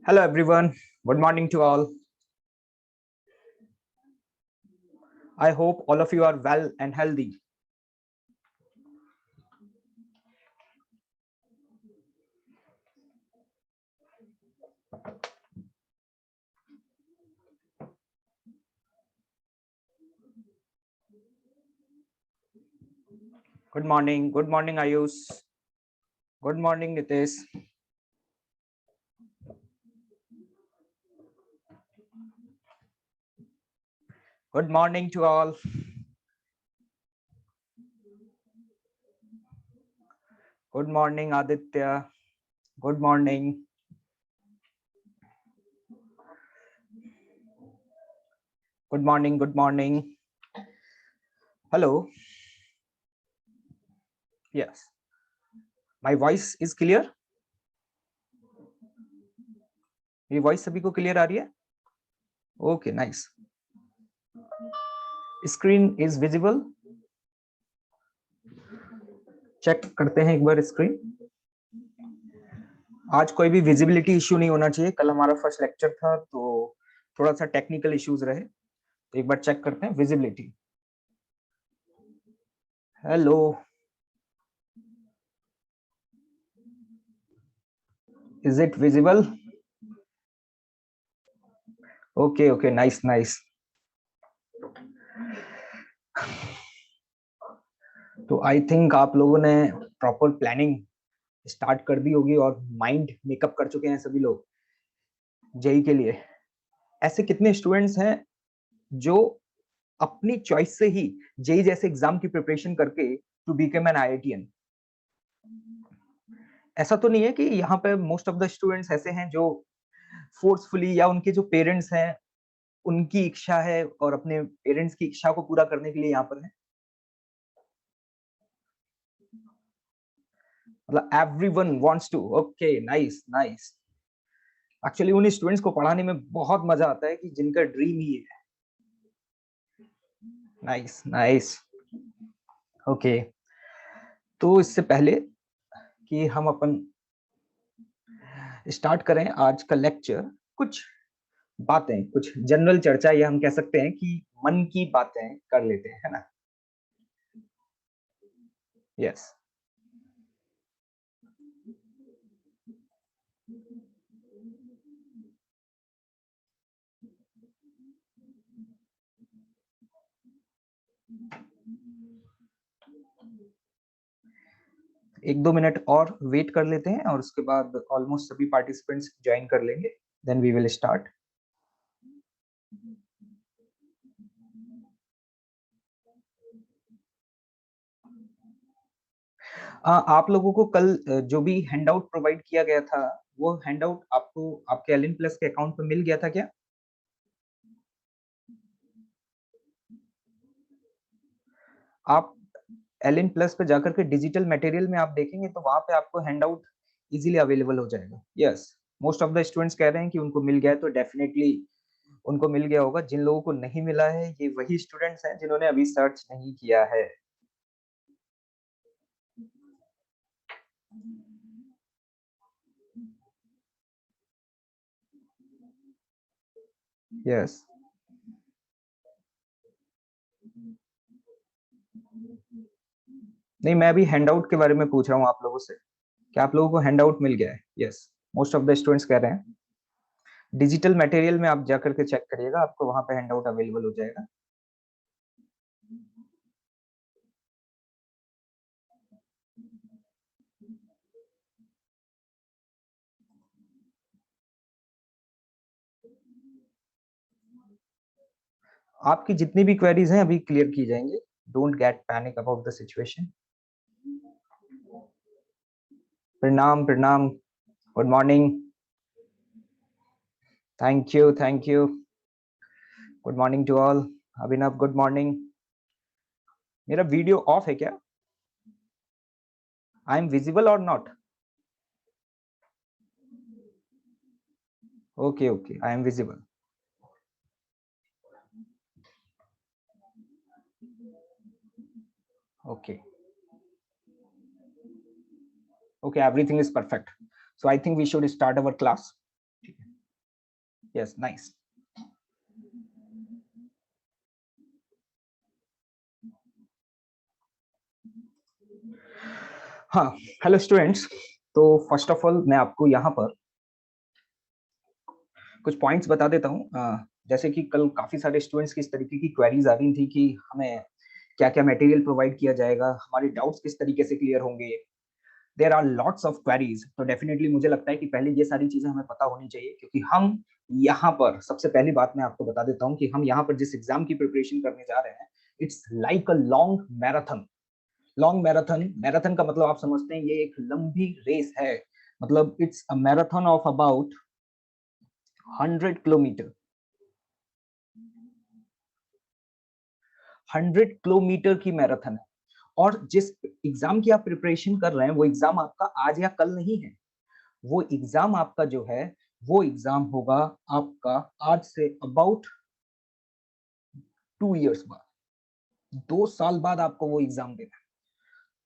Hello everyone, good morning to all. I hope all of you are well and healthy. Good morning Ayush. Good morning Nitesh. Good morning to all. Good morning Aditya. Good morning. Good morning. Hello. Yes. My voice is clear? मेरी voice सभी को clear आ रही है? Okay, nice. Screen is visible? Check करते हैं एक बार screen. आज कोई भी विजिबिलिटी इश्यू नहीं होना चाहिए. कल हमारा फर्स्ट लेक्चर था तो थोड़ा सा टेक्निकल इश्यूज रहे, तो एक बार चेक करते हैं visibility. Hello, is it visible? Okay, nice. तो आई थिंक आप लोगों ने प्रॉपर प्लानिंग स्टार्ट कर दी होगी और माइंड मेकअप कर चुके हैं सभी लोग जेई के लिए. ऐसे कितने स्टूडेंट्स हैं जो अपनी चॉइस से ही जेई जैसे एग्जाम की प्रिपरेशन करके टू बिकम एन आईआईटीएन? ऐसा तो नहीं है कि यहाँ पे मोस्ट ऑफ द स्टूडेंट्स ऐसे हैं जो फोर्सफुली या उनके जो पेरेंट्स हैं उनकी इच्छा है और अपने पेरेंट्स की इच्छा को पूरा करने के लिए यहाँ पर है? मतलब everyone wants to. Okay, nice. Actually उन स्टूडेंट्स को पढ़ाने में बहुत मजा आता है कि जिनका ड्रीम ही है. नाइस. ओके, तो इससे पहले कि हम अपन स्टार्ट करें आज का लेक्चर, कुछ बातें, कुछ जनरल चर्चा, या हम कह सकते हैं कि मन की बातें कर लेते हैं, है ना? यस. एक दो मिनट और वेट कर लेते हैं और उसके बाद ऑलमोस्ट सभी पार्टिसिपेंट्स ज्वाइन कर लेंगे, देन वी विल स्टार्ट. आप लोगों को कल जो भी हैंडआउट प्रोवाइड किया गया था, वो हैंडआउट आपको आपके एलिन प्लस के अकाउंट में मिल गया था क्या? आप एलिन प्लस पे जाकर के डिजिटल मटेरियल में आप देखेंगे तो वहां पे आपको हैंडआउट इजीली अवेलेबल हो जाएगा. Yes, most of the students कह रहे हैं कि उनको मिल गया है, तो डेफिनेटली उनको मिल गया होगा. जिन लोगों को नहीं मिला है, ये वही स्टूडेंट्स हैं जिन्होंने अभी सर्च नहीं किया है. यस. नहीं, मैं अभी हैंडआउट के बारे में पूछ रहा हूँ आप लोगों से. क्या आप लोगों को हैंडआउट मिल गया है? Yes, most of the students कह रहे हैं. डिजिटल मटेरियल में आप जाकर के चेक करिएगा, आपको वहां पे हैंडआउट अवेलेबल हो जाएगा. आपकी जितनी भी क्वेरीज हैं अभी क्लियर की जाएंगी. Don't get panic about the situation. प्रणाम. Good morning. Thank you. Good morning to all. Abhinav, good morning. मेरा वीडियो ऑफ है क्या? आई एम विजिबल और not? Okay, I am visible. Okay. Okay, everything is perfect. So I think we should start our class. Yes, nice. हाँ, hello students. तो first of all मैं आपको यहाँ पर कुछ पॉइंट्स बता देता हूँ। जैसे कि कल काफी सारे स्टूडेंट्स की इस तरीके की क्वेरीज आ रही थी कि हमें क्या क्या मटेरियल प्रोवाइड किया जाएगा, हमारे डाउट्स किस तरीके से क्लियर होंगे। There are lots of queries. तो डेफिनेटली मुझे लगता है कि पहले ये सारी चीजें हमें पता होनी चाहिए, क्योंकि हम यहाँ पर सबसे पहली बात मैं आपको बता देता हूँ कि हम यहाँ पर जिस एग्जाम की प्रिपरेशन करने जा रहे हैं, it's like a long marathon. Long marathon, marathon का मतलब आप समझते हैं, ये एक लंबी रेस है। मतलब it's a marathon of about 100 kilometre. 100 kilometre की मैराथन है। और जिस एग्जाम की आप प्रिपरेशन कर रहे हैं, वो एग्जाम आपका आज या कल नहीं है। वो एग्जाम आपका जो है, वो एग्जाम होगा आपका आज से अबाउट 2 इयर्स बाद। 2 साल बाद आपको वो एग्जाम देना है।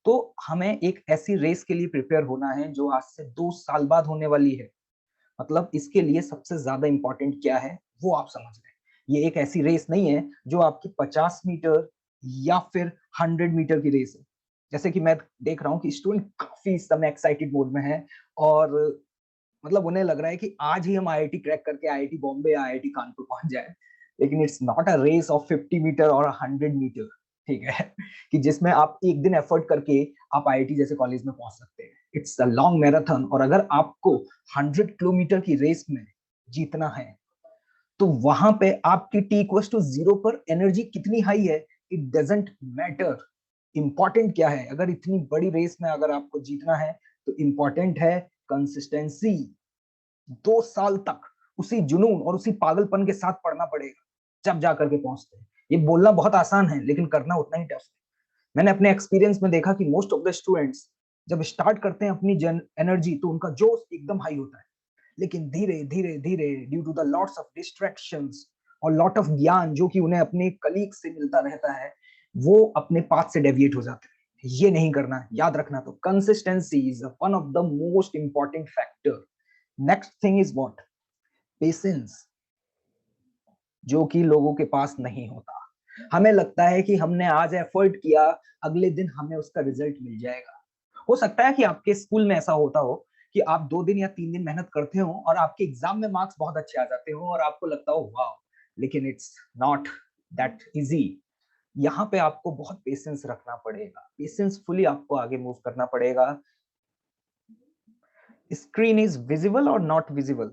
तो हमें एक ऐसी रेस के लिए प्रिपेयर होना है जो आज से 2 साल बाद होने वाली है। मतलब इसके लिए सबसे ज्यादा इंपॉर्टेंट क्या है वो आप समझ रहे हैं। ये एक ऐसी रेस नहीं है जो आपकी 50 मीटर या फिर 100 मीटर की रेस है। जैसे कि मैं देख रहा हूँ कि स्टूडेंट काफी इस समय एक्साइटेड मोड में है, और मतलब उन्हें लग रहा है कि आज ही हम आईआईटी क्रैक करके आईआईटी बॉम्बे या आईआईटी कानपुर पहुंच जाए। लेकिन it's not a race of 50 metre और 100 मीटर, ठीक है, कि जिसमें आप एक दिन एफर्ट करके आप आईआईटी जैसे कॉलेज में पहुंच सकते हैं। It's a long marathon. और अगर आपको 100 किलोमीटर की रेस में जीतना है, तो वहां पे आपकी टी इक्वल्स टू 0 पर एनर्जी कितनी हाई है, इट डजेंट मैटर। इंपॉर्टेंट क्या है, अगर इतनी बड़ी रेस में अगर आपको जीतना है, तो इंपॉर्टेंट है कंसिस्टेंसी। 2 साल तक उसी जुनून और उसी पागलपन के साथ पढ़ना पड़ेगा, जब जाकर के पहुंचते हैं। ये बोलना बहुत आसान है, लेकिन करना उतना ही टफ है। मैंने अपने एक्सपीरियंस में देखा कि मोस्ट ऑफ द स्टूडेंट्स जब स्टार्ट करते हैं अपनी एनर्जी, तो उनका जोश एकदम हाई होता है। लेकिन धीरे धीरे धीरे, due to the lots of distractions और लॉट ऑफ ज्ञान जो कि उन्हें अपने कलीग से मिलता रहता है, वो अपने पाथ से डेविएट हो जाते हैं। ये नहीं करना, याद रखना। तो consistency is one of the most important factor. Next thing is what? Patience, जो कि लोगों के पास नहीं होता। हमें लगता है कि हमने आज एफर्ट किया, अगले दिन हमें उसका रिजल्ट मिल जाएगा। हो सकता है कि आपके स्कूल में ऐसा होता हो कि आप 2 दिन या 3 दिन मेहनत करते हो और आपके एग्जाम में मार्क्स बहुत अच्छे आ जाते हो और आपको लगता हो वाह। लेकिन इट्स नॉट दैट इजी। यहाँ पे आपको बहुत पेशेंस रखना पड़ेगा, पेशेंसफुली आपको आगे मूव करना पड़ेगा। स्क्रीन इज विजिबल और नॉट विजिबल?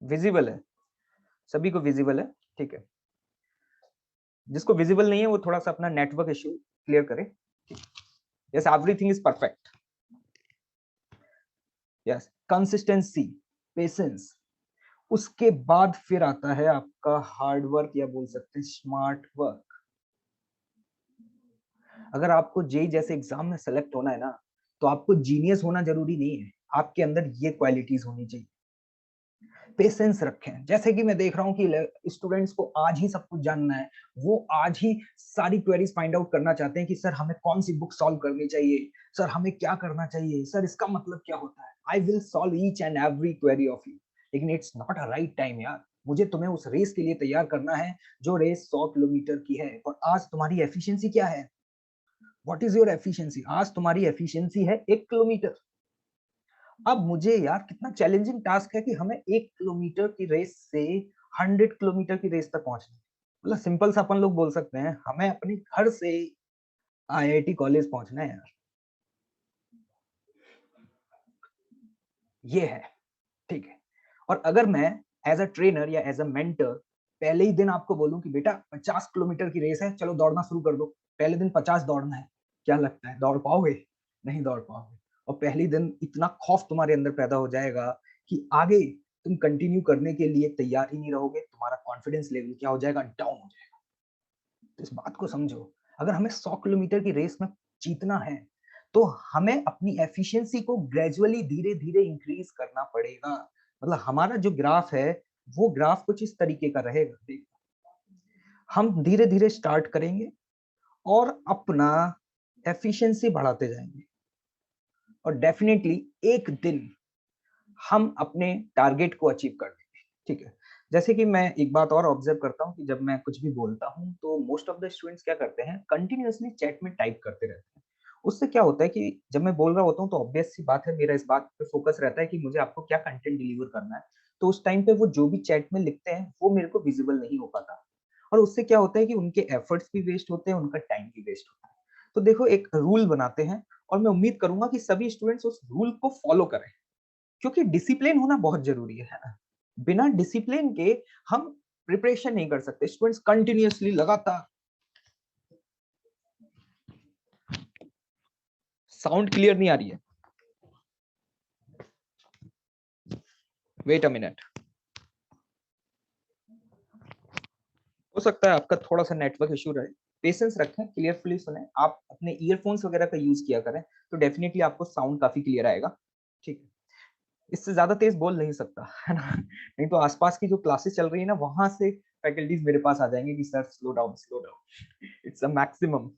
विजिबल है, सभी को विजिबल है, ठीक है। जिसको विजिबल नहीं है वो थोड़ा सा अपना नेटवर्क इश्यू क्लियर करे। Yes, everything is perfect. Yes, consistency, patience. उसके बाद फिर आता है आपका हार्ड वर्क, या बोल सकते हैं स्मार्ट वर्क। अगर आपको जेई जैसे एग्जाम में सेलेक्ट होना है ना, तो आपको जीनियस होना जरूरी नहीं है, आपके अंदर ये क्वालिटीज होनी चाहिए। पेशेंस रखें। जैसे कि मैं देख रहा हूँ कि स्टूडेंट्स को आज ही सब कुछ जानना है, वो आज ही सारी क्वेरीज फाइंड आउट करना चाहते हैं कि सर हमें कौन सी बुक सॉल्व करनी चाहिए, सर हमें क्या करना चाहिए, सर इसका मतलब क्या होता है। I will solve each and every query of you, लेकिन it's not a right time यार। मुझे तुम्हें उस रेस के लिए तैयार करना है जो रेस 100 किलोमीटर की है। और आज तुम्हारी एफिशिएंसी क्या है? What is your efficiency? आज तुम्हारी एफिशिएंसी है 1 किलोमीटर। अब मुझे यार कितना चैलेंजिंग टास्क है कि हमें 1 किलोमीटर की रेस से 100 किलोमीटर की रेस तक पहुंचना है। मतलब सिंपल सा अपन लोग बोल सकते हैं, हमें अपने घर से आईआईटी कॉलेज पहुंचना है यार। ये है, ठीक है। और अगर मैं एज अ ट्रेनर या एज अ मेंटर पहले ही दिन आपको बोलूं कि बेटा 50 किलोमीटर की रेस है, चलो दौड़ना शुरू कर दो, पहले दिन 50 दौड़ना है, क्या लगता है दौड़ पाओगे? नहीं दौड़ पाओगे। और पहली दिन इतना खौफ तुम्हारे अंदर पैदा हो जाएगा कि आगे तुम कंटिन्यू करने के लिए तैयार ही नहीं रहोगे। तुम्हारा कॉन्फिडेंस लेवल क्या हो जाएगा? डाउन हो जाएगा। तो इस बात को समझो, अगर हमें 100 किलोमीटर की रेस में जीतना है, तो हमें अपनी एफिशिएंसी को ग्रेजुअली धीरे धीरे इंक्रीज करना पड़ेगा। मतलब हमारा जो ग्राफ है, वो ग्राफ कुछ इस तरीके का रहेगा। हम धीरे धीरे स्टार्ट करेंगे और अपना एफिशिएंसी बढ़ाते जाएंगे और डेफिनेटली एक दिन हम अपने टारगेट को अचीव कर लेंगे। ठीक है, जैसे कि मैं एक बात और ऑब्जर्व करता हूँ कि जब मैं कुछ भी बोलता हूँ तो मोस्ट ऑफ द स्टूडेंट्स क्या करते हैं, कंटिन्यूअसली चैट में टाइप करते रहते हैं। उससे क्या होता है कि जब मैं बोल रहा होता हूँ तो ऑब्वियस सी बात है, मेरा इस बात पे फोकस रहता है कि मुझे आपको क्या कंटेंट डिलीवर करना है। तो उस टाइम पे वो जो भी चैट में लिखते हैं वो मेरे को विजिबल नहीं हो पाता, और उससे क्या होता है कि उनके एफर्ट्स भी वेस्ट होते हैं, उनका टाइम भी वेस्ट होता है। तो देखो, एक रूल बनाते हैं और मैं उम्मीद करूंगा कि सभी स्टूडेंट्स उस रूल को फॉलो करें, क्योंकि डिसिप्लिन होना बहुत जरूरी है ना। बिना डिसिप्लिन के हम प्रिपरेशन नहीं कर सकते। स्टूडेंट्स कंटिन्यूअसली लगातार, साउंड क्लियर नहीं आ रही है, वेट अ मिनट। हो सकता है आपका थोड़ा सा नेटवर्क इशू रहे, पेशेंस रखें, क्लियरफुली सुने। आप अपने ईयरफोन्स वगैरह का यूज किया करें तो डेफिनेटली आपको साउंड काफी क्लियर आएगा। ठीक है, इससे ज्यादा तेज बोल नहीं सकता है ना, नहीं तो आसपास की जो क्लासेस चल रही है ना, वहां से फैकल्टीज मेरे पास आ जाएंगे कि sir slow down, slow down, it's a maximum.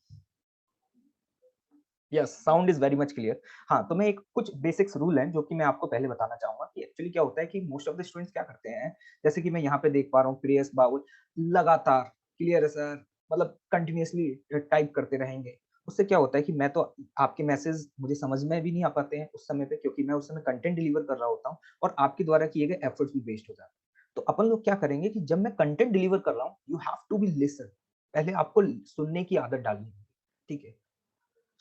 Yes, sound is very much clear. हाँ, तो मैं एक कुछ बेसिक्स रूल हैं जो कि मैं आपको पहले बताना चाहूंगा कि एक्चुअली क्या होता है कि मोस्ट ऑफ द स्टूडेंट्स क्या करते हैं। जैसे कि मैं यहाँ पे देख पा रहा हूँ, प्रियस बाउल लगातार क्लियर है सर, मतलब कंटिन्यूअसली टाइप करते रहेंगे। उससे क्या होता है कि मैं तो, आपके मैसेज मुझे समझ में भी नहीं आ पाते हैं उस समय पे, क्योंकि मैं उस समय कंटेंट डिलीवर कर रहा होता हूँ और आपके द्वारा किए गए एफर्ट्स भी वेस्ट हो जाते हैं। तो अपन लोग क्या करेंगे कि जब मैं कंटेंट डिलीवर कर रहा हूँ, you have to be listen. पहले आपको सुनने की आदत डालनी है। ठीक है,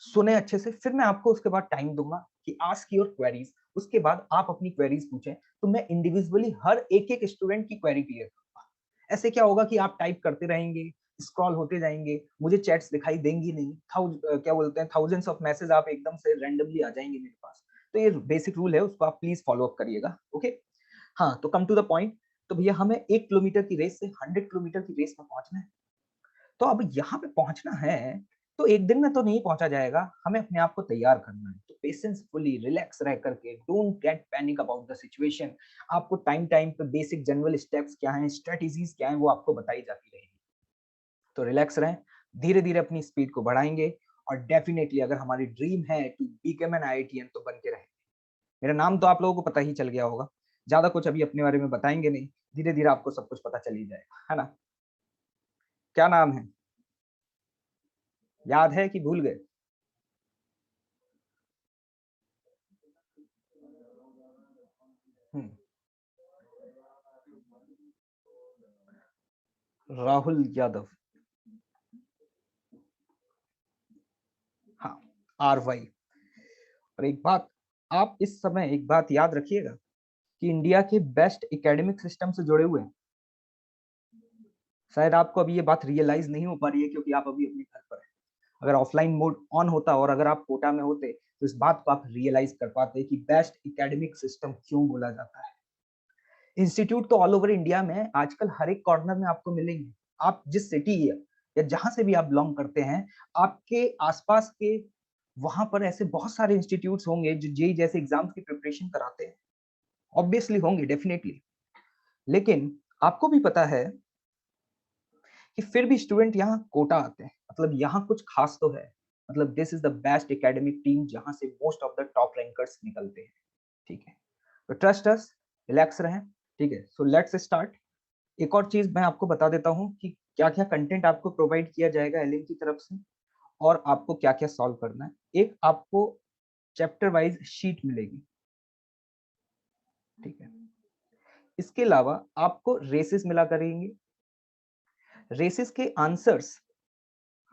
सुने अच्छे से, फिर मैं आपको उसके बाद टाइम दूंगा कि आस्क योर क्वेरीज। उसके बाद आप अपनी क्वेरीज पूछें, तो मैं इंडिविजुअली हर एक एक स्टूडेंट की क्वेरी क्लियर करूंगा। ऐसे क्या होगा कि आप टाइप करते रहेंगे, स्क्रॉल होते जाएंगे, मुझे चैट्स दिखाई देंगी नहीं, क्या बोलते हैं, थाउजेंड्स ऑफ मैसेज आप एकदम से रैंडमली आ जाएंगे मेरे पास। तो ये बेसिक रूल है, उसको आप प्लीज फॉलो अप करिएगा। ओके, हाँ, तो कम टू द पॉइंट। तो भैया, हमें 1 किलोमीटर की रेस से 100 किलोमीटर की रेस में पहुंचना है। तो अब यहाँ पे पहुंचना है, तो एक दिन में तो नहीं पहुंचा जाएगा, हमें अपने आप को तैयार करना है। तो पेशेंसफुली रिलैक्स रह करके, don't get panic about the situation. आपको टाइम टाइम पे बेसिक जनरल स्टेप्स क्या हैं, स्ट्रेटेजीज क्या हैं, वो आपको बताई जाती रहेगी। तो रिलैक्स रहें, धीरे धीरे अपनी स्पीड को बढ़ाएंगे, और डेफिनेटली अगर हमारी ड्रीम है टू बिकम एन आईआईटीएन तो बन के रहेंगे। मेरा नाम तो आप लोगों को पता ही चल गया होगा, ज्यादा कुछ अभी अपने बारे में बताएंगे नहीं, धीरे धीरे आपको सब कुछ पता चल ही जाएगा, है ना। क्या नाम है, याद है कि भूल गए? हम्म, राहुल यादव। हाँ, RY। और एक बात, आप इस समय एक बात याद रखिएगा कि इंडिया के बेस्ट एकेडमिक सिस्टम से जुड़े हुए हैं। शायद आपको अभी ये बात रियलाइज नहीं हो पा रही है, क्योंकि आप अभी अपने घर पर हैं। अगर ऑफलाइन मोड ऑन होता और अगर आप कोटा में होते तो इस बात को आप रियलाइज कर पाते कि बेस्ट एकेडमिक सिस्टम क्यों बोला जाता है। इंस्टीट्यूट तो ऑल ओवर इंडिया में आजकल हर एक कॉर्नर में आपको मिलेंगे। आप जिस सिटी या जहां से भी आप बिलोंग करते हैं, आपके आसपास के वहां पर ऐसे बहुत सारे इंस्टीट्यूट्स होंगे जो जेई जैसे एग्जाम्स की प्रिपरेशन कराते हैं। ऑब्वियसली होंगे, डेफिनेटली। लेकिन आपको भी पता है कि फिर भी स्टूडेंट यहाँ कोटा आते हैं, मतलब यहाँ कुछ खास तो है। मतलब this is the best academic team जहां से most of the top rankers निकलते हैं। ठीक है, तो ट्रस्ट अस, रिलैक्स रहें। ठीक है, सो लेट्स स्टार्ट। एक और चीज मैं आपको बता देता हूँ कि क्या क्या कंटेंट आपको प्रोवाइड किया जाएगा एलएम की तरफ से, और आपको क्या क्या सॉल्व करना है। एक आपको चैप्टर वाइज शीट मिलेगी। ठीक है, इसके अलावा आपको रेसेस मिला करेंगे। रेसेस के आंसर्स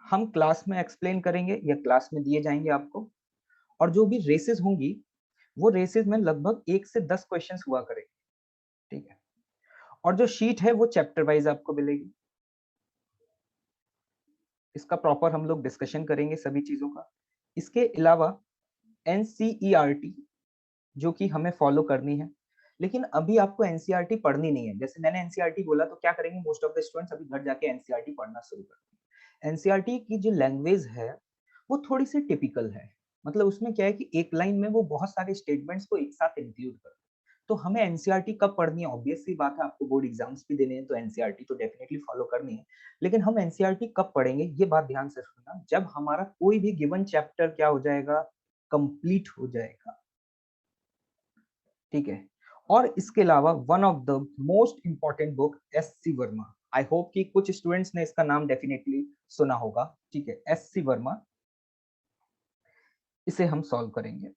हम क्लास में एक्सप्लेन करेंगे या क्लास में दिए जाएंगे आपको। और जो भी रेसेस होंगी, वो रेसेस में लगभग 1 से 10 क्वेश्चंस हुआ करेंगे। ठीक है, और जो शीट है वो चैप्टर वाइज आपको मिलेगी। इसका प्रॉपर हम लोग डिस्कशन करेंगे सभी चीजों का। इसके अलावा एनसीईआरटी जो कि हमें फॉलो करनी है, लेकिन अभी आपको एनसीईआरटी पढ़नी नहीं है। जैसे मैंने एनसीईआरटी बोला, तो क्या करेंगे मोस्ट ऑफ द स्टूडेंट्स, अभी घर जाके एनसीईआरटी पढ़ना शुरू कर। एनसीईआरटी की जो लैंग्वेज है वो थोड़ी सी टिपिकल है। मतलब उसमें क्या है कि एक लाइन में वो बहुत सारे स्टेटमेंट्स को एक साथ इंक्लूड कर, तो हमें एनसीईआरटी कब पढ़नी है? ऑब्वियस सी बात है, आपको बोर्ड एग्जाम्स भी देने हैं तो एनसीईआरटी तो डेफिनेटली फॉलो करनी है। लेकिन हम एनसीईआरटी कब पढ़ेंगे, ये बात ध्यान से सुनना, जब हमारा कोई भी गिवन चैप्टर क्या हो जाएगा, कंप्लीट हो जाएगा। ठीक है। और इसके अलावा one of the most important book SC. Verma, I hope कि कुछ स्टूडेंट्स ने इसका नाम डेफिनेटली सुना होगा। ठीक है, एस.सी. वर्मा, इसे हम सॉल्व करेंगे।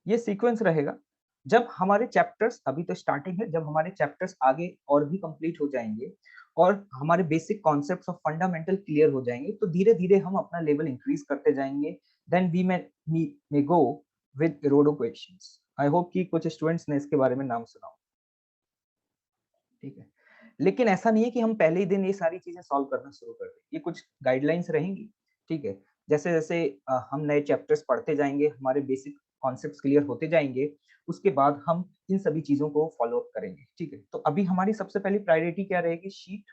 ये सीक्वेंस रहेगा, जब हमारे चैप्टर्स, अभी तो स्टार्टिंग है, जब हमारे चैप्टर्स आगे और भी कंप्लीट हो जाएंगे और हमारे basic concepts of fundamental clear हो जाएंगे, तो धीरे धीरे हम अपना लेवल इंक्रीज करते जाएंगे। Then we may go with Irodov questions. I hope कि कुछ स्टूडेंट्स ने इसके बारे में नाम सुना हो। ठीक है, लेकिन ऐसा नहीं है कि हम पहले ही दिन ये सारी चीजें सॉल्व करना शुरू कर दें, ये कुछ गाइडलाइंस रहेंगी। ठीक है, जैसे जैसे हम नए चैप्टर्स पढ़ते जाएंगे, हमारे बेसिक कॉन्सेप्ट्स क्लियर होते जाएंगे, उसके बाद हम इन सभी चीजों को फॉलो अप करेंगे। ठीक है, तो अभी हमारी सबसे पहली प्रायोरिटी क्या रहेगी? शीट,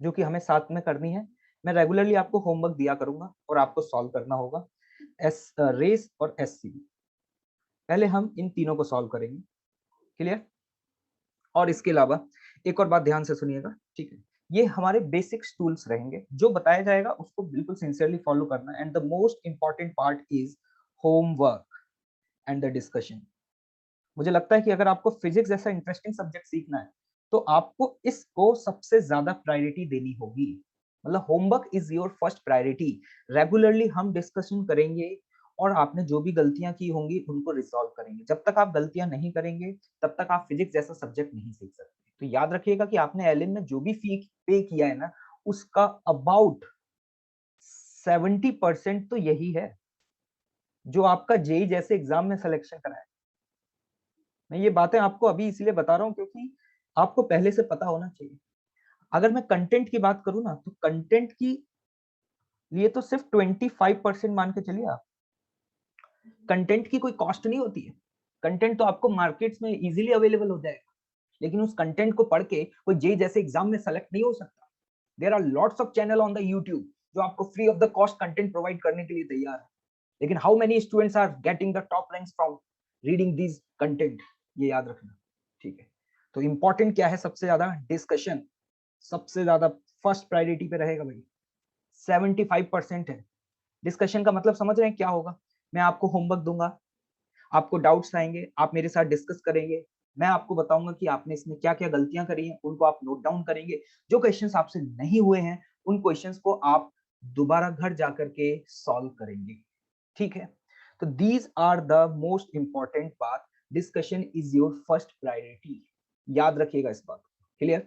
जो कि हमें साथ में करनी है। मैं रेगुलरली आपको होमवर्क दिया करूंगा और आपको सॉल्व करना होगा। रेस और एससी, पहले हम इन तीनों को सॉल्व करेंगे। क्लियर? और इसके अलावा एक और बात ध्यान से सुनिएगा। ठीक है, ये हमारे बेसिक टूल्स रहेंगे, जो बताया जाएगा उसको बिल्कुल सिंसियरली फॉलो करना। And the most important part is homework and the discussion. मुझे लगता है कि अगर आपको फिजिक्स जैसा इंटरेस्टिंग सब्जेक्ट सीखना है, तो आपको इसको सबसे ज्यादा प्रायोरिटी देनी होगी। मतलब homework is your first priority. Regularly हम डिस्कशन करेंगे और आपने जो भी गलतियां की होंगी उनको रिसॉल्व करेंगे। जब तक आप गलतियां नहीं करेंगे, तब तक आप फिजिक्स जैसा सब्जेक्ट नहीं सीख सकते। तो याद रखिएगा कि आपने एलिन में जो भी फी पे किया है ना, उसका अबाउट 70% तो यही है जो आपका जेई जैसे एग्जाम में सिलेक्शन कराया। मैं ये बातें आपको अभी इसीलिए बता रहा हूँ क्योंकि आपको पहले से पता होना चाहिए। अगर मैं कंटेंट की बात करूँ ना, तो कंटेंट की लिए तो सिर्फ 25% मान के चलिए आप। कंटेंट की कोई कॉस्ट नहीं होती है। कंटेंट तो आपको मार्केट्स में इजीली अवेलेबल हो जाएगा, लेकिन उस कंटेंट को पढ़ के कोई जेई जैसे एग्जाम में सेलेक्ट नहीं हो सकता। There are lots of channel on the YouTube जो आपको free of the cost content provide करने के लिए तैयार है। लेकिन how many students are getting the top ranks from reading this content? ये याद रखना। ठीक है, तो इंपॉर्टेंट क्या है? सबसे ज्यादा डिस्कशन, सबसे ज्यादा फर्स्ट प्रायोरिटी पे रहेगा भाई। 75% है। डिस्कशन का मतलब समझ रहे हैं क्या होगा? मैं आपको होमवर्क दूंगा, आपको डाउट्स आएंगे, आप मेरे साथ डिस्कस करेंगे, मैं आपको बताऊंगा कि आपने इसमें क्या क्या गलतियां करी हैं, उनको आप नोट डाउन करेंगे। जो क्वेश्चंस आपसे नहीं हुए हैं, उन क्वेश्चंस को आप दोबारा घर जाकर के सॉल्व करेंगे। ठीक है, तो these are the most important बात। Discussion is your first priority, याद रखिएगा इस बात को। क्लियर?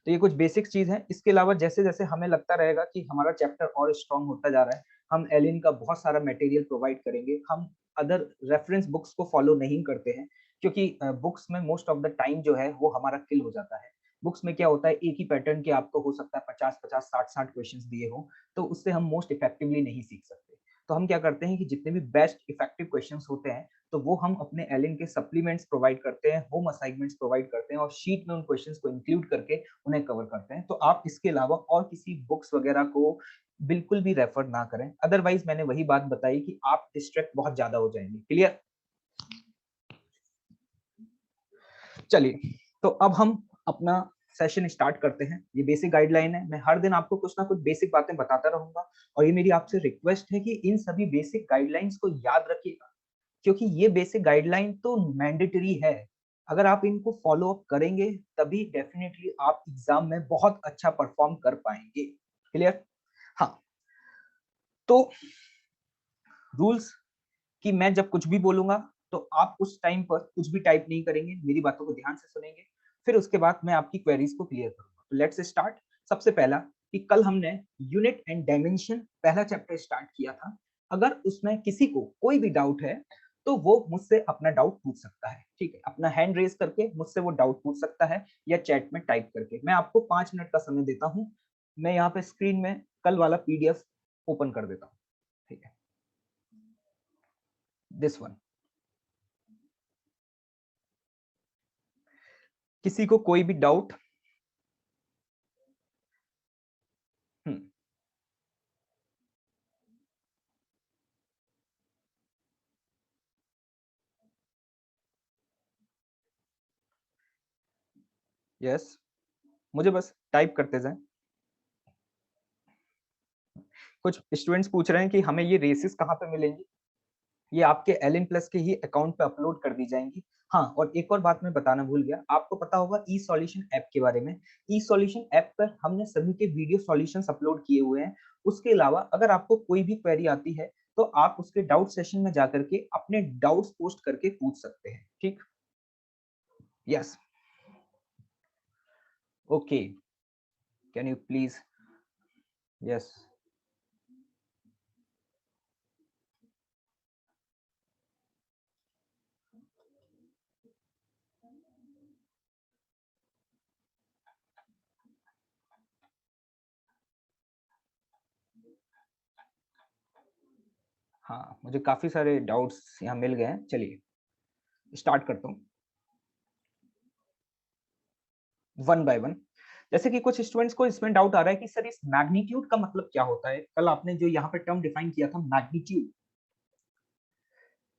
तो ये कुछ बेसिक चीज है। इसके अलावा जैसे जैसे हमें लगता रहेगा कि हमारा चैप्टर और स्ट्रांग होता जा रहा है, हम एलिन का बहुत सारा मटेरियल प्रोवाइड करेंगे। हम अदर रेफरेंस बुक्स को फॉलो नहीं करते हैं, क्योंकि बुक्स में मोस्ट ऑफ द टाइम जो है वो हमारा किल हो जाता है। बुक्स में क्या होता है, एक ही पैटर्न के आपको हो सकता है 50-50, 60-60 क्वेश्चंस दिए हो, तो उससे हम मोस्ट इफेक्टिवली नहीं सीख सकते। तो हम क्या करते हैं कि जितने भी बेस्ट इफेक्टिव क्वेश्चंस होते हैं, तो वो हम अपने एलिन के सप्लीमेंट्स प्रोवाइड करते हैं, होम असाइनमेंट्स प्रोवाइड करते हैं और शीट में उन क्वेश्चंस को इंक्लूड करके उन्हें कवर करते हैं। तो आप इसके अलावा और किसी बुक्स वगैरह को बिल्कुल भी रेफर ना करें। अदरवाइज मैंने वही बात बताई कि आप डिस्ट्रैक्ट बहुत ज्यादा हो जाएंगे। क्लियर? चलिए, तो अब हम अपना सेशन स्टार्ट करते हैं। ये बेसिक गाइडलाइन है, मैं हर दिन आपको कुछ ना कुछ बेसिक बातें बताता रहूंगा और ये मेरी आपसे रिक्वेस्ट है कि इन सभी बेसिक गाइडलाइंस को याद रखिएगा, क्योंकि ये बेसिक गाइडलाइन तो मैंडेटरी है। अगर आप इनको फॉलो अप करेंगे, तभी डेफिनेटली आप एग्जाम में बहुत अच्छा परफॉर्म कर पाएंगे। क्लियर? हाँ, तो रूल्स कि मैं जब कुछ भी बोलूंगा, तो आप उस टाइम पर कुछ भी टाइप नहीं करेंगे, मेरी बातों को ध्यान से सुनेंगे। फिर उसके बाद मैं आपकी क्वेरीज को क्लियर करूंगा। तो लेट्स स्टार्ट। सबसे पहला कि कल हमने यूनिट एंड डायमेंशन पहला चैप्टर स्टार्ट किया था। अगर उसमें किसी को कोई भी डाउट है, तो वो मुझसे अपना डाउट पूछ सकता है। ठीक है, अपना हैंड रेज करके मुझसे वो डाउट पूछ सकता है, या चैट में टाइप करके। मैं आपको 5 मिनट का समय देता हूँ। मैं यहाँ पे स्क्रीन में कल वाला पीडीएफ ओपन कर देता हूँ। ठीक है, दिस वन। किसी को कोई भी डाउट? यस, मुझे बस टाइप करते जाएं। कुछ स्टूडेंट्स पूछ रहे हैं कि हमें ये रेसेस कहाँ पे मिलेंगी। ये आपके एल इन प्लस के ही अकाउंट पे अपलोड कर दी जाएंगी। हाँ, और एक और बात मैं बताना भूल गया, आपको पता होगा ई सॉल्यूशन ऐप के बारे में। ई सॉल्यूशन ऐप पर हमने सभी के वीडियो सॉल्यूशंस अपलोड किए हुए हैं। उसके अलावा अगर आपको कोई भी क्वेरी आती है तो आप उसके डाउट सेशन में जाकर के अपने डाउट्स पोस्ट करके पूछ सकते हैं। ठीक, yes, okay, can you please, yes, हाँ, मुझे काफी सारे डाउट्स यहाँ मिल गए हैं। चलिए स्टार्ट करता हूँ वन बाय वन। जैसे कि कुछ स्टूडेंट्स को इसमें डाउट आ रहा है कि सर इस मैग्नीट्यूड का मतलब क्या होता है। कल आपने जो यहाँ पे टर्म डिफाइन किया था मैग्नीट्यूड,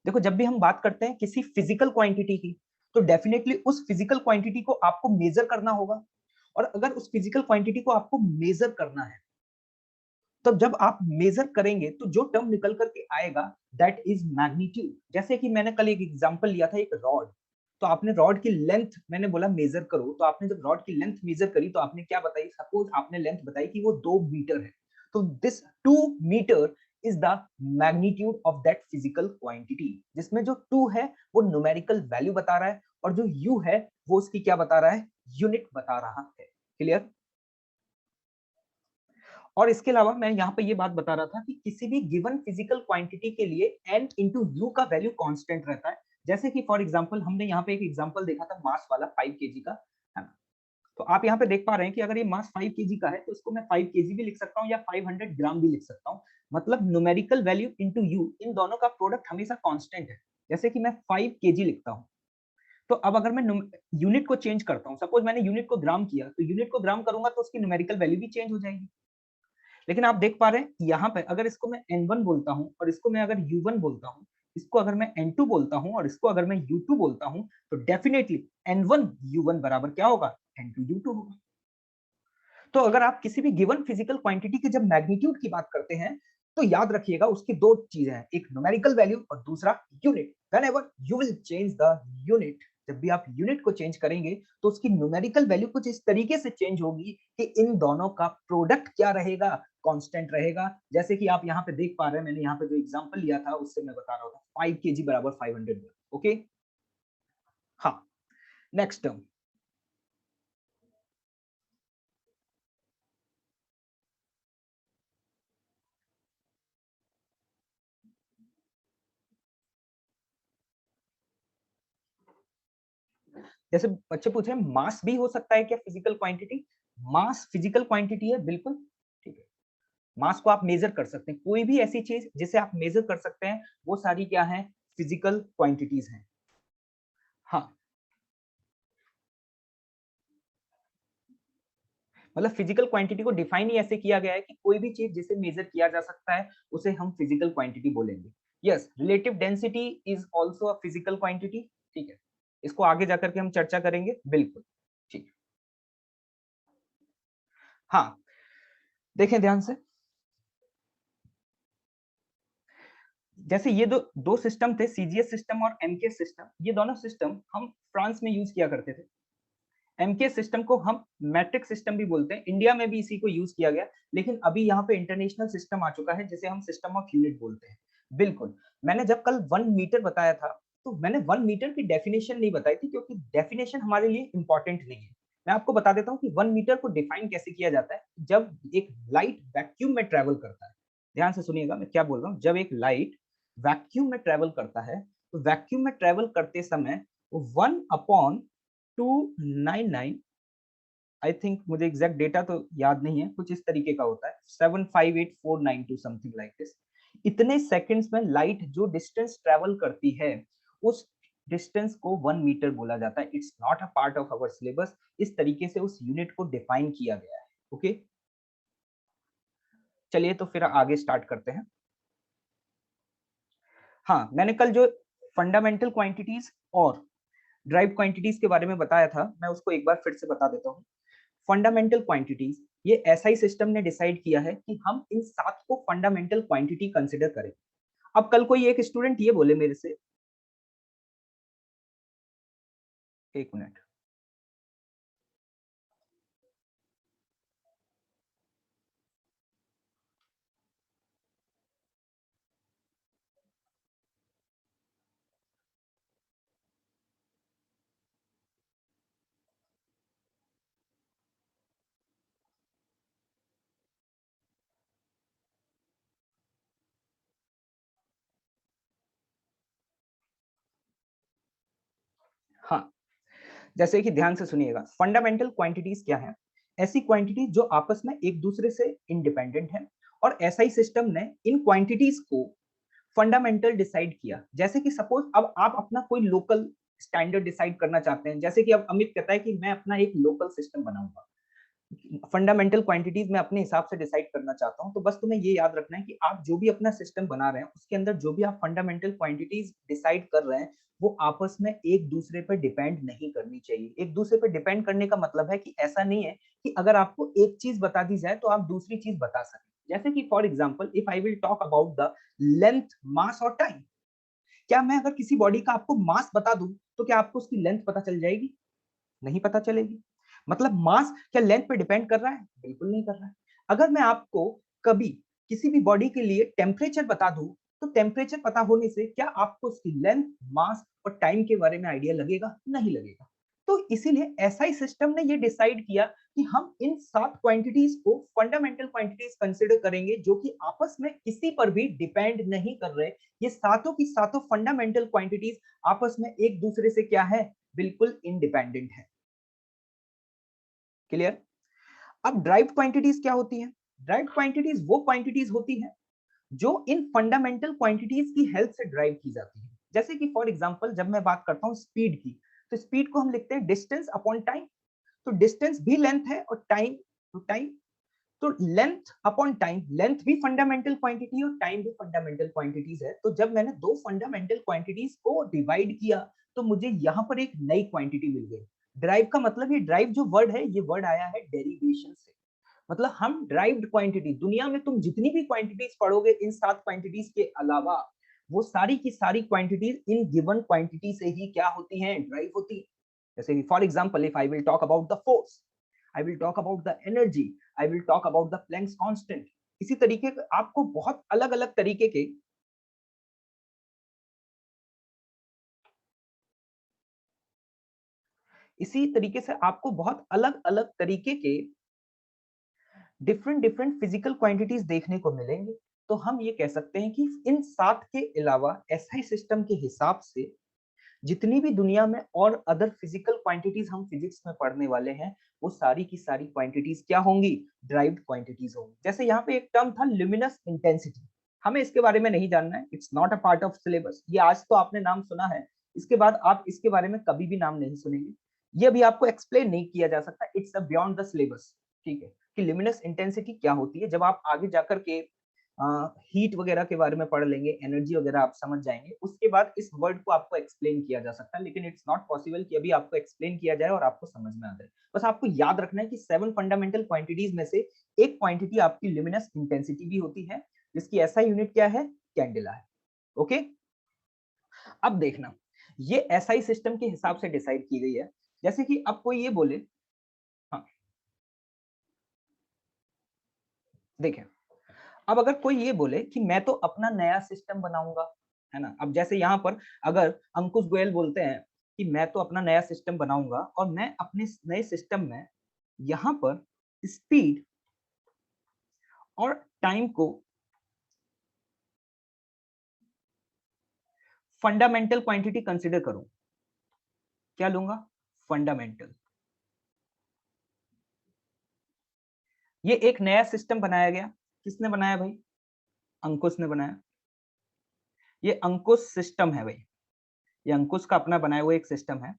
देखो जब भी हम बात करते हैं किसी फिजिकल क्वांटिटी की, तो डेफिनेटली उस फिजिकल क्वांटिटी को आपको मेजर करना होगा। और अगर उस फिजिकल क्वांटिटी को आपको मेजर करना है, तो जब आप मेजर करेंगे तो जो टर्म निकल करके आएगा दैट इज मैग्नीट्यूड। जैसे कि मैंने कल एक एग्जांपल लिया था, एक रॉड, तो आपने रॉड की लेंथ, मैंने बोला मेजर करो, तो आपने जब रॉड की लेंथ मेजर करी तो आपने क्या बताई, सपोज आपने लेंथ बताई कि वो 2 मीटर है, तो this 2 metre is the magnitude of that physical quantity, जिसमें जो 2 है वो न्यूमेरिकल वैल्यू बता रहा है और जो यू है वो उसकी क्या बता रहा है, यूनिट बता रहा है। क्लियर। और इसके अलावा मैं यहाँ पे ये बात बता रहा था कि किसी भी गिवन फिजिकल क्वांटिटी के लिए n इंटू यू का वैल्यू कांस्टेंट रहता है। जैसे कि फॉर एग्जांपल हमने यहाँ पे एक एग्जांपल देखा था मास वाला 5 kg का, है ना। तो आप यहाँ पे देख पा रहे हैं कि अगर ये मास 5 kg का है तो इसको मैं 5 kg भी लिख सकता हूँ या 500 ग्राम भी लिख सकता हूँ। मतलब न्यूमेरिकल वैल्यू इंटू यू, इन दोनों का प्रोडक्ट हमेशा कॉन्स्टेंट है। जैसे कि मैं 5 kg लिखता हूँ, तो अब अगर मैं यूनिट को चेंज करता हूँ, सपोज मैंने यूनिट को ग्राम किया, तो यूनिट को ग्राम करूंगा तो उसकी न्यूमेरिकल वैल्यू भी चेंज हो जाएगी। लेकिन आप देख पा रहे हैं यहाँ पे अगर इसको मैं N1 बोलता हूँ और इसको मैं अगर U1 बोलता हूँ, इसको अगर मैं N2 बोलता हूँ और इसको अगर मैं U2 बोलता हूँ, तो डेफिनेटली N1 U1 बराबर क्या होगा, N2 U2 होगा। तो अगर आप किसी भी गिवन फिजिकल क्वांटिटी के जब मैग्नीट्यूड की बात करते हैं, तो याद रखिएगा उसकी दो चीजें हैं, एक न्यूमेरिकल वैल्यू और दूसरा unit. Whenever you will change the unit, जब भी आप यूनिट को चेंज करेंगे तो उसकी न्यूमेरिकल वैल्यू कुछ इस तरीके से चेंज होगी कि इन दोनों का प्रोडक्ट क्या रहेगा, कांस्टेंट रहेगा। जैसे कि आप यहाँ पे देख पा रहे हैं, मैंने यहाँ पे जो एग्जांपल लिया था उससे मैं बता रहा था 5 kg बराबर 500 ग्राम। ओके, हाँ, नेक्स्ट टर्म। जैसे बच्चे पूछ रहे हैं मास भी हो सकता है क्या फिजिकल क्वांटिटी। मास फिजिकल क्वांटिटी है, बिल्कुल। ठीक है, मास को आप मेजर कर सकते हैं, कोई भी ऐसी चीज जिसे आप मेजर कर सकते हैं वो सारी क्या है, फिजिकल क्वांटिटीज हैं। हाँ, मतलब फिजिकल क्वांटिटी को डिफाइन ही ऐसे किया गया है कि कोई भी चीज जिसे मेजर किया जा सकता है उसे हम फिजिकल क्वांटिटी बोलेंगे। Yes, relative density is also a physical quantity. ठीक है, इसको आगे जाकर के हम चर्चा करेंगे, बिल्कुल। ठीक, हाँ, देखें ध्यान से। जैसे ये दो दो सिस्टम थे, सीजीएस सिस्टम और एमके सिस्टम, ये दोनों सिस्टम हम फ्रांस में यूज किया करते थे। एमके सिस्टम को हम मैट्रिक सिस्टम भी बोलते हैं, इंडिया में भी इसी को यूज किया गया, लेकिन अभी यहाँ पे इंटरनेशनल सिस्टम आ चुका है जिसे हम सिस्टम ऑफ यूनिट बोलते हैं। बिल्कुल, मैंने जब कल 1 मीटर बताया था तो मैंने 1 मीटर की डेफिनेशन नहीं बताई थी, क्योंकि डेफिनेशन हमारे लिए इंपॉर्टेंट नहीं है। मैं आपको बता देता हूँ कि 1 मीटर को डिफाइन कैसे किया जाता है। जब एक लाइट वैक्यूम में ट्रेवल करता है, ध्यान से सुनिएगा मैं क्या बोल रहा हूँ, जब एक लाइट वैक्यूम में ट्रेवल करता है, तो वैक्यूम में ट्रेवल करते समय 1/299, आई थिंक, मुझे एग्जैक्ट डेटा तो याद नहीं है, कुछ इस तरीके का होता है, 758,492 समथिंग लाइक दिस। इतने सेकंड्स में लाइट जो डिस्टेंस ट्रेवल करती है, उस डिस्टेंस को 1 मीटर बोला जाता है। It's not a part of our syllabus, इस तरीके से उस यूनिट को डिफाइन किया गया है। ओके, चलिए तो फिर आगे स्टार्ट करते हैं। हाँ, मैंने कल जो फंडामेंटल क्वांटिटीज और ड्राइव्ड क्वांटिटीज के बारे में बताया था, मैं उसको एक बार फिर से बता देता हूँ। फंडामेंटल क्वांटिटीज, ये एसआई सिस्टम ने डिसाइड किया है कि हम इन 7 को फंडामेंटल क्वांटिटी कंसिडर करें। अब कल कोई एक स्टूडेंट ये बोले मेरे से, एक मिनट, हाँ, जैसे कि ध्यान से सुनिएगा, फंडामेंटल क्वांटिटीज क्या है? ऐसी क्वांटिटीज जो आपस में एक दूसरे से इंडिपेंडेंट है, और एसआई सिस्टम ने इन क्वांटिटीज को फंडामेंटल डिसाइड किया। जैसे कि सपोज अब आप अपना कोई लोकल स्टैंडर्ड डिसाइड करना चाहते हैं, जैसे कि अब अमित कहता है कि मैं अपना एक लोकल सिस्टम बनाऊंगा, फंडामेंटल क्वांटिटीज मैं अपने हिसाब से डिसाइड करना चाहता हूं, तो बस तुम्हें ये याद रखना है कि आप जो भी अपना सिस्टम बना रहे हैं उसके अंदर जो भी आप फंडामेंटल क्वांटिटीज डिसाइड कर रहे हैं वो आपस में एक दूसरे पर डिपेंड नहीं करनी चाहिए। एक दूसरे पर डिपेंड करने का मतलब है कि ऐसा नहीं है कि अगर आपको एक चीज बता दी जाए तो आप दूसरी चीज बता सकें। जैसे कि for example, if I will talk about the length, mass और टाइम, क्या मैं अगर किसी बॉडी का आपको मास बता दूं तो क्या आपको उसकी लेंथ पता चल जाएगी? नहीं पता चलेगी। मतलब मास क्या लेंथ पे डिपेंड कर रहा है? बिल्कुल नहीं कर रहा है। अगर मैं आपको कभी किसी भी बॉडी के लिए टेम्परेचर बता दूं तो टेम्परेचर पता होने से क्या आपको उसकी लेंथ, मास और टाइम के बारे में आइडिया लगेगा? नहीं लगेगा। तो इसीलिए एसआई सिस्टम ने ये डिसाइड किया कि हम इन 7 क्वांटिटीज को फंडामेंटल क्वांटिटीज कंसिडर करेंगे जो कि आपस में किसी पर भी डिपेंड नहीं कर रहे। ये सातों की सातों फंडामेंटल क्वांटिटीज आपस में एक दूसरे से क्या है? बिल्कुल इंडिपेंडेंट है। क्लियर? अब ड्राइव्ड क्वांटिटीज क्या होती है? ड्राइव्ड क्वांटिटीज वो क्वांटिटीज होती है जो इन फंडामेंटल क्वांटिटीज की हेल्प से ड्राइव की जाती है। जैसे कि फॉर एग्जांपल, जब मैं बात करता हूं स्पीड की, तो स्पीड को हम लिखते हैं डिस्टेंस अपॉन टाइम। तो डिस्टेंस भी लेंथ है और टाइम तो टाइम। तो लेंथ अपॉन टाइम, लेंथ भी फंडामेंटल क्वांटिटी और टाइम भी फंडामेंटल क्वांटिटीज है। तो जब मैंने दो फंडामेंटल क्वांटिटीज को डिवाइड किया तो मुझे यहां पर एक नई क्वांटिटी मिल गई। ड्राइव का मतलब, ये ड्राइव जो वर्ड है ये वर्ड आया है डेरिवेशन से। मतलब हम ड्राइव्ड क्वांटिटी, दुनिया में तुम जितनी भी क्वांटिटीज पढ़ोगे इन 7 क्वांटिटीज के अलावा, वो सारी की सारी क्वांटिटीज इन गिवन क्वांटिटी से ही क्या होती हैं? ड्राइव होती है। जैसे for example, if I will talk about the force, I will talk about the energy, I will talk about the Planck's constant. इसी तरीके आपको बहुत अलग अलग तरीके के, इसी तरीके से आपको बहुत अलग अलग तरीके के डिफरेंट डिफरेंट फिजिकल क्वांटिटीज देखने को मिलेंगे। तो हम ये कह सकते हैं कि इन 7 के अलावा एसआई सिस्टम के हिसाब से जितनी भी दुनिया में और अदर फिजिकल क्वांटिटीज हम फिजिक्स में पढ़ने वाले हैं, वो सारी की सारी क्वांटिटीज क्या होंगी? ड्राइव्ड क्वांटिटीज होंगी। जैसे यहाँ पे एक टर्म था ल्यूमिनस इंटेंसिटी, हमें इसके बारे में नहीं जानना है, it's not a part of syllabus. ये आज तो आपने नाम सुना है, इसके बाद आप इसके बारे में कभी भी नाम नहीं सुनेंगे। ये भी आपको एक्सप्लेन नहीं किया जा सकता, it's a beyond the syllabus. ठीक है, कि ल्यूमिनस इंटेंसिटी क्या होती है, जब आप आगे जाकर के हीट वगैरह के बारे में पढ़ लेंगे, एनर्जी वगैरह आप समझ जाएंगे, उसके बाद इस वर्ड को आपको एक्सप्लेन किया जा सकता है। लेकिन इट्स नॉट पॉसिबल कि अभी आपको एक्सप्लेन किया जाए और आपको समझ में आ जाए। बस आपको याद रखना है कि 7 फंडामेंटल क्वांटिटीज में से एक क्वांटिटी आपकी ल्यूमिनस इंटेंसिटी भी होती है, जिसकी ऐसा यूनिट क्या है? कैंडेला है। ओके, अब देखना, ये एसआई सिस्टम के हिसाब से डिसाइड की गई है। जैसे कि अब कोई ये बोले, हाँ देखें, अब अगर कोई ये बोले कि मैं तो अपना नया सिस्टम बनाऊंगा, है ना? अब जैसे यहाँ पर अगर अंकुश गोयल बोलते हैं कि मैं तो अपना नया सिस्टम बनाऊंगा और मैं अपने नए सिस्टम में यहाँ पर स्पीड और टाइम को फंडामेंटल क्वांटिटी कंसिडर करूं, क्या लूंगा? फंडामेंटल। ये एक नया सिस्टम बनाया गया, किसने बनाया भाई? अंकुश ने बनाया। ये अंकुश सिस्टम है भाई, ये अंकुश का अपना बनाया हुआ एक सिस्टम है,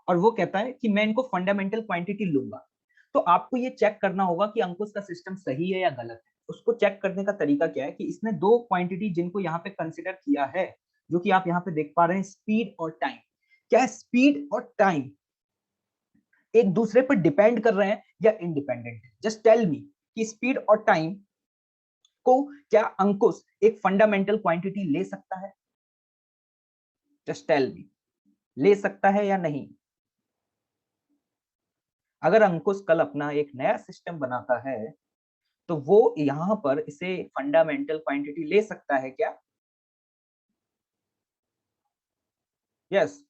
और वो कहता है कि मैं इनको फंडामेंटल क्वांटिटी लूंगा। तो आपको ये चेक करना होगा कि अंकुश का सिस्टम सही है या गलत है। उसको चेक करने का तरीका क्या है कि इसने दो क्वांटिटी जिनको यहाँ पे कंसिडर किया है, जो कि आप यहाँ पे देख पा रहे हैं, स्पीड और टाइम। क्या स्पीड और टाइम एक दूसरे पर डिपेंड कर रहे हैं या इंडिपेंडेंट है? जस्ट टेल मी कि स्पीड और टाइम को क्या अंकुश एक फंडामेंटल क्वांटिटी ले सकता है? जस्ट टेल मी, ले सकता है या नहीं? अगर अंकुश कल अपना एक नया सिस्टम बनाता है तो वो यहां पर इसे फंडामेंटल क्वांटिटी ले सकता है क्या? Yes,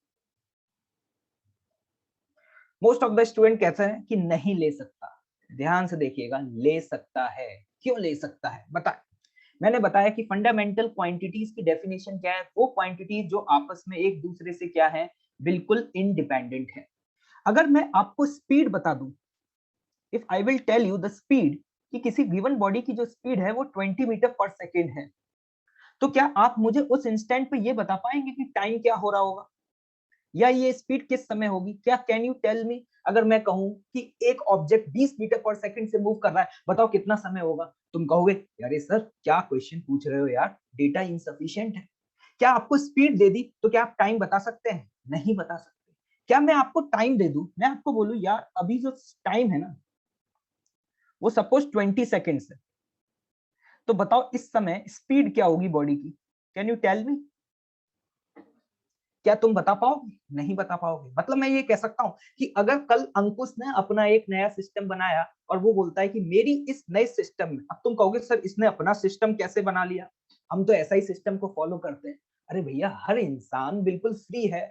most of the student कहते हैं कि नहीं ले सकता। ध्यान से देखिएगा, ले सकता है। क्यों ले सकता है बता। मैंने बताया कि फंडामेंटल क्वांटिटीज की डेफिनेशन क्या है? वो क्वांटिटीज जो आपस में एक दूसरे से क्या है, बिल्कुल इंडिपेंडेंट है। अगर मैं आपको स्पीड बता दूं, if I will tell you the speed, कि किसी गिवन बॉडी की जो स्पीड है वो 20 मीटर पर सेकेंड है, तो क्या आप मुझे उस इंस्टेंट पे ये बता पाएंगे कि टाइम क्या हो रहा होगा, या ये स्पीड किस समय होगी? क्या कैन यू टेल मी? अगर मैं कहूं कि एक ऑब्जेक्ट 20 मीटर पर सेकंड से मूव कर रहा है, बताओ कितना समय होगा? तुम कहोगे यार सर क्या क्वेश्चन पूछ रहे हो यार, डेटा इनसफिशिएंट है। क्या आपको स्पीड दे दी तो क्या आप टाइम बता सकते हैं? नहीं बता सकते। क्या मैं आपको टाइम दे दूं, मैं आपको बोलूं यार अभी जो टाइम है ना वो सपोज 20 सेकेंड्स है, तो बताओ इस समय स्पीड क्या होगी बॉडी की? Can you tell me? क्या तुम बता पाओगे? नहीं बता पाओगे। मतलब मैं ये कह सकता हूं कि अगर कल अंकुश ने अपना एक नया सिस्टम बनाया और वो बोलता है कि मेरी इस नए सिस्टम में, अब तुम कहोगे सर इसने अपना सिस्टम कैसे बना लिया, हम तो ऐसा ही सिस्टम को फॉलो करते हैं। अरे भैया, हर इंसान बिल्कुल फ्री है,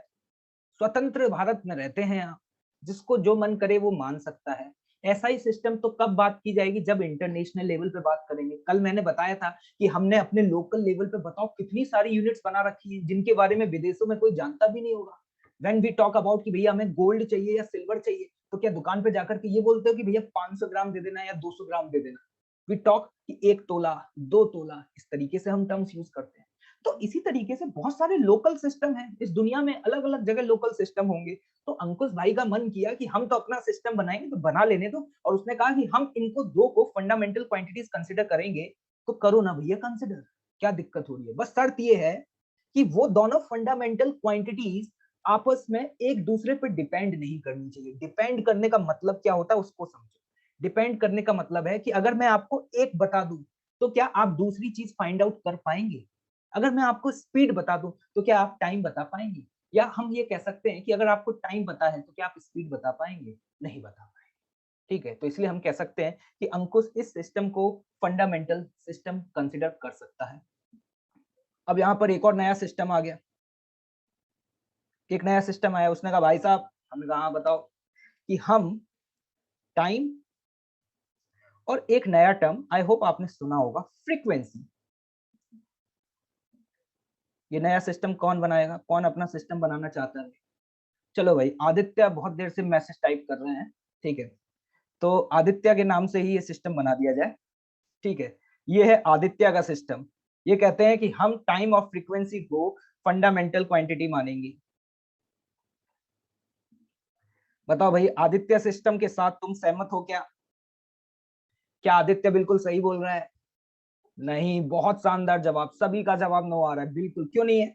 स्वतंत्र भारत में रहते हैं आप, जिसको जो मन करे वो मान सकता है। ऐसा ही सिस्टम तो कब बात की जाएगी, जब इंटरनेशनल लेवल पे बात करेंगे। कल मैंने बताया था कि हमने अपने लोकल लेवल पे बताओ कितनी सारी यूनिट्स बना रखी है जिनके बारे में विदेशों में कोई जानता भी नहीं होगा। व्हेन वी टॉक अबाउट कि भैया हमें गोल्ड चाहिए या सिल्वर चाहिए, तो क्या दुकान पे जाकर के ये बोलते हो कि भैया 500 ग्राम दे देना या 200 ग्राम दे देना? वी टॉक कि 1 तोला, 2 तोला, इस तरीके से हम टर्म्स यूज करते हैं। तो इसी तरीके से बहुत सारे लोकल सिस्टम हैं इस दुनिया में, अलग अलग जगह लोकल सिस्टम होंगे। तो अंकुश भाई का मन किया कि हम तो अपना सिस्टम बनाएंगे, तो बना लेने दो, और उसने कहा कि हम इनको दो को फंडामेंटल क्वांटिटीज कंसिडर करेंगे। तो करो ना भैया कंसिडर, क्या दिक्कत हो रही है? बस शर्त ये है कि वो दोनों फंडामेंटल क्वांटिटीज आपस में एक दूसरे पर डिपेंड नहीं करनी चाहिए। डिपेंड करने का मतलब क्या होता है उसको समझो। डिपेंड करने का मतलब है कि अगर मैं आपको एक बता दूं तो क्या आप दूसरी चीज फाइंड आउट कर पाएंगे? अगर मैं आपको स्पीड बता दूं तो क्या आप टाइम बता पाएंगे? या हम ये कह सकते हैं कि अगर आपको टाइम पता है तो क्या आप स्पीड बता पाएंगे? नहीं बता पाएंगे। ठीक है, तो इसलिए हम कह सकते हैं कि अंकुश इस सिस्टम को फंडामेंटल सिस्टम कंसिडर कर सकता है। अब यहाँ पर एक और नया सिस्टम आ गया, एक नया सिस्टम आया। उसने कहा भाई साहब, हमने कहा हाँ बताओ, कि हम टाइम और एक नया टर्म आई होप आपने सुना होगा, फ्रीक्वेंसी। ये नया सिस्टम कौन बनाएगा? कौन अपना सिस्टम बनाना चाहता है? चलो भाई, आदित्य बहुत देर से मैसेज टाइप कर रहे हैं। ठीक है, तो आदित्य के नाम से ही ये सिस्टम बना दिया जाए। ठीक है, ये है आदित्य का सिस्टम। ये कहते हैं कि हम टाइम और फ्रीक्वेंसी को फंडामेंटल क्वांटिटी मानेंगे। बताओ भाई, आदित्य सिस्टम के साथ तुम सहमत हो क्या? क्या आदित्य बिल्कुल सही बोल रहा है? नहीं, बहुत शानदार जवाब, सभी का जवाब नो आ रहा है। बिल्कुल, क्यों नहीं है?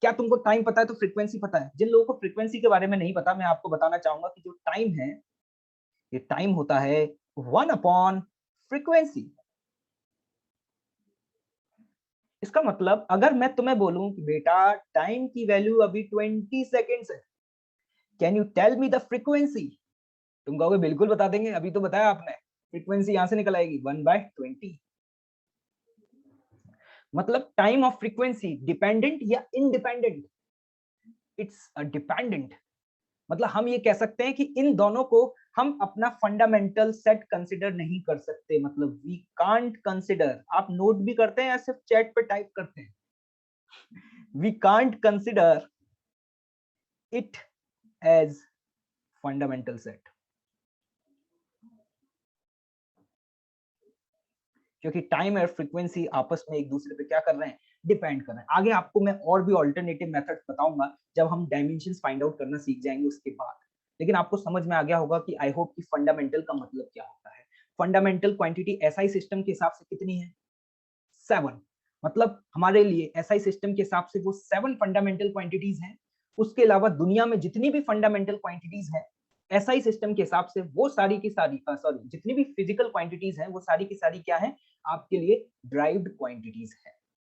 क्या तुमको टाइम पता है तो फ्रीक्वेंसी पता है? जिन लोगों को फ्रीक्वेंसी के बारे में नहीं पता, मैं आपको बताना चाहूंगा कि जो टाइम है, ये टाइम होता है 1/फ्रीक्वेंसी। इसका मतलब अगर मैं तुम्हें बोलूं कि बेटा टाइम की वैल्यू अभी 20 सेकेंड्स है, can you tell me the frequency? तुम कहोगे बिल्कुल बता देंगे, अभी तो बताया आपने। फ्रीक्वेंसी यहां से निकल आएगी 1/20। मतलब टाइम ऑफ फ्रीक्वेंसी डिपेंडेंट या इंडिपेंडेंट? It's dependent. मतलब हम ये कह सकते हैं कि इन दोनों को हम अपना फंडामेंटल सेट कंसिडर नहीं कर सकते। मतलब वी कांट कंसिडर। आप नोट भी करते हैं या सिर्फ चैट पे टाइप करते हैं? We can't consider it as fundamental set, क्योंकि टाइम और फ्रीक्वेंसी आपस में एक दूसरे पे क्या कर रहे हैं, डिपेंड कर रहे हैं। आगे आपको मैं और भी ऑल्टरनेटिव मेथड्स बताऊंगा जब हम डायमेंशंस फाइंड आउट करना सीख जाएंगे उसके बाद। लेकिन आपको समझ में आ गया होगा कि आई होप कि फंडामेंटल का मतलब क्या होता है। फंडामेंटल क्वांटिटी एसआई सिस्टम के हिसाब से कितनी है? 7। मतलब हमारे लिए एसआई सिस्टम के हिसाब से वो 7 फंडामेंटल क्वांटिटीज हैं। उसके अलावा दुनिया में जितनी भी फंडामेंटल क्वांटिटीज हैं एसआई सिस्टम के हिसाब से वो सारी की सारी सॉरी जितनी भी फिजिकल क्वांटिटीज हैं वो सारी की सारी क्या है आपके लिए ड्राइव्ड क्वांटिटीज है।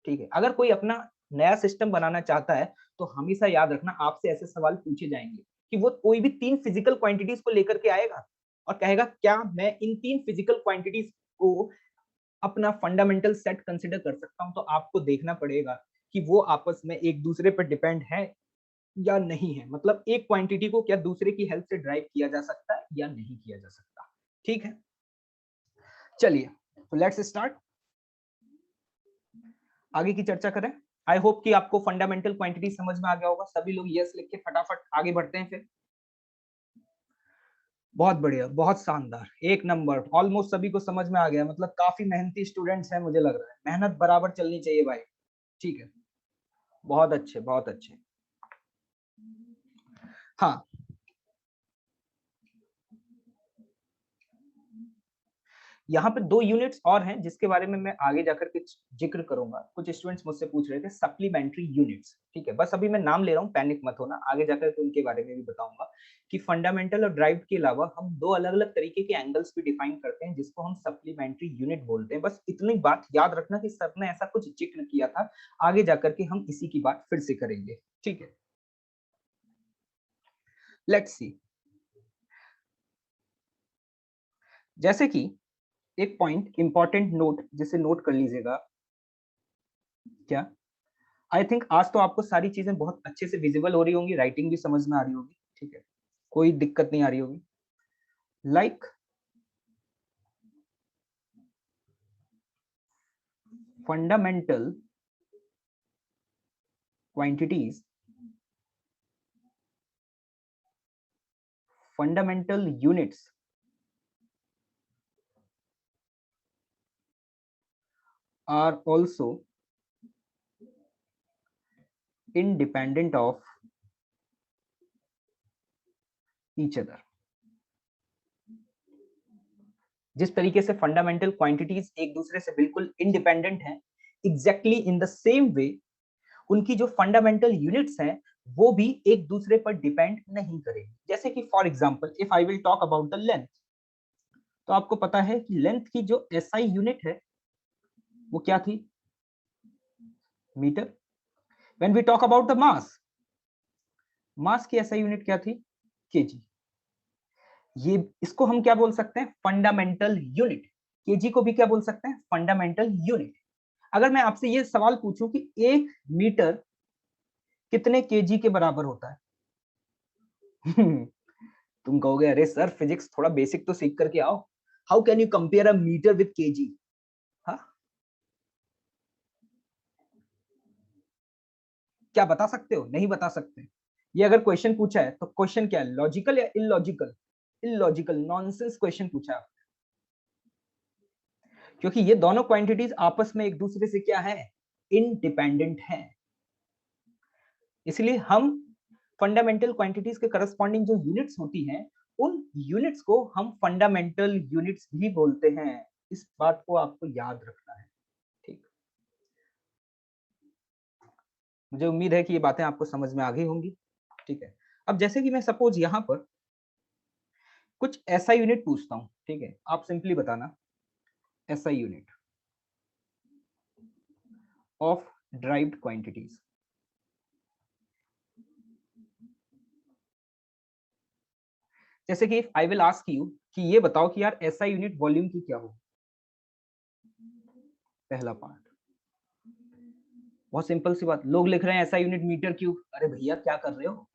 ठीक है, अगर कोई अपना नया सिस्टम बनाना चाहता है तो हमेशा याद रखना आपसे ऐसे सवाल पूछे जाएंगे कि वो कोई भी 3 फिजिकल क्वांटिटीज को लेकर के आएगा और कहेगा क्या मैं इन 3 फिजिकल क्वांटिटीज को अपना फंडामेंटल सेट कंसिडर कर सकता हूं, तो आपको देखना पड़ेगा कि वो आपस में एक दूसरे पर डिपेंड है या नहीं है, मतलब एक क्वांटिटी को क्या दूसरे की हेल्प से ड्राइव किया जा सकता है या नहीं किया जा सकता। ठीक है, चलिए तो लेट्स स्टार्ट, आगे की चर्चा करें। आई होप कि आपको फंडामेंटल क्वांटिटी समझ में आ गया होगा। सभी लोग यस लिख के फटाफट आगे बढ़ते हैं फिर। बहुत बढ़िया, बहुत शानदार, एक नंबर, ऑलमोस्ट सभी को समझ में आ गया, मतलब काफी मेहनती स्टूडेंट्स हैं मुझे लग रहा है, मेहनत बराबर चलनी चाहिए भाई। ठीक है, बहुत अच्छे बहुत अच्छे। हाँ, यहाँ पे 2 यूनिट्स और हैं जिसके बारे में मैं आगे जाकर के जिक्र करूंगा। कुछ स्टूडेंट्स मुझसे पूछ रहे थे सप्लीमेंट्री यूनिट्स। ठीक है, बस अभी मैं नाम ले रहा हूँ, पैनिक मत होना, आगे जाकर के उनके बारे में भी बताऊंगा कि फंडामेंटल और ड्राइव के अलावा हम 2 अलग अलग तरीके के एंगल्स भी डिफाइन करते हैं जिसको हम सप्लीमेंट्री यूनिट बोलते हैं। बस इतनी बात याद रखना कि सर ने ऐसा कुछ जिक्र किया था, आगे जाकर के हम इसी की बात फिर से करेंगे। ठीक है, लेट्स सी। जैसे कि एक पॉइंट इंपॉर्टेंट नोट जिसे नोट कर लीजिएगा, क्या आई थिंक आज तो आपको सारी चीजें बहुत अच्छे से विजिबल हो रही होंगी, राइटिंग भी समझ में आ रही होगी। ठीक है, कोई दिक्कत नहीं आ रही होगी। Like fundamental quantities, fundamental units are also independent of each other। जिस तरीके से फंडामेंटल क्वांटिटीज एक दूसरे से बिल्कुल इंडिपेंडेंट हैं, exactly in the same way उनकी जो फंडामेंटल यूनिट्स हैं वो भी एक दूसरे पर डिपेंड नहीं करेंगे। जैसे कि for example if I will talk about the length, तो आपको पता है कि लेंथ की जो एसआई यूनिट है वो क्या थी, metre. When we talk about the mass, mass की एसआई यूनिट क्या थी, केजी। ये इसको हम क्या बोल सकते हैं, फंडामेंटल यूनिट। केजी को भी क्या बोल सकते हैं, फंडामेंटल यूनिट। अगर मैं आपसे ये सवाल पूछूं कि 1 मीटर कितने केजी के बराबर होता है तुम कहोगे अरे सर फिजिक्स थोड़ा बेसिक तो सीख करके आओ, how can you compare a metre with kg. हाँ, क्या बता सकते हो, नहीं बता सकते। ये अगर क्वेश्चन पूछा है तो क्वेश्चन क्या है, लॉजिकल या इलॉजिकल, इलॉजिकल नॉनसेंस क्वेश्चन पूछा है, क्योंकि ये दोनों क्वांटिटीज आपस में एक दूसरे से क्या है, इंडिपेंडेंट है। इसलिए हम फंडामेंटल क्वांटिटीज के करस्पॉन्डिंग जो यूनिट्स होती हैं उन यूनिट्स को हम फंडामेंटल यूनिट्स भी बोलते हैं। इस बात को आपको याद रखना है। ठीक, मुझे उम्मीद है कि ये बातें आपको समझ में आ गई होंगी। ठीक है, अब जैसे कि मैं सपोज यहां पर कुछ ऐसा यूनिट पूछता हूं, ठीक है, आप सिंपली बताना ऐसा यूनिट ऑफ ड्राइव्ड क्वांटिटीज। जैसे कि आई विल आस्क यू कि ये बताओ कि यार ऐसा यूनिट वॉल्यूम की क्या हो। पहला पार्ट बहुत सिंपल सी बात, लोग लिख रहे हैं ऐसा यूनिट मीटर क्यूब, अरे भैया क्या कर रहे हो,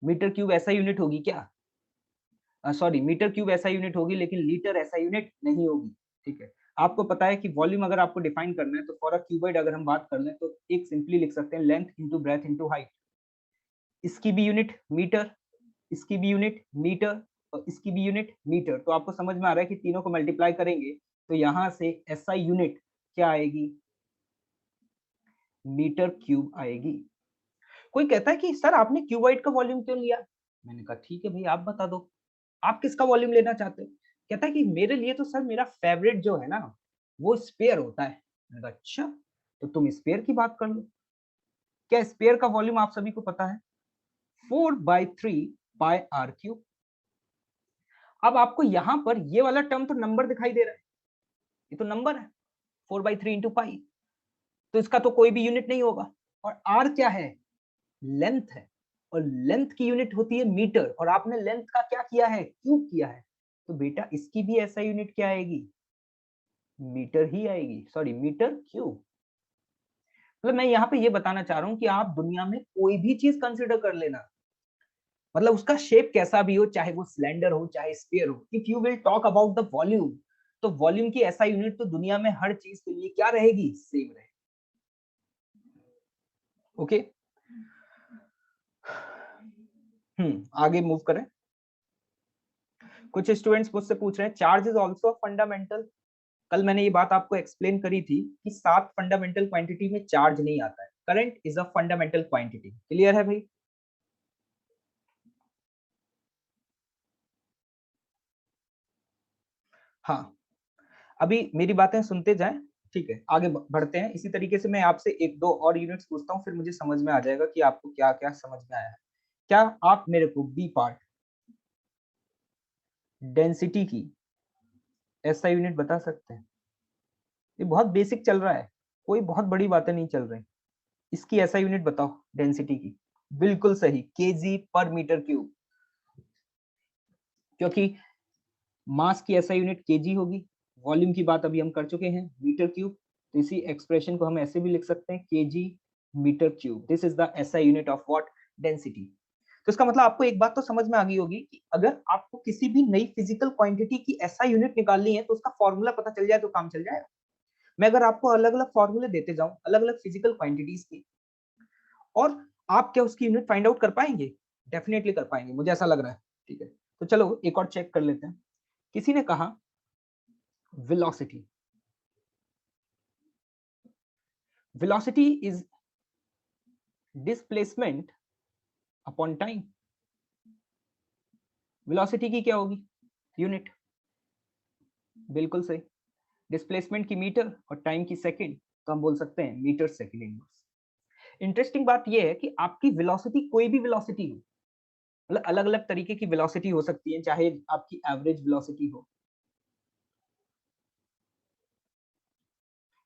मीटर क्यूब ऐसा यूनिट होगी क्या, सॉरी मीटर क्यूब ऐसा यूनिट होगी लेकिन लीटर ऐसा यूनिट नहीं होगी। ठीक है, आपको पता है कि वॉल्यूम अगर आपको डिफाइन करना है तो फॉर अ क्यूबॉइड अगर हम बात कर लें तो एक सिंपली लिख सकते हैं length into breadth into height. इसकी भी यूनिट मीटर, इसकी भी यूनिट मीटर और इसकी भी यूनिट मीटर। तो आपको समझ में आ रहा है कि तीनों को मल्टीप्लाई करेंगे तो यहां से एसआई यूनिट क्या आएगी, मीटर क्यूब आएगी। कोई कहता है कि सर आपने क्यूबॉइड का वॉल्यूम क्यों लिया, मैंने कहा ठीक है भाई आप बता दो आप किसका वॉल्यूम लेना चाहते हो। कहता है कि मेरे लिए तो सर मेरा फेवरेट जो है ना वो स्पेयर होता है। मैंने कहा अच्छा, तो तुम स्पेयर की बात कर लो। क्या स्पेयर का वॉल्यूम आप सभी को पता है, 4/3 πr³। अब आपको यहां पर ये वाला टर्म तो नंबर दिखाई दे रहा है, ये तो नंबर है 4/3 इंटू पाई, तो इसका तो कोई भी यूनिट नहीं होगा। और आर क्या है, लेंथ है, और लेंथ की यूनिट होती है मीटर, और आपने लेंथ का क्या किया है, क्यूब किया है, तो बेटा इसकी भी ऐसा यूनिट क्या आएगी, मीटर ही आएगी, सॉरी मीटर क्यूब। मतलब मैं यहाँ पे ये बताना चाह रहा हूँ कि आप दुनिया में कोई भी चीज कंसिडर कर लेना, मतलब उसका शेप कैसा भी हो, चाहे वो सिलेंडर हो चाहे स्फीयर हो, if you will talk about the volume, तो वॉल्यूम की ऐसा यूनिट तो दुनिया में हर चीज के लिए क्या रहेगी, सेम रहेगी। ओके आगे मूव करें। कुछ स्टूडेंट्स मुझसे पूछ रहे हैं चार्ज इज ऑल्सो फंडामेंटल। कल मैंने ये बात आपको एक्सप्लेन करी थी कि 7 फंडामेंटल क्वांटिटी में चार्ज नहीं आता है, current is a fundamental quantity. Clear है भाई? हाँ, अभी मेरी बातें सुनते जाएं, ठीक है, आगे बढ़ते हैं। इसी तरीके से मैं आपसे एक दो और यूनिट्स पूछता हूँ, फिर मुझे समझ में आ जाएगा कि आपको क्या क्या समझ में आया है। क्या आप मेरे को बी पार्ट डेंसिटी की ऐसा यूनिट बता सकते हैं? ये बहुत बेसिक चल रहा है, कोई बहुत बड़ी बातें नहीं चल रही। इसकी ऐसा यूनिट बताओ डेंसिटी की। बिल्कुल सही, केजी पर मीटर क्यूब, क्योंकि मास की ऐसा यूनिट केजी होगी, वॉल्यूम की बात अभी हम कर चुके हैं मीटर क्यूब, तो इसी एक्सप्रेशन को हम ऐसे भी लिख सकते हैं kg metre cube. This is the SI unit of what, density. तो इसका मतलब आपको एक बात तो समझ में आ गई होगी कि अगर आपको किसी भी नई फिजिकल क्वांटिटी की एसआई यूनिट निकालनी है तो उसका फॉर्मूला पता चल जाए तो काम चल जाएगा। मैं अगर आपको अलग अलग फॉर्मूले देते जाऊं अलग अलग फिजिकल क्वांटिटीज की, और आप क्या उसकी यूनिट फाइंड आउट कर पाएंगे? डेफिनेटली कर पाएंगे, मुझे ऐसा लग रहा है। ठीक है, तो चलो एक और चेक कर लेते हैं। किसी ने कहा velocity, velocity is displacement upon time। velocity की क्या होगी यूनिट? बिल्कुल सही, डिस्प्लेसमेंट की मीटर और टाइम की सेकंड, तो हम बोल सकते हैं मीटर सेकंड इनवर्स। इंटरेस्टिंग बात यह है कि आपकी वेलोसिटी कोई भी वेलोसिटी हो, मतलब अलग अलग तरीके की वेलोसिटी हो सकती है, चाहे आपकी एवरेज वेलोसिटी हो।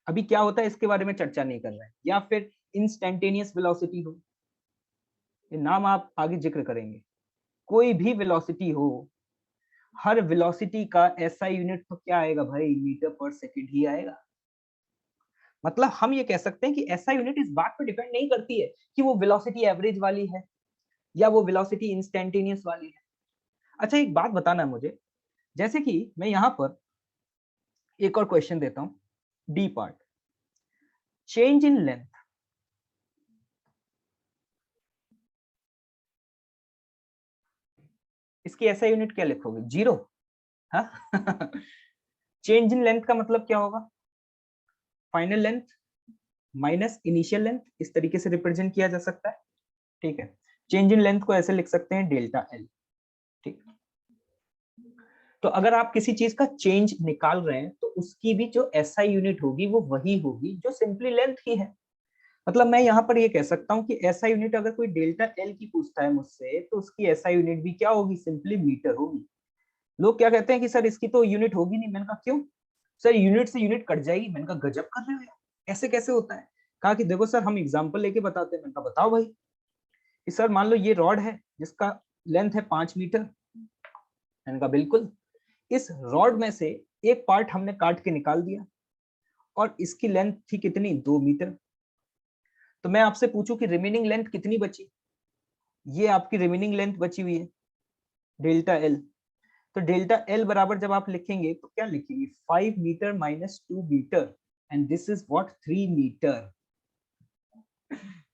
अभी क्या होता है इसके बारे में चर्चा नहीं कर रहे हैं, या फिर इंस्टेंटेनियस वेलोसिटी हो, ये नाम आप आगे जिक्र करेंगे। कोई भी वेलोसिटी हो, हर वेलोसिटी का ऐसा यूनिट तो क्या आएगा भाई, मीटर पर सेकंड ही आएगा। मतलब हम ये कह सकते हैं कि ऐसा यूनिट इस बात पर डिपेंड नहीं करती है कि वो वेलोसिटी एवरेज वाली है या वो वेलोसिटी इंस्टेंटेनियस वाली है। अच्छा एक बात बताना मुझे, जैसे कि मैं यहां पर एक और क्वेश्चन देता हूं, D part, change in length, इसकी ऐसा यूनिट क्या लिखोगे, जीरो? हाँ चेंज इन लेंथ का मतलब क्या होगा, final length minus initial length, इस तरीके से रिप्रेजेंट किया जा सकता है। ठीक है, चेंज इन लेंथ को ऐसे लिख सकते हैं डेल्टा एल। ठीक, तो अगर आप किसी चीज का चेंज निकाल रहे हैं तो उसकी भी जो एसआई यूनिट होगी वो वही होगी जो सिंपली लेंथ की है। मतलब मैं यहाँ पर ये कह सकता हूँ कि एसआई यूनिट अगर कोई डेल्टा एल की पूछता है मुझसे तो उसकी एसआई यूनिट भी क्या होगी, सिंपली मीटर होगी। लोग क्या कहते हैं कि सर इसकी तो यूनिट होगी नहीं, मैंने कहा क्यों सर, यूनिट से यूनिट कट जाएगी। मैंने कहा गजब कर रहे हो यार, ऐसे कैसे होता है? कहा कि देखो सर हम एग्जाम्पल लेके बताते हैं। मैंने कहा बताओ भाई। कि सर मान लो ये रॉड है जिसका लेंथ है 5 मीटर। मैंने कहा बिल्कुल, इस रॉड में से एक पार्ट हमने काट के निकाल दिया और इसकी लेंथ थी कितनी, 2 मीटर। तो मैं आपसे पूछूं कि रिमेनिंग लेंथ कितनी बची? ये आपकी रिमेनिंग लेंथ बची हुई है डेल्टा एल। तो डेल्टा एल बराबर जब आप लिखेंगे तो क्या लिखेंगे, 5 metre minus 2 metre, and this is what, 3 metre.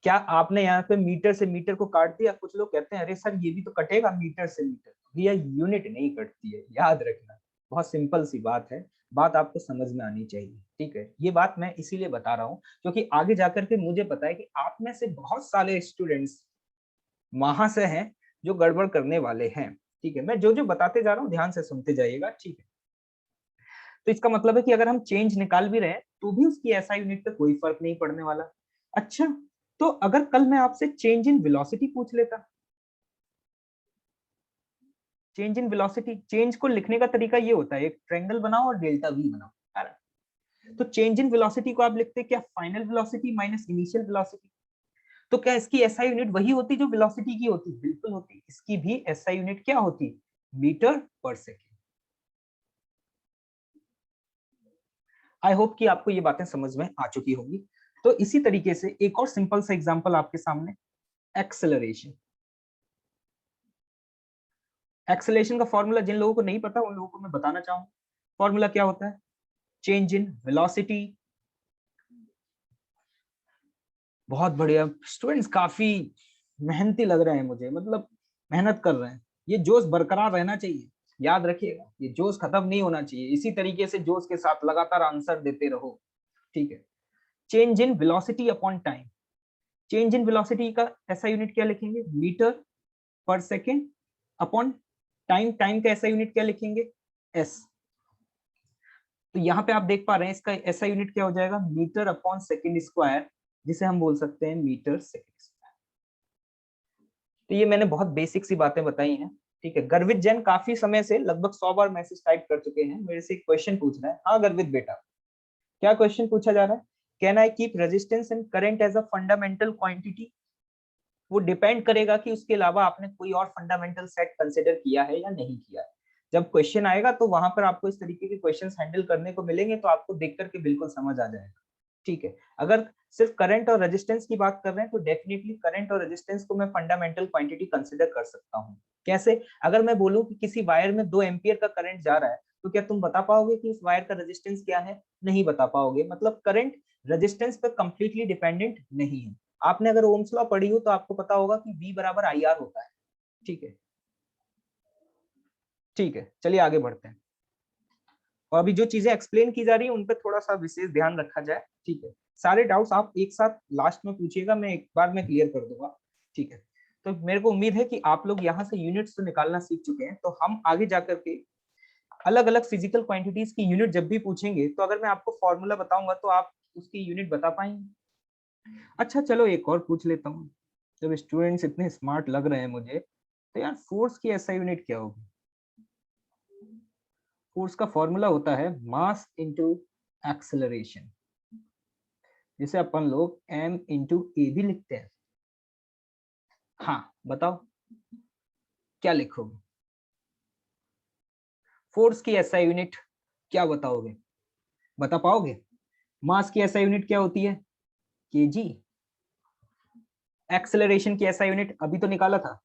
क्या आपने यहाँ पे मीटर से मीटर को काट दिया? कुछ लोग कहते हैं अरे सर ये भी तो कटेगा मीटर से मीटर। भैया यूनिट नहीं कटती है, याद रखना। बहुत सिंपल सी बात है, बात आपको समझ में आनी चाहिए। ठीक है, ये बात मैं इसीलिए बता रहा हूँ क्योंकि आगे जाकर के मुझे पता है कि आप में से बहुत सारे स्टूडेंट्स वहां से हैं जो गड़बड़ करने वाले हैं। ठीक है, मैं जो जो बताते जा रहा हूँ ध्यान से सुनते जाइएगा। ठीक है, तो इसका मतलब है कि अगर हम चेंज निकाल भी रहे हैं तो भी उसकी ऐसा यूनिट पे कोई फर्क नहीं पड़ने वाला। अच्छा, तो अगर कल मैं आपसे चेंज इन वेलोसिटी पूछ लेता चेंज इन वेलोसिटी, चेंज को लिखने का तरीका ये होता है, एक ट्रायंगल बनाओ और डेल्टा वी बनाओ, है ना। तो चेंज इन वेलोसिटी को आप लिखते हैं क्या, final velocity minus initial velocity. तो क्या इसकी एसआई यूनिट वही होती जो वेलोसिटी की होती, बिल्कुल होती। इसकी भी एसआई यूनिट क्या होती, मीटर पर सेकेंड। आई होप कि आपको ये बातें समझ में आ चुकी होंगी। तो इसी तरीके से एक और सिंपल सा एग्जांपल आपके सामने, एक्सेलरेशन। एक्सेलरेशन का फॉर्मूला जिन लोगों को नहीं पता उन लोगों को मैं बताना चाहूंगा। फॉर्मूला क्या होता है, चेंज इन वेलोसिटी। बहुत बढ़िया स्टूडेंट्स, काफी मेहनती लग रहे हैं मुझे, मतलब मेहनत कर रहे हैं। ये जोश बरकरार रहना चाहिए, याद रखिएगा, ये जोश खत्म नहीं होना चाहिए। इसी तरीके से जोश के साथ लगातार आंसर देते रहो, ठीक है। Change in velocity upon time, change in velocity का ऐसा यूनिट क्या लिखेंगे, मीटर पर सेकेंड अपॉन टाइम, टाइम का ऐसा यूनिट क्या लिखेंगे, एस। तो यहाँ पे आप देख पा रहे हैं इसका ऐसा यूनिट क्या हो जाएगा, मीटर अपॉन सेकेंड स्क्वायर, जिसे हम बोल सकते हैं मीटर सेकेंड स्क्वायर। तो ये मैंने बहुत बेसिक सी बातें बताई हैं, ठीक है। गर्वित जैन काफी समय से लगभग 100 बार मैसेज टाइप कर चुके हैं, मेरे से एक क्वेश्चन पूछ रहा है। हाँ गर्वित बेटा, क्या क्वेश्चन पूछा जा रहा है, can I keep resistance and current as a fundamental quantity. वो डिपेंड करेगा कि उसके अलावा आपने कोई और फंडामेंटल सेट कंसिडर किया है या नहीं किया है। जब क्वेश्चन आएगा तो वहां पर आपको इस तरीके के क्वेश्चंस हैंडल करने को मिलेंगे, तो आपको देख करके बिल्कुल समझ आ जाएगा, ठीक है। अगर सिर्फ करंट और रेजिस्टेंस की बात कर रहे हैं तो डेफिनेटली करंट और रेजिस्टेंस को मैं फंडामेंटल क्वांटिटी कंसिडर कर सकता हूँ। कैसे, अगर मैं बोलूं कि किसी वायर में 2 एम्पियर का करंट जा रहा है, तो क्या तुम बता पाओगे कि उस वायर का रेजिस्टेंस क्या है, नहीं बता पाओगे। मतलब करंट रेजिस्टेंस पर कंप्लीटली डिपेंडेंट नहीं है। आपने अगर ओम्स लॉ पढ़ी हो तो आपको पता होगा कि V बराबर IR होता है, ठीक है। ठीक है, चलिए आगे बढ़ते हैं। और अभी जो चीजें एक्सप्लेन की जा रही है उन पर थोड़ा सा विशेष ध्यान रखा जाए, ठीक है। सारे डाउट्स आप एक साथ लास्ट में पूछिएगा, मैं एक बार में क्लियर कर दूंगा, ठीक है। तो मेरे को उम्मीद है कि आप लोग यहाँ से यूनिट्स तो निकालना सीख चुके हैं। तो हम आगे जाकर के अलग अलग फिजिकल क्वांटिटीज की यूनिट जब भी पूछेंगे, तो अगर मैं आपको फॉर्मूला बताऊंगा तो आप उसकी यूनिट बता पाएंगे। अच्छा चलो एक और पूछ लेता हूँ, जब स्टूडेंट्स इतने स्मार्ट लग रहे हैं मुझे, तो यार फोर्स की एसआई यूनिट क्या होगी। फोर्स का फॉर्मूला होता है मास इंटू एक्सेलरेशन, जिसे अपन लोग m इंटू ए भी लिखते हैं। हाँ बताओ क्या लिखोगे, फोर्स की एसआई यूनिट क्या बताओगे, बता पाओगे। मास की एसआई यूनिट क्या होती है, केजी। एक्सेलरेशन की एसआई यूनिट अभी तो निकाला था,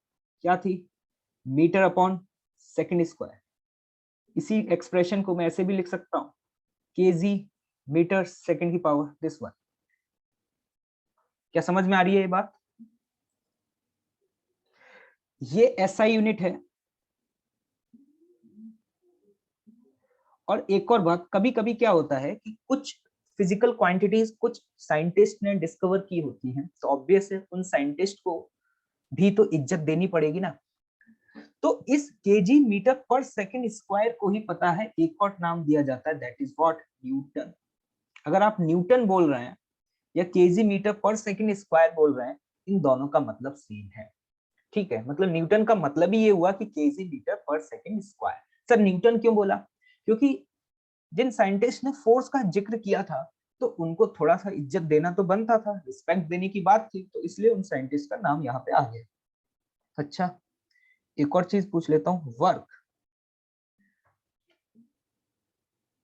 क्या थी, मीटर अपॉन सेकेंड स्क्वायर। इसी एक्सप्रेशन को मैं ऐसे भी लिख सकता हूँ, केजी मीटर सेकेंड की पावर दिस वन। क्या समझ में आ रही है ये बात, ये एसआई यूनिट है। और एक और बात, कभी कभी क्या होता है कि कुछ फिजिकल क्वांटिटीज कुछ साइंटिस्ट ने डिस्कवर की होती हैं, तो ऑब्वियस है उन साइंटिस्ट को भी तो इज्जत देनी पड़ेगी ना। तो इस KG metre per second square को ही पता है एक और नाम दिया जाता है, दैट इज व्हाट, न्यूटन। अगर आप न्यूटन बोल रहे हैं या KG metre per second square बोल रहे हैं, इन दोनों का मतलब सेम है, ठीक है। मतलब न्यूटन का मतलब ही ये हुआ कि KG metre per second square. Sir Newton क्यों बोला, क्योंकि जिन साइंटिस्ट ने फोर्स का जिक्र किया था तो उनको थोड़ा सा इज्जत देना तो बनता था, रिस्पेक्ट देने की बात थी, तो इसलिए उन साइंटिस्ट का नाम यहाँ पे आ गया। अच्छा एक और चीज पूछ लेता हूँ, वर्क,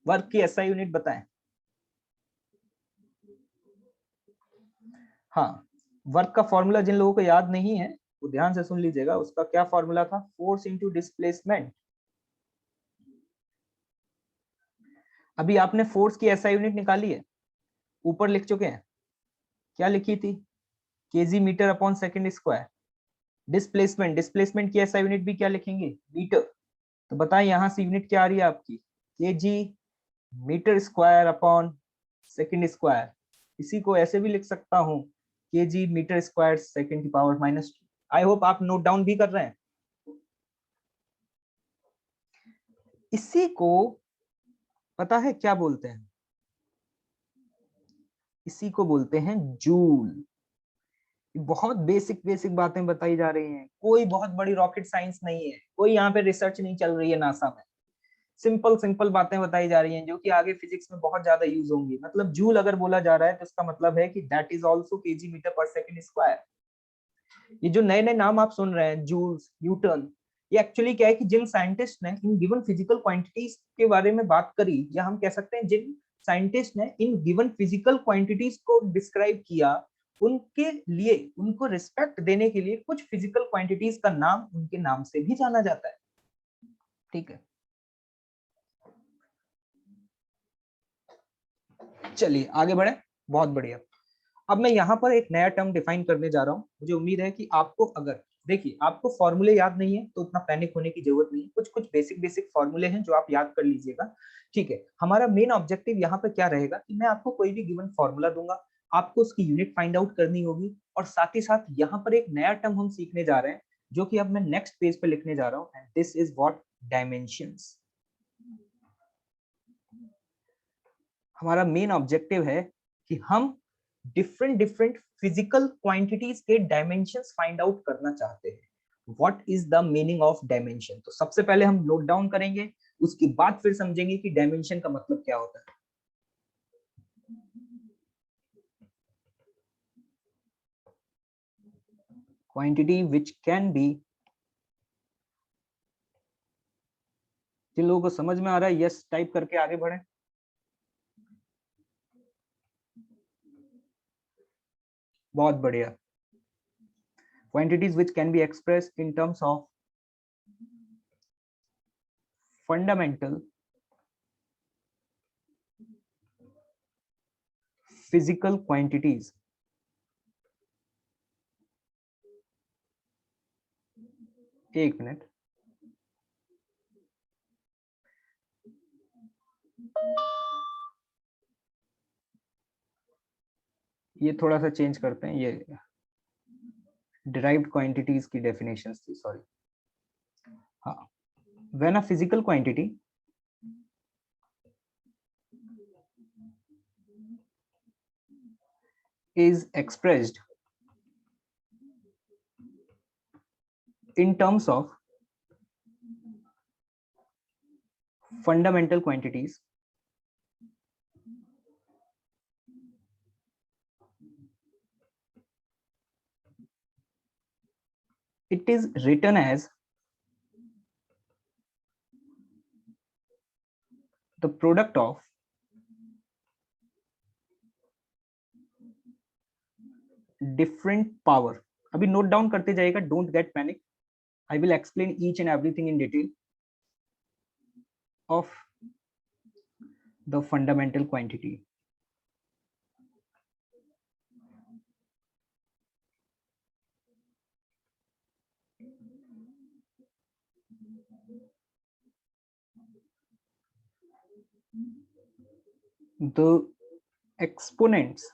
वर्क की एसआई यूनिट बताएं। हाँ, वर्क का फॉर्मूला जिन लोगों को याद नहीं है वो ध्यान से सुन लीजिएगा, उसका क्या फॉर्मूला था, फोर्स इंटू डिस्प्लेसमेंट। अभी आपने फोर्स की एसआई यूनिट निकाली है, ऊपर लिख चुके हैं, क्या लिखी थी, kg metre upon second square. Displacement, displacement की एसआई यूनिट भी क्या लिखेंगे, मीटर। तो बताएं यहाँ से यूनिट क्या आ रही है आपकी, kg metre square upon second square. इसी को ऐसे भी लिख सकता हूँ, केजी मीटर स्क्वायर सेकेंड की पावर -2। आई होप आप नोट डाउन भी कर रहे हैं। इसी को पता है क्या बोलते हैं, इसी को बोलते हैं जूल। बहुत बेसिक बेसिक बातें बताई जा रही हैं, कोई बहुत बड़ी रॉकेट साइंस नहीं है, कोई यहाँ पे रिसर्च नहीं चल रही है नासा में। सिंपल सिंपल बातें बताई जा रही हैं जो कि आगे फिजिक्स में बहुत ज्यादा यूज होंगी। मतलब जूल अगर बोला जा रहा है तो इसका मतलब है कि that is also kg metre per second square. ये जो नए नए नाम आप सुन रहे हैं, जूल्स, न्यूटन, ये एक्चुअली क्या है कि जिन साइंटिस्ट ने इन गिवन फिजिकल क्वांटिटीज के बारे में बात करी, या हम कह सकते हैं जिन साइंटिस्ट ने इन गिवन फिजिकल क्वांटिटीज को डिस्क्राइब किया, उनके लिए, उनको रिस्पेक्ट देने के लिए कुछ फिजिकल क्वांटिटीज का नाम उनके नाम से भी जाना जाता है। ठीक है, चलिए आगे बढ़े। बहुत बढ़िया। अब मैं यहाँ पर एक नया टर्म डिफाइन करने जा रहा हूँ। मुझे उम्मीद है कि आपको, अगर देखिए आपको फॉर्मूले याद नहीं है तो उतना पैनिक होने की जरूरत नहीं है। कुछ कुछ बेसिक बेसिक फॉर्मूले हैं जो आप याद कर लीजिएगा। ठीक है, हमारा मेन ऑब्जेक्टिव यहाँ पे क्या रहेगा कि मैं आपको कोई भी गिवन फॉर्मूला दूंगा, आपको उसकी यूनिट फाइंड आउट करनी होगी, और साथ ही साथ यहाँ पर एक नया टर्म हम सीखने जा रहे हैं जो कि अब मैं नेक्स्ट पेज पे लिखने जा रहा हूँ, and this is what dimensions. हमारा मेन ऑब्जेक्टिव है कि हम डिफरेंट डिफरेंट फिजिकल क्वांटिटीज के डायमेंशंस फाइंड आउट करना चाहते हैं। What is the meaning of dimension? तो सबसे पहले हम नोट डाउन करेंगे, उसके बाद फिर समझेंगे कि डायमेंशन का मतलब क्या होता है। क्वांटिटी विच कैन बी, जिन लोगों को समझ में आ रहा है यस टाइप करके आगे बढ़े। बहुत बढ़िया। quantities which can be expressed in terms of fundamental physical quantities। एक मिनट, ये थोड़ा सा चेंज करते हैं, ये derived quantities की definitions थी, सॉरी। हाँ, when a physical quantity is expressed in terms of fundamental quantities, it is written as the product of different power। अभी नोट डाउन करते जाइएगा, don't get panic, I will explain each and everything in detail of the fundamental quantity। the exponents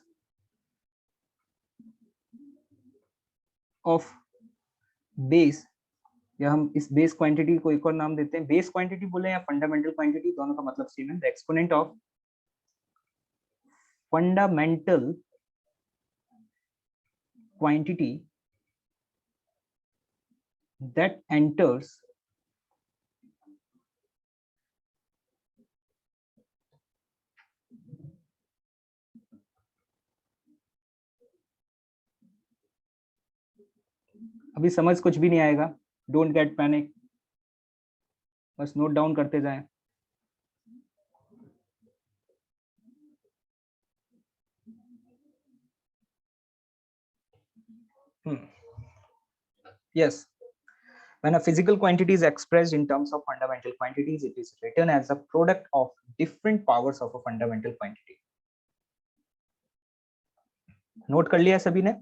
of base, या हम इस base quantity को एक और नाम देते हैं, बेस क्वांटिटी बोले या फंडामेंटल क्वांटिटी, दोनों का मतलब सेम है। The exponent of fundamental quantity that enters अभी समझ कुछ भी नहीं आएगा, डोंट गेट पैनिक, बस नोट डाउन करते जाएं। Yes, when a physical quantity is expressed in terms of fundamental quantities, it is written as a product of different powers of a fundamental quantity। Note कर लिया सभी ने?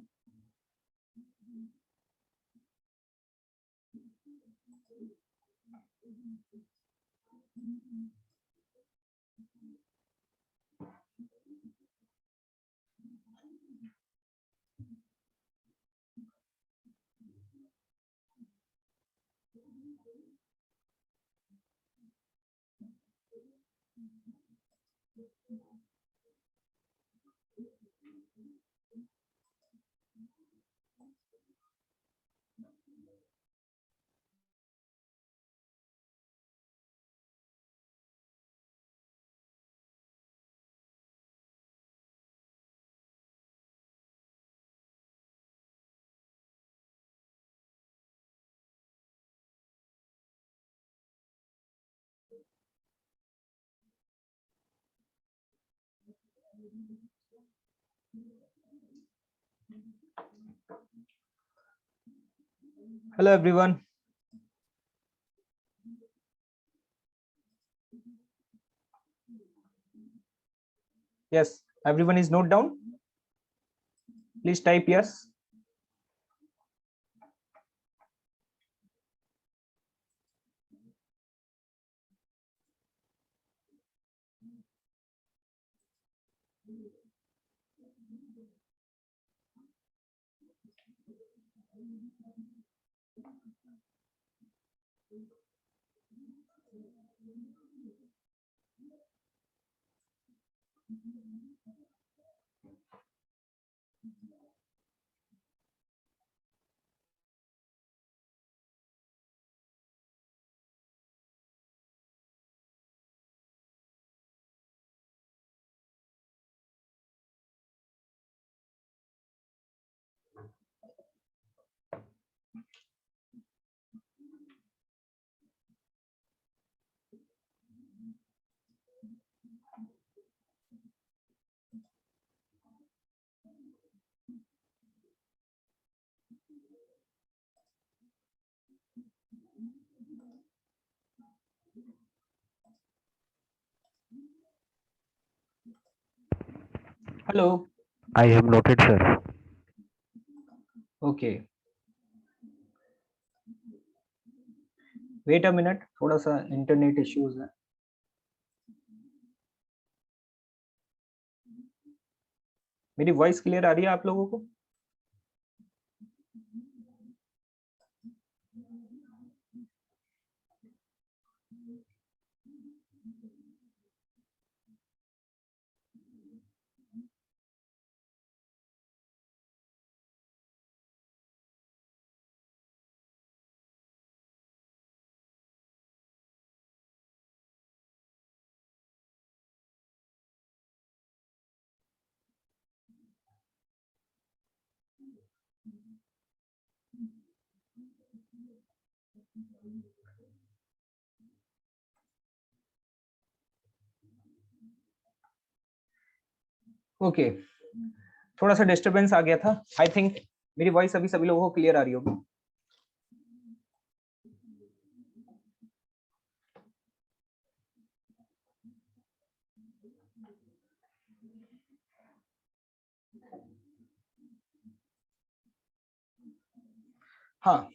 Hello everyone. Yes, everyone is note down. Please type yes. Hello. I have noted, sir. Okay. Wait a minute. थोड़ा सा internet issues है. मेरी voice clear आ रही है आप लोगों को? ओके. थोड़ा सा डिस्टरबेंस आ गया था. आई थिंक मेरी वॉइस अभी सभी लोगों को क्लियर आ रही होगी. हाँ.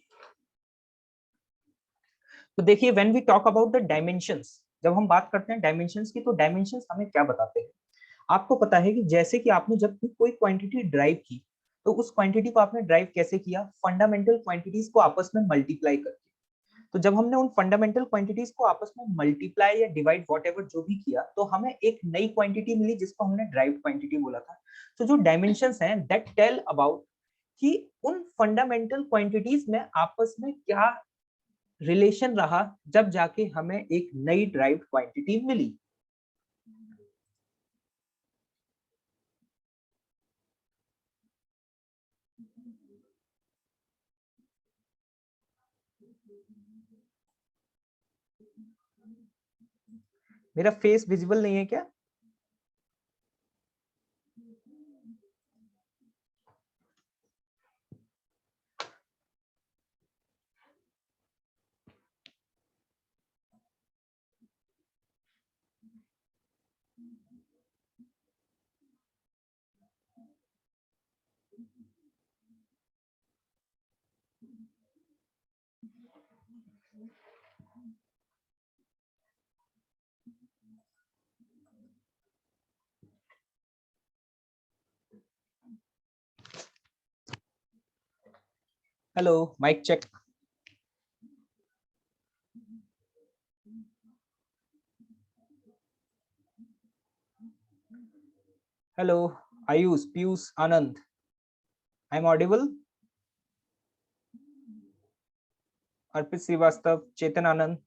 तो देखिए, when we talk about the dimensions, जब हम बात करते हैं डायमेंशंस की, तो डायमेंशंस हमें क्या बताते हैं? आपको पता है कि जैसे कि आपने जब भी कोई क्वांटिटी ड्राइव की, तो उस क्वांटिटी को आपने ड्राइव कैसे किया? फंडामेंटल क्वांटिटीज को आपस में मल्टीप्लाई करके. तो जब हमने उन फंडामेंटल क्वांटिटीज को आपस में मल्टीप्लाई या डिवाइड वॉटएवर जो भी किया, तो हमें एक नई क्वांटिटी मिली जिसको हमने ड्राइव्ड क्वांटिटी बोला था. तो जो डायमेंशंस हैं दैट टेल अबाउट कि उन फंडामेंटल क्वांटिटीज में आपस में क्या रिलेशन रहा जब जाके हमें एक नई ड्राइव्ड क्वांटिटी मिली. मेरा फेस विजिबल नहीं है क्या? Hello, mic check. Hello, Ayush, Piyush, Anand. I am audible? Arpit Srivastava, Chetan Anand.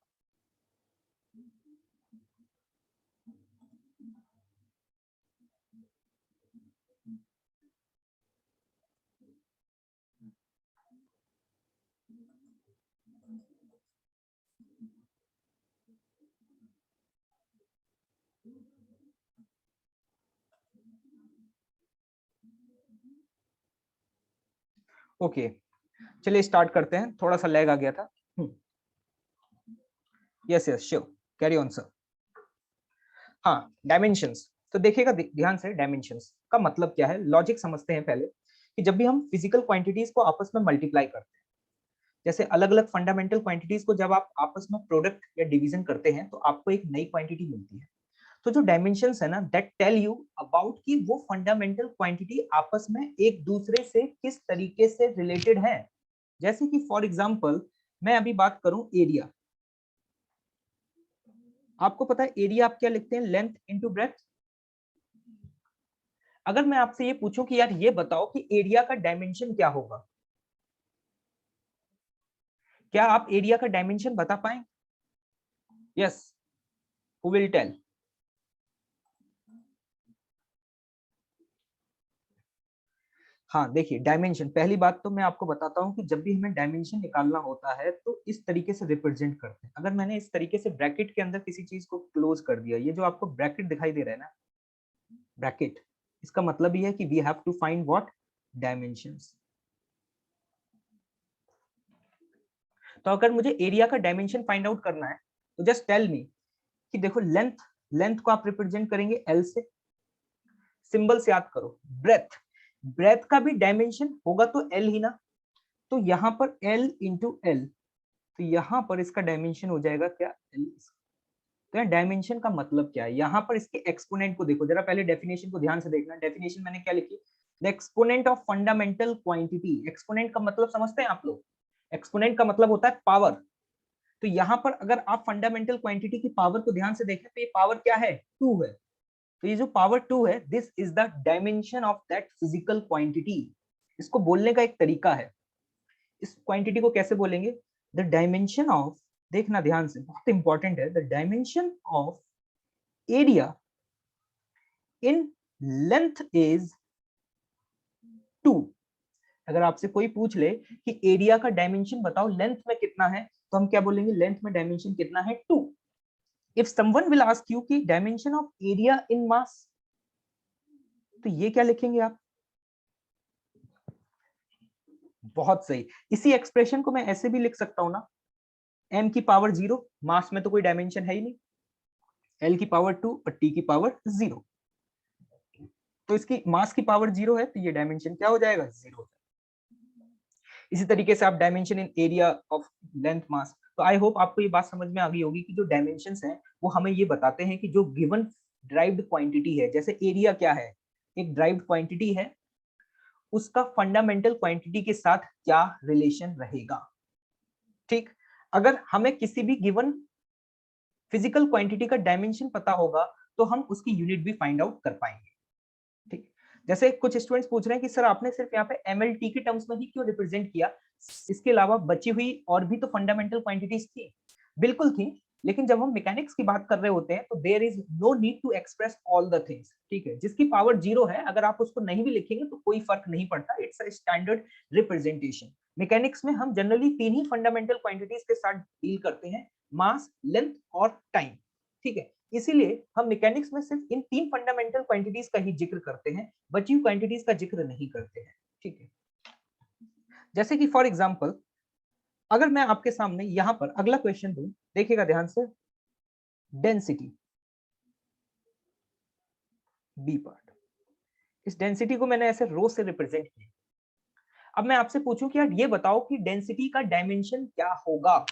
Okay, चलिए स्टार्ट करते हैं, थोड़ा सा लैग आ गया था। Yes yes sure, carry on sir. हाँ, डायमेंशंस, तो देखिएगा ध्यान से, डायमेंशंस का मतलब क्या है, लॉजिक समझते हैं पहले कि जब भी हम फिजिकल क्वांटिटीज को आपस में मल्टीप्लाई करते हैं, जैसे अलग अलग फंडामेंटल क्वांटिटीज को जब आप आपस में प्रोडक्ट या डिवीजन करते हैं तो आपको एक नई क्वांटिटी मिलती है। तो जो डायमेंशंस है ना, दैट टेल यू अबाउट कि वो फंडामेंटल क्वांटिटी आपस में एक दूसरे से किस तरीके से रिलेटेड है। जैसे कि फॉर एग्जांपल मैं अभी बात करूं एरिया, आपको पता है एरिया आप क्या लिखते हैं, लेंथ इनटू ब्रेड्थ। अगर मैं आपसे ये पूछूं कि यार ये बताओ कि एरिया का डायमेंशन क्या होगा, क्या आप एरिया का डायमेंशन बता पाएंगे? Yes, who will tell? हाँ देखिए, डायमेंशन, पहली बात तो मैं आपको बताता हूँ कि जब भी हमें डायमेंशन निकालना होता है तो इस तरीके से रिप्रेजेंट करते हैं। अगर मैंने इस तरीके से ब्रैकेट के अंदर किसी चीज को क्लोज कर दिया, ये जो आपको ब्रैकेट दिखाई दे रहा है ना, ब्रैकेट, इसका मतलब ये है कि we have to find what, dimensions. तो अगर मुझे एरिया का डायमेंशन फाइंड आउट करना है तो जस्ट टेल मी कि देखो लेंथ, लेंथ को आप रिप्रेजेंट करेंगे एल से, सिंबल से याद करो, ब्रेथ, ब्रेथ का भी डायमेंशन होगा तो एल ही ना, तो यहाँ पर एल इंटू एल, तो यहाँ पर इसका डायमेंशन हो जाएगा क्या, एल। तो यहाँ डायमेंशन का मतलब क्या है, यहाँ पर इसके एक्सपोनेंट को देखो जरा, पहले डेफिनेशन को ध्यान से देखना। डेफिनेशन मैंने क्या लिखी, the exponent of fundamental quantity. Exponent का मतलब समझते हैं आप लोग, एक्सपोनेंट का मतलब होता है पावर। तो यहाँ पर अगर आप फंडामेंटल क्वांटिटी की पावर को ध्यान से देखें तो ये पावर क्या है, 2 है। तो ये जो पावर 2 है, this is the dimension of that physical quantity. इसको बोलने का एक तरीका है, इस क्वांटिटी को कैसे बोलेंगे, द डायमेंशन ऑफ, देखना ध्यान से, बहुत इंपॉर्टेंट है, the dimension of area in length is 2। अगर आपसे कोई पूछ ले कि एरिया का डायमेंशन बताओ लेंथ में कितना है, तो हम क्या बोलेंगे, लेंथ में डायमेंशन कितना है, 2। If someone will ask you कि डायमेंशन ऑफ एरिया इन मास, तो ये क्या लिखेंगे आप, बहुत सही, इसी एक्सप्रेशन को मैं ऐसे भी लिख सकता हूं ना, m की पावर 0, मास में तो कोई डायमेंशन है ही नहीं, l की पावर 2 और t की पावर 0, तो इसकी मास की पावर 0 है, तो ये डायमेंशन क्या हो जाएगा, 0। इसी तरीके से आप dimension in area of length mass. तो आई होप आपको ये बात समझ में आ गई होगी कि जो डायमेंशंस हैं वो हमें ये बताते हैं कि जो गिवन ड्राइव्ड क्वांटिटी है, जैसे एरिया क्या है, एक ड्राइव्ड क्वांटिटी है, उसका फंडामेंटल क्वांटिटी के साथ क्या रिलेशन रहेगा। ठीक, अगर हमें किसी भी गिवन फिजिकल क्वांटिटी का डायमेंशन पता होगा तो हम उसकी यूनिट भी फाइंड आउट कर पाएंगे। ठीक, जैसे कुछ स्टूडेंट्स पूछ रहे हैं कि सर आपने सिर्फ यहाँ पे एमएलटी के टर्म्स में ही क्यों रिप्रेजेंट किया, इसके अलावा बची हुई और भी तो फंडामेंटल क्वांटिटीज थी। बिल्कुल थी, लेकिन जब हम मैकेनिक्स की बात कर रहे होते हैं तो there is no need to express all the things. ठीक है, जिसकी पावर 0 है, अगर आप उसको नहीं भी लिखेंगे तो कोई फर्क नहीं पड़ता, it's a standard representation. Mechanics में हम जनरली 3 ही फंडामेंटल क्वांटिटीज के साथ डील करते हैं, मास, लेंथ और टाइम। ठीक है, इसीलिए हम मैकेनिक्स में सिर्फ इन 3 फंडामेंटल क्वांटिटीज का ही जिक्र करते हैं, बची हुई क्वांटिटीज का जिक्र नहीं करते हैं। ठीक है, जैसे कि फॉर एग्जांपल अगर मैं आपके सामने यहां पर अगला क्वेश्चन दूं, देखिएगा ध्यान से, डेंसिटी, बी पार्ट, इस डेंसिटी को मैंने ऐसे रो से रिप्रेजेंट किया। अब मैं आपसे पूछूं कि यार ये बताओ कि डेंसिटी का डायमेंशन क्या होगा।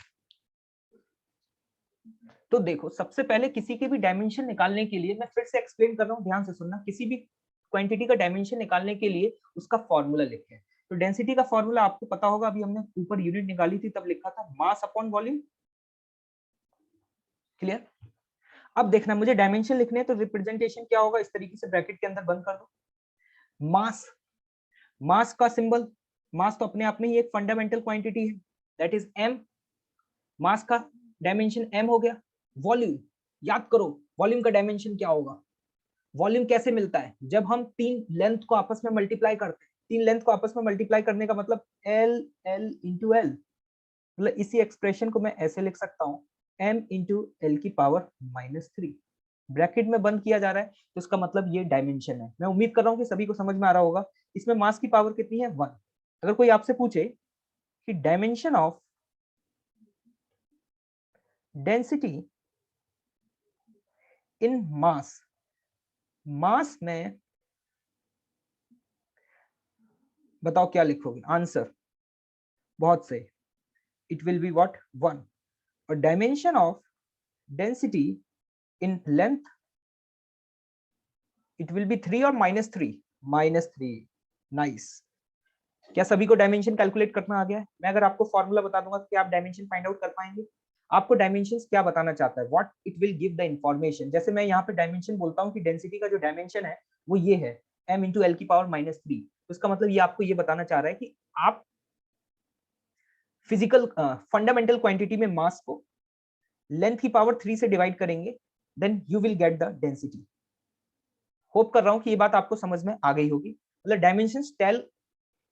तो देखो, सबसे पहले किसी के भी डायमेंशन निकालने के लिए, मैं फिर से एक्सप्लेन कर रहा हूं, ध्यान से सुनना, किसी भी क्वांटिटी का डायमेंशन निकालने के लिए उसका फॉर्मूला लिखें। तो डेंसिटी का फॉर्मूला आपको पता होगा, अभी हमने ऊपर यूनिट निकाली थी तब लिखा था, मास अपॉन वॉल्यूम। क्लियर? अब देखना, मुझे डायमेंशन लिखने हैं तो रिप्रेजेंटेशन क्या होगा, इस तरीके से ब्रैकेट के अंदर बंद कर दो, मास, मास का सिंबल, मास तो अपने आप में ही एक फंडामेंटल क्वांटिटी है, दैट इज m, मास का डायमेंशन m हो गया। वॉल्यूम, याद करो वॉल्यूम का डायमेंशन क्या होगा, वॉल्यूम कैसे मिलता है, जब हम 3 लेंथ को आपस में मल्टीप्लाई करते हैं, 3 लेंथ को आपस में मल्टीप्लाई करने का मतलब l l इंटू एल, मतलब इसी एक्सप्रेशन को मैं ऐसे लिख सकता हूँ, m इंटू एल की पावर -3, ब्रैकेट में बंद किया जा रहा है, तो इसका मतलब ये डायमेंशन है। मैं उम्मीद कर रहा हूँ कि सभी को समझ में आ रहा होगा। इसमें मास की पावर कितनी है, 1। अगर कोई आपसे पूछे कि डायमेंशन ऑफ डेंसिटी इन मास, मास में बताओ क्या लिखोगे? आंसर बहुत सही, इट विल बी व्हाट? 1। और dimension of density in length, it will be 3 और -3? -3। नाइस। क्या सभी को डायमेंशन कैलकुलेट करना आ गया है? मैं अगर आपको फॉर्मूला बता दूंगा कि आप डायमेंशन फाइंड आउट कर पाएंगे? आपको डायमेंशंस क्या बताना चाहता है? What it will give the information. जैसे मैं यहाँ पे डायमेंशन बोलता हूँ कि डेंसिटी का जो डायमेंशन है वो ये है m इंटू एल की पावर -3, तो इसका मतलब ये आपको ये बताना चाह रहा है कि आप फिजिकल फंडामेंटल क्वांटिटी में मास को लेंथ की पावर 3 से डिवाइड करेंगे, then you will get the density. Hope कर रहा हूं कि ये बात आपको समझ में आ गई होगी। मतलब डायमेंशंस टेल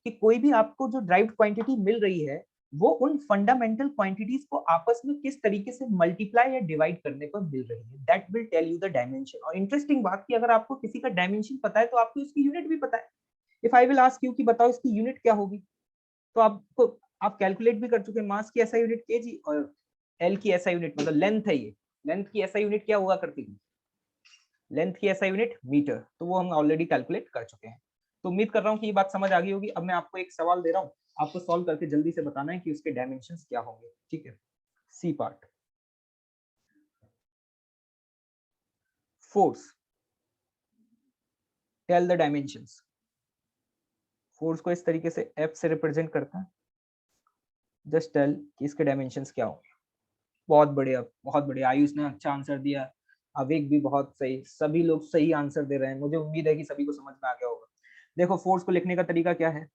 कि कोई भी आपको जो ड्राइव्ड क्वांटिटी मिल रही है वो उन फंडामेंटल क्वांटिटीज को आपस में किस तरीके से मल्टीप्लाई या डिवाइड करने पर मिल रही है, that will tell you the dimension. और इंटरेस्टिंग बात कि अगर आपको किसी का डायमेंशन पता है तो आपको इसकी यूनिट भी पता है। If I will ask you कि बताओ इसकी यूनिट क्या होगी, तो आपको आप कैलकुलेट भी कर चुके हैं। मास की ऐसा यूनिट केजी और एल की ऐसा यूनिट, मतलब लेंथ है ये, लेंथ की ऐसा यूनिट क्या हुआ करती थी? लेंथ की ऐसा यूनिट मीटर, तो वो हम ऑलरेडी कैलकुलेट कर चुके हैं। तो उम्मीद कर रहा हूँ कि ये बात समझ आ गई होगी। अब मैं आपको एक सवाल दे रहा हूँ, आपको सॉल्व करके जल्दी से बताना है कि उसके डायमेंशंस क्या होंगे। ठीक है, C part, force, tell the dimensions. Force को इस तरीके से एफ से रिप्रेजेंट करता है, जस्ट टेल कि इसके डायमेंशंस क्या होंगे। बहुत बढ़िया, बहुत बढ़िया। आयुष ने अच्छा आंसर दिया, अवेक भी बहुत सही, सभी लोग सही आंसर दे रहे हैं। मुझे उम्मीद है कि सभी को समझ में आ गया होगा। देखो फोर्स को लिखने का तरीका क्या है,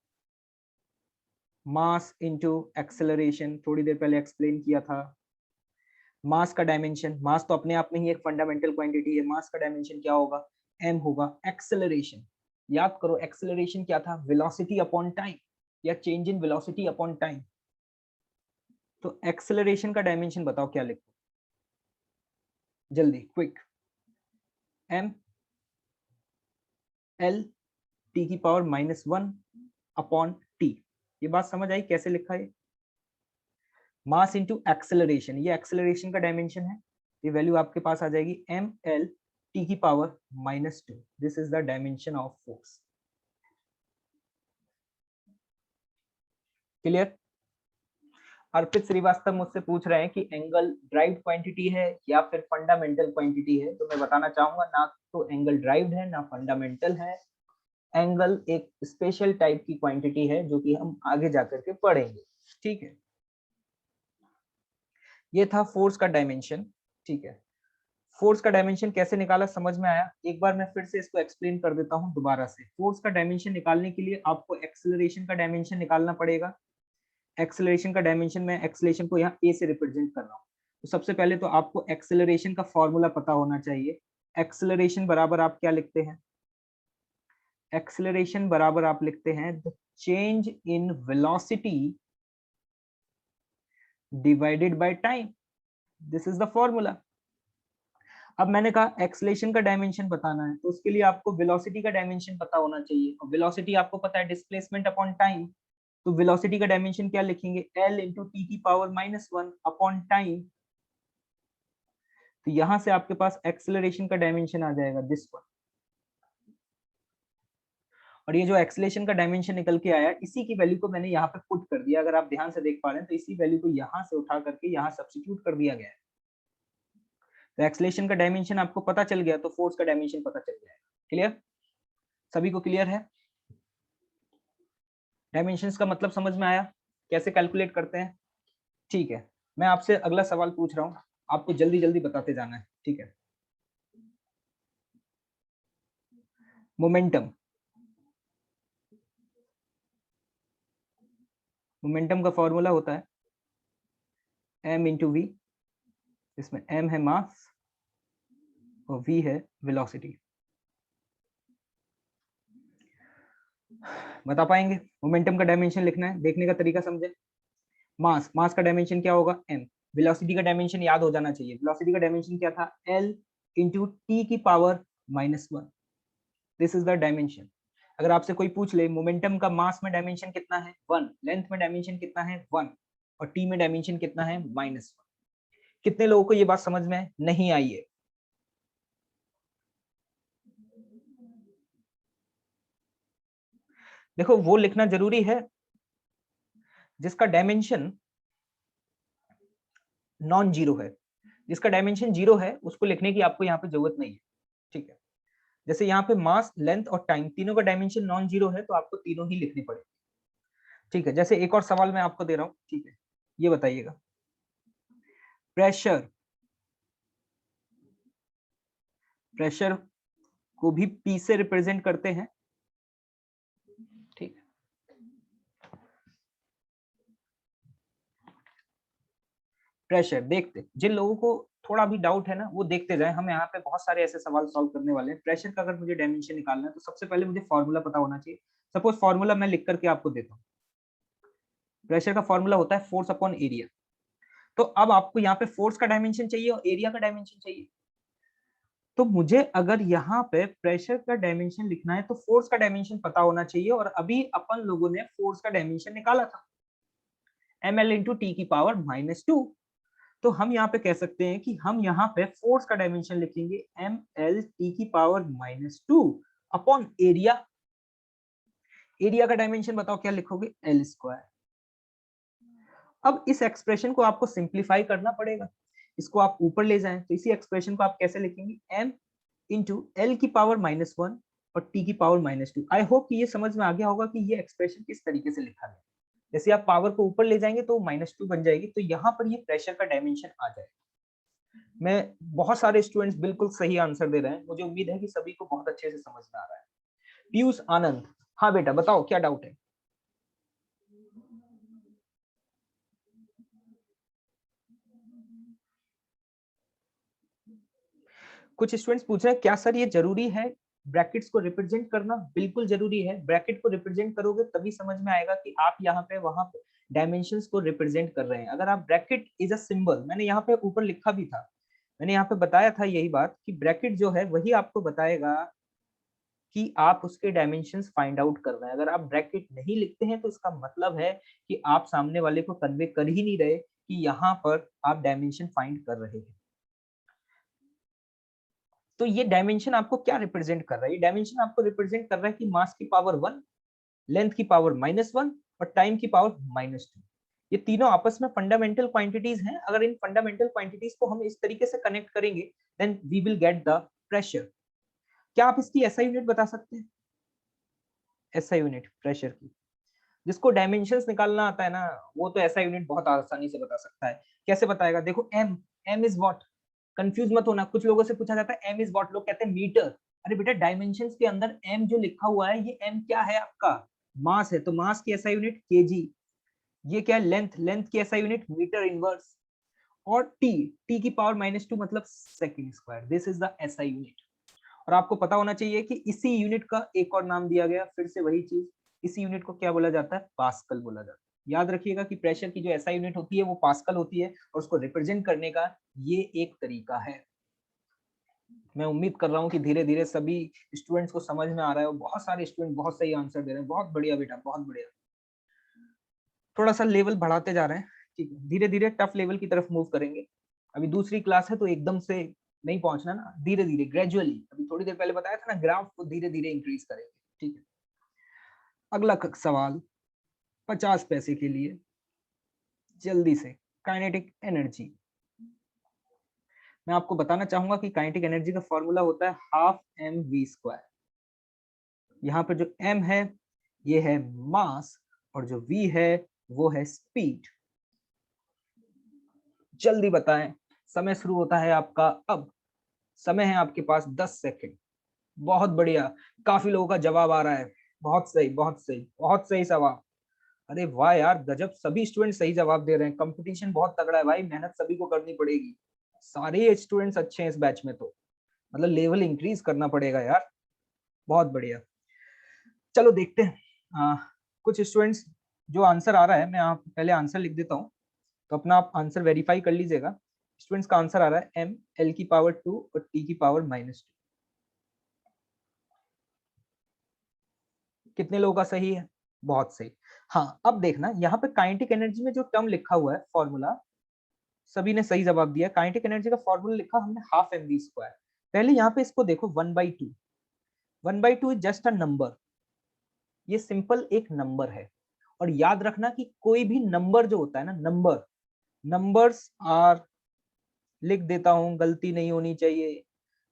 मास इनटू एक्सेलरेशन, थोड़ी देर पहले एक्सप्लेन किया था। मास का डायमेंशन, मास तो अपने आप में ही एक फंडामेंटल क्वांटिटी है, मास का डायमेंशन क्या होगा? m होगा। एक्सेलरेशन, याद करो एक्सेलरेशन क्या था? वेलोसिटी अपॉन टाइम, या change in velocity upon time. तो एक्सेलरेशन का डायमेंशन बताओ क्या लिखो जल्दी, क्विक। m l t की पावर -1 अपॉन t। ये बात समझ आई कैसे लिखा है? मास इंटू एक्सेलरेशन, ये एक्सेलरेशन का डायमेंशन है। ये वैल्यू आपके पास आ जाएगी m l t की power -2। This is the dimension of force. Clear? Arpit Shrivastava मुझसे पूछ रहे हैं कि एंगल ड्राइव्ड क्वांटिटी है या फिर फंडामेंटल क्वांटिटी है। तो मैं बताना चाहूंगा ना तो एंगल ड्राइव्ड है ना फंडामेंटल है। एंगल एक स्पेशल टाइप की क्वांटिटी है जो कि हम आगे जाकर के पढ़ेंगे। ठीक है, ये था फोर्स का डायमेंशन। ठीक है, फोर्स का डायमेंशन कैसे निकाला समझ में आया? एक बार मैं फिर से इसको एक्सप्लेन कर देता हूं दोबारा से। फोर्स का डायमेंशन निकालने के लिए आपको एक्सेलरेशन का डायमेंशन निकालना पड़ेगा। एक्सेलरेशन का डायमेंशन, मैं एक्सेलरेशन को यहाँ ए से रिप्रेजेंट कर रहा हूँ। तो सबसे पहले तो आपको एक्सेलरेशन का फॉर्मूला पता होना चाहिए। एक्सेलरेशन बराबर आप क्या लिखते हैं? एक्सेलरेशन बराबर आप लिखते हैं the change in velocity divided by time. This is the formula. अब मैंने कहा एक्सेलरेशन का डायमेंशन बताना है, तो उसके लिए आपको वेलोसिटी का डायमेंशन पता होना चाहिए। और वेलोसिटी आपको पता है डिस्प्लेसमेंट अपॉन टाइम। तो वेलोसिटी का डायमेंशन क्या लिखेंगे? l इंटू टी की पावर -1 अपॉन टाइम। तो यहां से आपके पास एक्सेलरेशन का डायमेंशन आ जाएगा दिस वन। और ये जो एक्सेलरेशन का डायमेंशन निकल के आया, इसी की वैल्यू को मैंने यहाँ पे पुट कर दिया। अगर आप ध्यान से देख पा रहे हैं तो इसी वैल्यू को यहाँ से उठा करके यहाँ सब्स्टिट्यूट कर दिया गया है। तो एक्सेलरेशन का डायमेंशन आपको पता चल गया तो फोर्स का डायमेंशन पता चल जाएगा। क्लियर? सभी को क्लियर है? डायमेंशंस का मतलब समझ में आया, कैसे कैलकुलेट करते हैं? ठीक है, मैं आपसे अगला सवाल पूछ रहा हूँ, आपको जल्दी जल्दी बताते जाना है। ठीक है, मोमेंटम, मोमेंटम का फॉर्मूला होता है m इंटू वी। इसमें m है मास और v है वेलोसिटी। बता पाएंगे? मोमेंटम का डायमेंशन लिखना है, देखने का तरीका समझे। मास, मास का डायमेंशन क्या होगा? m। वेलोसिटी का डायमेंशन याद हो जाना चाहिए। वेलोसिटी का डायमेंशन क्या था? l इंटू टी की power -1। This is the dimension. अगर आपसे कोई पूछ ले मोमेंटम का मास में डायमेंशन कितना है 1, लेंथ में डायमेंशन कितना है 1 और टी में डायमेंशन कितना है -1, कितने लोगों को ये बात समझ में नहीं आई है? देखो वो लिखना जरूरी है जिसका डायमेंशन नॉन जीरो है, जिसका डायमेंशन जीरो है उसको लिखने की आपको यहाँ पे जरूरत नहीं है, ठीक है। जैसे यहाँ पे मास, लेंथ और टाइम तीनों का डायमेंशन नॉन जीरो है तो आपको तीनों ही लिखने पड़ेंगे, ठीक है। जैसे एक और सवाल मैं आपको दे रहा हूँ, ठीक है, ये बताइएगा, प्रेशर, प्रेशर को भी पी से रिप्रेजेंट करते हैं, ठीक है। प्रेशर देखते, जिन लोगों को थोड़ा भी डाउट है ना वो देखते जाए, हम यहाँ पे बहुत सारे ऐसे सवाल सॉल्व करने वाले हैं। प्रेशर का अगर मुझे डायमेंशन निकालना है तो सबसे पहले मुझे फॉर्मूला पता होना चाहिए। सपोज फॉर्मूला मैं लिख करके आपको देता हूँ। प्रेशर का फॉर्मूला होता है फोर्स अपॉन एरिया। तो अब आपको यहाँ पे फोर्स का डायमेंशन चाहिए और एरिया का डायमेंशन चाहिए। तो मुझे अगर यहाँ पे प्रेशर का डायमेंशन लिखना है तो फोर्स का डायमेंशन पता होना चाहिए, और अभी अपन लोगों ने फोर्स का डायमेंशन निकाला था, ml इंटू टी की पावर -2। तो हम यहाँ पे कह सकते हैं कि हम यहाँ पे फोर्स का डायमेंशन लिखेंगे ml टी की पावर -2 अपॉन एरिया। एरिया का डायमेंशन बताओ क्या लिखोगे, एल स्क्वायर। अब इस एक्सप्रेशन को आपको सिंप्लीफाई करना पड़ेगा, इसको आप ऊपर ले जाएं तो इसी एक्सप्रेशन को आप कैसे लिखेंगे, m इंटू एल की पावर -1 और t की पावर -2। आई होप कि ये समझ में आ गया होगा कि ये एक्सप्रेशन किस तरीके से लिखा गया। जैसे आप पावर को ऊपर ले जाएंगे तो -2 बन जाएगी, तो यहाँ पर ये प्रेशर का डायमेंशन आ जाएगा। मैं बहुत सारे स्टूडेंट्स बिल्कुल सही आंसर दे रहे हैं, मुझे उम्मीद है कि सभी को बहुत अच्छे से समझ में आ रहा है। पीयूष आनंद, हाँ बेटा बताओ क्या डाउट है। कुछ स्टूडेंट्स पूछ रहे हैं क्या सर ये जरूरी है ब्रैकेट्स को रिप्रेजेंट करना? बिल्कुल जरूरी है, ब्रैकेट को रिप्रेजेंट करोगे तभी समझ में आएगा कि आप यहाँ पे वहां पे डायमेंशंस को रिप्रेजेंट कर रहे हैं। अगर आप ब्रैकेट इज अ सिंबल, मैंने यहाँ पे ऊपर लिखा भी था, मैंने यहाँ पे बताया था यही बात कि ब्रैकेट जो है वही आपको बताएगा कि आप उसके डायमेंशंस फाइंड आउट कर रहे हैं। अगर आप ब्रैकेट नहीं लिखते हैं तो इसका मतलब है कि आप सामने वाले को कन्वे कर ही नहीं रहे कि यहाँ पर आप डायमेंशन फाइंड कर रहे हैं। तो ये डायमेंशन आपको क्या रिप्रेजेंट कर रहा है? ये डायमेंशन आपको रिप्रेजेंट कर रहा है कि मास की पावर 1, लेंथ की पावर -1 और टाइम की पावर -2। ये तीनों आपस में फंडामेंटल क्वांटिटीज हैं। अगर इन फंडामेंटल क्वांटिटीज को हम इस तरीके से कनेक्ट करेंगे then we will get the pressure. क्या आप इसकी एसआई यूनिट बता सकते हैं? एसआई यूनिट प्रेशर की, जिसको डायमेंशंस निकालना आता है ना, वो तो एसआई यूनिट बहुत आसानी से बता सकता है। कैसे बताएगा? देखो एम इज व्हाट, कंफ्यूज मत होना। कुछ लोगों से पूछा जाता है एम इज व्हाट, लोग कहते हैं मीटर। अरे बेटा डायमेंशंस के अंदर एम जो लिखा हुआ है, ये एम क्या है? आपका मास है, तो मास की एसआई यूनिट केजी। ये क्या है? लेंथ, लेंथ की एसआई यूनिट मीटर इनवर्स। और टी, टी की पावर -2 मतलब second square. This is the SI unit. और आपको पता होना चाहिए कि इसी यूनिट का एक और नाम दिया गया, फिर से वही चीज, इसी यूनिट को क्या बोला जाता है? पास्कल बोला जाता है। याद रखिएगा कि प्रेशर की जो एसआई यूनिट होती है वो पास्कल होती है, और उसको रिप्रेजेंट करने का ये एक तरीका है। मैं उम्मीद कर रहा हूँ कि धीरे धीरे सभी स्टूडेंट्स को समझ में आ रहा है, और बहुत सारे स्टूडेंट बहुत सही आंसर दे रहे हैं। बहुत बढ़िया बेटा, बहुत बढ़िया। थोड़ा सा लेवल बढ़ाते जा रहे हैं, ठीक है, धीरे धीरे टफ लेवल की तरफ मूव करेंगे। अभी दूसरी क्लास है तो एकदम से नहीं पहुंचना ना, धीरे धीरे ग्रेजुअली। अभी थोड़ी देर पहले बताया था ना, ग्राफ को धीरे धीरे इंक्रीज करेंगे, ठीक है। अगला सवाल 50 पैसे के लिए, जल्दी से। काइनेटिक एनर्जी, मैं आपको बताना चाहूंगा कि काइनेटिक एनर्जी का फॉर्मूला होता है ½ mv²। यहाँ पर जो m है ये है मास, और जो v है वो है स्पीड। जल्दी बताएं, समय शुरू होता है आपका अब। समय है आपके पास 10 सेकंड। बहुत बढ़िया, काफी लोगों का जवाब आ रहा है। बहुत सही, बहुत सही, बहुत सही सवाल। अरे वाह यार, गजब, सभी स्टूडेंट सही जवाब दे रहे हैं। कंपटीशन बहुत तगड़ा है भाई, मेहनत सभी को करनी पड़ेगी। सारे स्टूडेंट्स अच्छे हैं इस बैच में, तो मतलब लेवल इंक्रीज करना पड़ेगा यार। बहुत बढ़िया, चलो देखते हैं। कुछ स्टूडेंट्स जो आंसर आ रहा है, मैं आप पहले आंसर लिख देता हूँ, तो अपना आप आंसर वेरीफाई कर लीजिएगा। स्टूडेंट्स का आंसर आ रहा है m l की पावर 2 और t की पावर -2। कितने लोगों का सही है? बहुत सही। हाँ, अब देखना यहाँ पे काइनेटिक एनर्जी में जो टर्म लिखा हुआ है फॉर्मूला, सभी ने सही जवाब दिया। काइनेटिक एनर्जी का फॉर्मूला लिखा हमने हाफ एम वी स्क्वायर। पहले यहाँ पे इसको देखो 1/2। 1/2 इज जस्ट अ नंबर, ये सिंपल एक नंबर है। और याद रखना कि कोई भी नंबर जो होता है ना, नंबर्स आर, लिख देता हूं, गलती नहीं होनी चाहिए।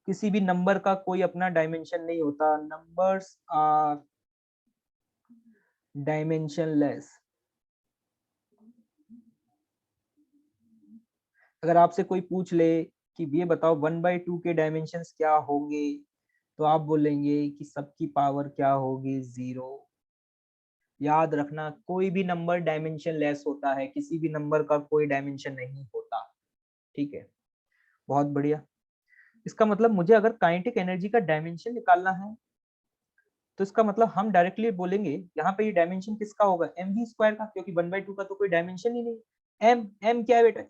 किसी भी नंबर का कोई अपना डायमेंशन नहीं होता, नंबर्स आर डायमेंशनलेस। अगर आपसे कोई पूछ ले कि ये बताओ 1/2 के डायमेंशंस क्या होंगे, तो आप बोलेंगे कि सबकी पावर क्या होगी, 0। याद रखना कोई भी नंबर डायमेंशन लेस होता है, किसी भी नंबर का कोई डायमेंशन नहीं होता। ठीक है, बहुत बढ़िया। इसका मतलब मुझे अगर काइनेटिक एनर्जी का डायमेंशन निकालना है, तो इसका मतलब हम डायरेक्टली बोलेंगे यहाँ पे ये डायमेंशन किसका होगा, एम वी स्क्वायर का, क्योंकि 1/2 का तो कोई डायमेंशन ही नहीं। एम क्या है बेटा?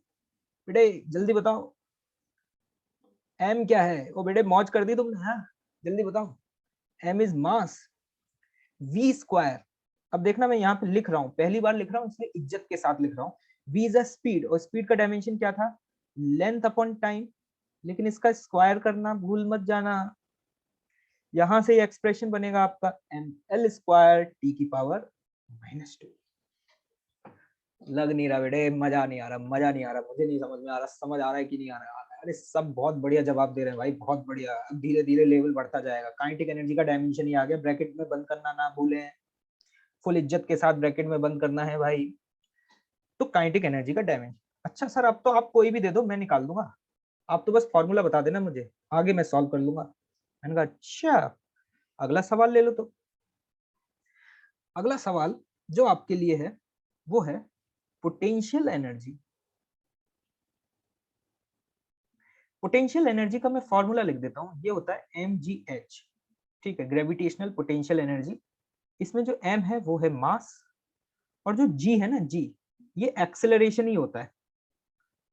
बेटे जल्दी बताओ, एम क्या है? ओ बेटे मौज कर दी तुमने, हाँ जल्दी बताओ। M is mass, V square. अब देखना मैं यहाँ पे लिख रहा हूँ, पहली बार लिख रहा हूँ इसलिए इज्जत के साथ लिख रहा हूँ। वी इज अ स्पीड, और स्पीड का डायमेंशन क्या था, लेंथ अपॉन टाइम। लेकिन इसका स्क्वायर करना भूल मत जाना। यहां से ये एक्सप्रेशन बनेगा आपका एम एल स्क्वायर टी की पावर -2। लग नहीं रहा बेटे, मजा नहीं आ रहा, मजा नहीं आ रहा, मुझे नहीं समझ में आ रहा, समझ आ रहा है कि नहीं आ रहा? अरे सब बहुत बढ़िया जवाब दे रहे हैं भाई, बहुत बढ़िया। अब धीरे धीरे लेवल बढ़ता जाएगा। काइनेटिक एनर्जी का डायमेंशन ही आ गया, ब्रैकेट में बंद करना ना भूलें, फुल इज्जत के साथ ब्रैकेट में बंद करना है भाई। तो काइनेटिक एनर्जी का डायमेंशन। अच्छा सर, अब तो आप कोई भी दे दो मैं निकाल दूंगा, आप तो बस फॉर्मूला बता देना मुझे, आगे मैं सॉल्व कर लूंगा। मैंने कहा अच्छा, अगला सवाल ले लो। तो अगला सवाल जो आपके लिए है वो है पोटेंशियल एनर्जी। पोटेंशियल एनर्जी का मैं फॉर्मूला लिख देता हूं, ये होता है mgh। ठीक है, ग्रेविटेशनल पोटेंशियल एनर्जी। इसमें जो m है वो है मास, और जो g है ना, g, ये एक्सेलरेशन ही होता है,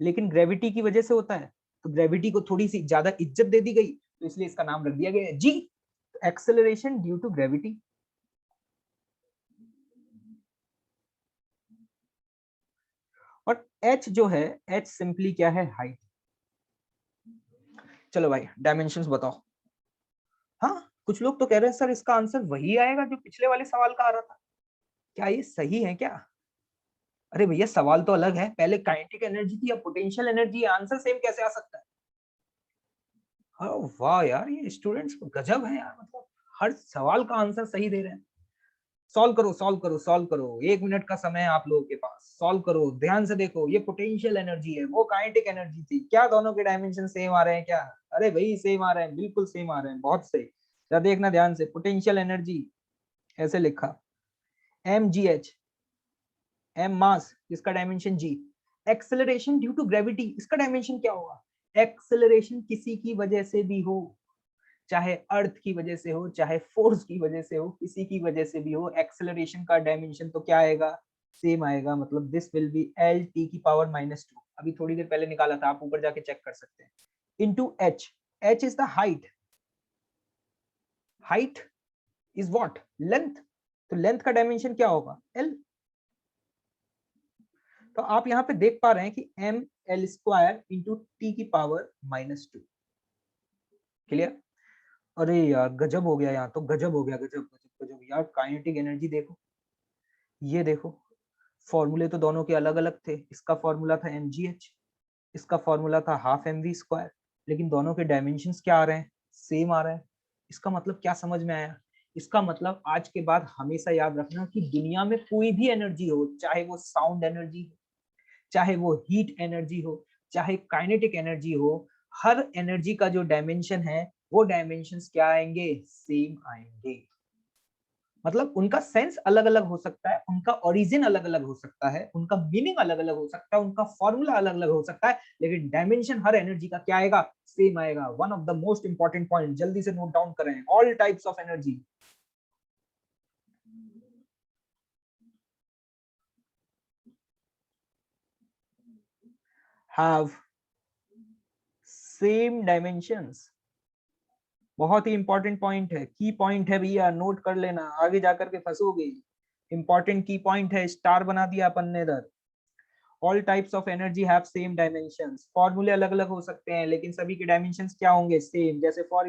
लेकिन ग्रेविटी की वजह से होता है। तो ग्रेविटी को थोड़ी सी ज्यादा इज्जत दे दी गई, तो इसलिए इसका नाम रख दिया गया है g, acceleration due to gravity. और h जो है, h सिंपली क्या है, हाइट। चलो भाई डायमेंशंस बताओ। हाँ, कुछ लोग तो कह रहे हैं सर इसका आंसर वही आएगा जो पिछले वाले सवाल का आ रहा था, क्या ये सही है क्या? अरे भैया सवाल तो अलग है, पहले काइनेटिक एनर्जी थी, अब पोटेंशियल एनर्जी, आंसर सेम कैसे आ सकता है? हाँ वाह यार, ये स्टूडेंट्स गजब है यार, मतलब हर सवाल का आंसर सही दे रहे हैं। सॉल्व करो सॉल्व करो सॉल्व करो, 1 मिनट का समय है आप लोगों के पास, सॉल्व करो, ध्यान से देखो। ये पोटेंशियल एनर्जी है, वो काइनेटिक एनर्जी थी, क्या दोनों के डायमेंशन सेम आ रहे हैं क्या? अरे भाई सेम आ रहे हैं, बिल्कुल सेम आ रहे हैं, बहुत सही। जरा देखना ध्यान से, पोटेंशियल एनर्जी ऐसे लिखा, M G H, M mass, इसका dimension G. Acceleration due to gravity, इसका डायमेंशन क्या होगा? एक्सेलरेशन किसी की वजह से भी हो, चाहे अर्थ की वजह से हो, चाहे फोर्स की वजह से हो, किसी की वजह से भी हो, एक्सेलरेशन का डायमेंशन तो क्या आएगा, सेम आएगा। मतलब this will be L T की पावर -2। अभी थोड़ी देर पहले निकाला था, आप ऊपर जाके चेक कर सकते हैं। Into H, H is the height, height is what, length. तो लेंथ का डायमेंशन क्या होगा, एल। तो आप यहाँ पे देख पा रहे हैं कि M L square into T की पावर -2। क्लियर? अरे यार गजब हो गया, यहाँ तो गजब हो गया, गजब गजब गजब यार। काइनेटिक एनर्जी देखो, ये देखो, फॉर्मूले तो दोनों के अलग अलग थे। इसका फॉर्मूला था mgh, इसका फॉर्मूला था हाफ एम वी स्क्वायर, लेकिन दोनों के डायमेंशंस क्या आ रहे हैं, सेम आ रहे हैं। इसका मतलब क्या समझ में आया? इसका मतलब आज के बाद हमेशा याद रखना कि दुनिया में कोई भी एनर्जी हो, चाहे वो साउंड एनर्जी हो, चाहे वो हीट एनर्जी हो, चाहे काइनेटिक एनर्जी हो, हर एनर्जी का जो डायमेंशन है वो डायमेंशंस क्या आएंगे, सेम आएंगे। मतलब उनका सेंस अलग अलग हो सकता है, उनका ओरिजिन अलग अलग हो सकता है, उनका मीनिंग अलग अलग हो सकता है, उनका फॉर्मूला अलग अलग हो सकता है, लेकिन डायमेंशन हर एनर्जी का क्या आएगा, सेम आएगा। One of the most important point, जल्दी से नोट डाउन करें, all types of energy have same dimensions, बहुत ही इंपॉर्टेंट पॉइंट है, की पॉइंट है भैया, नोट कर लेना, आगे जाकर के फंसोगे। इंपॉर्टेंट की पॉइंट है, स्टार बना दिया अपन ने इधर। All types of energy have same dimensions. फॉर्मूले अलग अलग हो सकते हैं लेकिन सभी के डायमेंशंस क्या होंगे, सेम। जैसे फॉर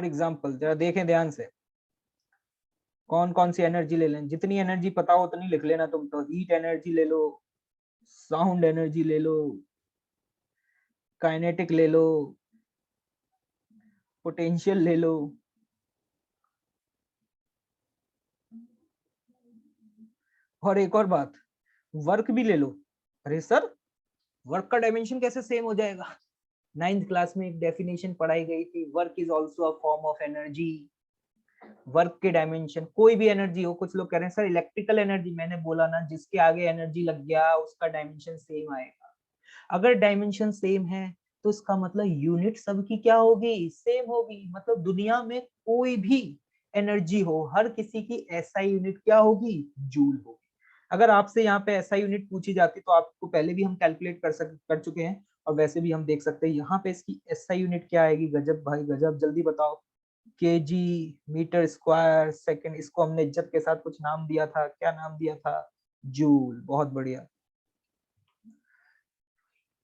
एग्जांपल जरा देखें ध्यान से, कौन कौन सी एनर्जी ले लें। जितनी एनर्जी पता हो उतनी लिख लेना तुम तो। हीट एनर्जी ले लो, साउंड एनर्जी ले लो, काइनेटिक ले लो, पोटेंशियल ले लो, और एक और बात, वर्क भी ले लो। अरे सर, वर्क का डायमेंशन कैसे सेम हो जाएगा? 9th क्लास में एक डेफिनेशन पढ़ाई गई थी, work is also a form of energy. Work के डायमेंशन, कोई भी एनर्जी हो, कुछ लोग कह रहे हैं सर इलेक्ट्रिकल एनर्जी, मैंने बोला ना जिसके आगे एनर्जी लग गया उसका डायमेंशन सेम आएगा। अगर डायमेंशन सेम है तो इसका मतलब यूनिट सबकी क्या होगी, सेम होगी। मतलब दुनिया में कोई भी एनर्जी हो, हर किसी की एसआई यूनिट क्या होगी, जूल होगी। अगर आपसे यहाँ पे एसआई यूनिट पूछी जाती तो आपको पहले भी हम कैलकुलेट कर चुके हैं, और वैसे भी हम देख सकते हैं यहाँ पे इसकी एसआई यूनिट क्या आएगी। गजब भाई गजब, जल्दी बताओ। केजी, मीटर स्क्वायर सेकंड, इसको हमने इज्जत के साथ कुछ नाम दिया था, क्या नाम दिया था, जूल। बहुत बढ़िया,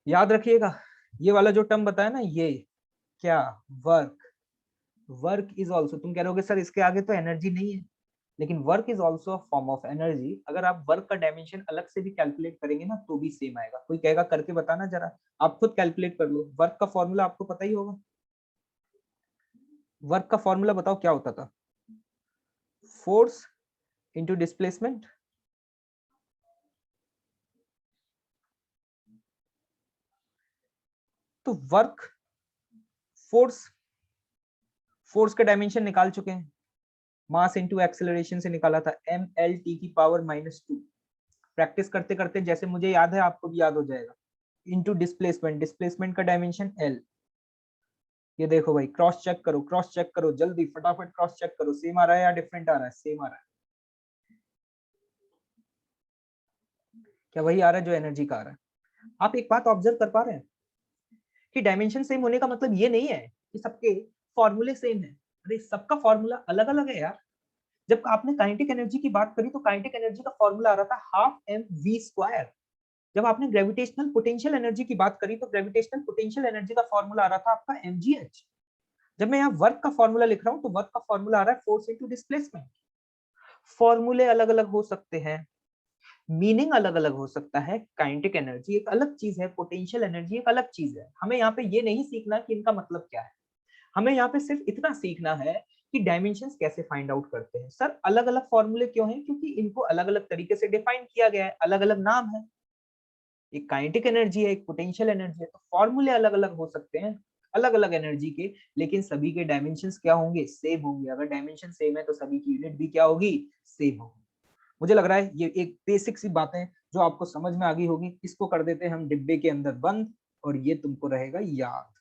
याद रखिएगा। ये वाला जो टर्म बताया ना, ये क्या, वर्क। वर्क इज ऑल्सो, तुम कह रहे सर इसके आगे तो एनर्जी नहीं है, लेकिन work is also a form of energy. अगर आप वर्क का डायमेंशन अलग से भी कैलकुलेट करेंगे ना तो भी सेम आएगा। कोई कहेगा करके बताना जरा, आप खुद कैलकुलेट कर लो। वर्क का फॉर्मूला आपको पता ही होगा। वर्क का फॉर्मूला बताओ क्या होता था, फोर्स इंटू डिस्प्लेसमेंट। तो वर्क, फोर्स, फोर्स के डायमेंशन निकाल चुके हैं, मास इंटू एक्सेलरेशन से निकाला था, mlt की पावर -2। प्रैक्टिस करते करते जैसे मुझे याद है आपको भी याद हो जाएगा। इंटू डिस्प्लेसमेंट, डिस्प्लेसमेंट का डायमेंशन l। ये देखो भाई, क्रॉस चेक करो, क्रॉस चेक करो जल्दी फटाफट, क्रॉस चेक करो, सेम आ रहा है या डिफरेंट आ रहा है, सेम आ रहा है। क्या वही आ रहा है जो एनर्जी का आ रहा है? आप एक बात ऑब्जर्व कर पा रहे हैं कि डायमेंशन सेम होने का मतलब ये नहीं है कि सबके फॉर्मूले सेम है। अरे सबका फॉर्मूला अलग अलग है यार। जब आपने काइनेटिक एनर्जी की बात करी तो काइनेटिक एनर्जी का फॉर्मूला आ रहा था हाफ एम वी स्क्वायर। जब आपने ग्रेविटेशनल पोटेंशियल एनर्जी की बात करी तो ग्रेविटेशनल पोटेंशियल एनर्जी का फॉर्मूला आ रहा था आपका mgh। जब मैं यहाँ वर्क का फॉर्मूला लिख रहा हूँ तो वर्क का फॉर्मूला आ रहा है फोर्स इनटू डिस्प्लेसमेंट। फॉर्मूले अलग अलग हो सकते हैं, मीनिंग अलग अलग हो सकता है। काइनेटिक एनर्जी एक अलग चीज है, पोटेंशियल एनर्जी एक अलग चीज है। हमें यहाँ पे ये नहीं सीखना कि इनका मतलब क्या है, हमें यहाँ पे सिर्फ इतना सीखना है कि डायमेंशंस कैसे फाइंड आउट करते हैं। सर अलग अलग फॉर्मूले क्यों हैं, क्योंकि इनको अलग अलग तरीके से डिफाइन किया गया है, अलग अलग नाम है। एक काइनेटिक एनर्जी है, एक पोटेंशियल एनर्जी है, तो फॉर्मूले अलग अलग हो सकते हैं अलग अलग एनर्जी के, लेकिन सभी के डायमेंशंस क्या होंगे, सेम होंगे। अगर डायमेंशन सेम है तो सभी की यूनिट भी क्या होगी, सेम होगी। मुझे लग रहा है ये एक बेसिक सी बातें जो आपको समझ में आ गई होगी, इसको कर देते हैं हम डिब्बे के अंदर बंद, और ये तुमको रहेगा याद।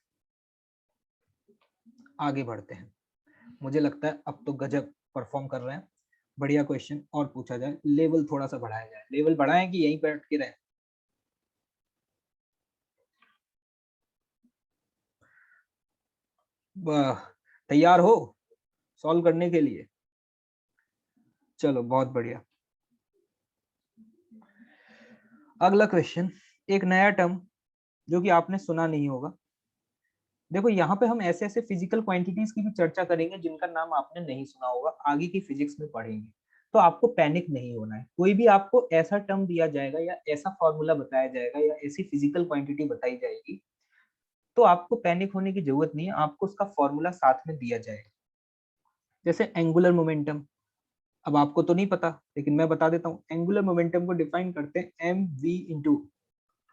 आगे बढ़ते हैं। मुझे लगता है अब तो गजब परफॉर्म कर रहे हैं। बढ़िया क्वेश्चन और पूछा जाए, लेवल थोड़ा सा बढ़ाया जाए। लेवल बढ़ाएं कि यहीं पर अटके रहे? तैयार हो सॉल्व करने के लिए? चलो बहुत बढ़िया। अगला क्वेश्चन, एक नया टर्म जो कि आपने सुना नहीं होगा। देखो यहाँ पे हम ऐसे ऐसे फिजिकल क्वांटिटीज की भी चर्चा करेंगे जिनका नाम आपने नहीं सुना होगा, आगे की फिजिक्स में पढ़ेंगे। तो आपको पैनिक नहीं होना है। कोई भी आपको ऐसा टर्म दिया जाएगा या ऐसा फॉर्मूला बताया जाएगा या ऐसी फिजिकल क्वांटिटी बताई जाएगी तो आपको पैनिक होने की जरूरत नहीं है, आपको उसका फॉर्मूला साथ में दिया जाएगा। जैसे एंगुलर मोमेंटम, अब आपको तो नहीं पता लेकिन मैं बता देता हूँ। एंगुलर मोमेंटम को डिफाइन करते हैं एम वी इंटू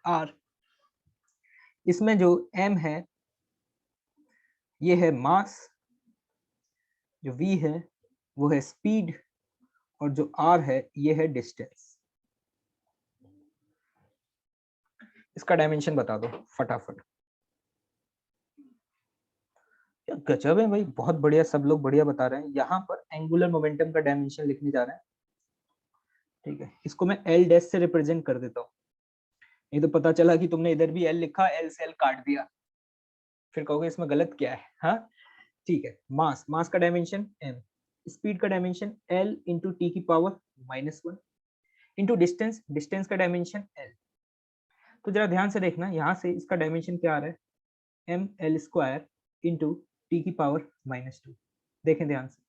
आर। इसमें जो एम है ये है मास, जो वी है वो है स्पीड, और जो आर है ये है डिस्टेंस। इसका डायमेंशन बता दो फटाफट। क्या गजब है भाई, बहुत बढ़िया, सब लोग बढ़िया बता रहे हैं। यहाँ पर एंगुलर मोमेंटम का डायमेंशन लिखने जा रहे हैं, ठीक है। इसको मैं एल डैश से रिप्रेजेंट कर देता हूँ, नहीं तो पता चला कि तुमने इधर भी एल लिखा, एल से एल काट दिया, फिर कहोगे इसमें गलत क्या है। हाँ ठीक है। मास, मास का डायमेंशन m, स्पीड का डायमेंशन l इंटू टी की पावर -1 इंटू डिस्टेंस, डिस्टेंस का डायमेंशन l। तो जरा ध्यान से देखना, यहाँ से इसका डायमेंशन क्या आ रहा है, m l square into T की पावर -2। देखें ध्यान से,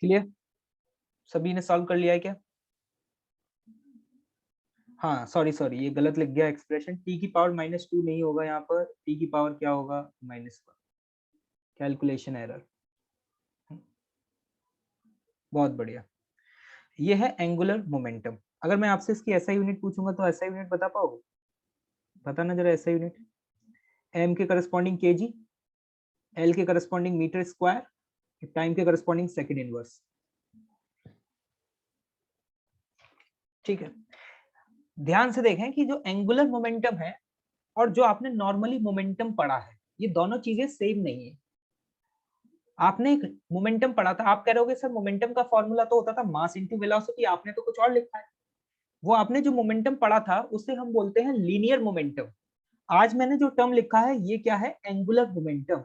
क्लियर? सभी ने सॉल्व कर लिया है क्या? हाँ सॉरी सॉरी, ये गलत लिख गया एक्सप्रेशन, टी की पावर -2 नहीं होगा यहाँ पर, टी की पावर क्या होगा, -1। Calculation error. बहुत बढ़िया। ये है एंगुलर मोमेंटम। अगर मैं आपसे इसकी एसआई यूनिट पूछूंगा तो एसआई यूनिट बता पाओगे? बताना जरा एसआई यूनिट। एम के करस्पॉन्डिंग केजी, एल के करस्पॉन्डिंग मीटर स्क्वायर, टाइम के करस्पॉन्डिंग सेकंड इनवर्स। ठीक है, ध्यान से देखें कि जो एंगुलर मोमेंटम है और जो आपने नॉर्मली मोमेंटम पढ़ा है, ये दोनों चीजें सेम नहीं है। आपने एक मोमेंटम पढ़ा था, आप कह रहे होगे सर मोमेंटम का फॉर्मूला तो होता था मास इनटू वेलोसिटी, आपने तो कुछ और लिखा है। वो आपने जो मोमेंटम पढ़ा था उसे हम बोलते हैं लीनियर मोमेंटम। आज मैंने जो टर्म लिखा है ये क्या है, एंगुलर मोमेंटम।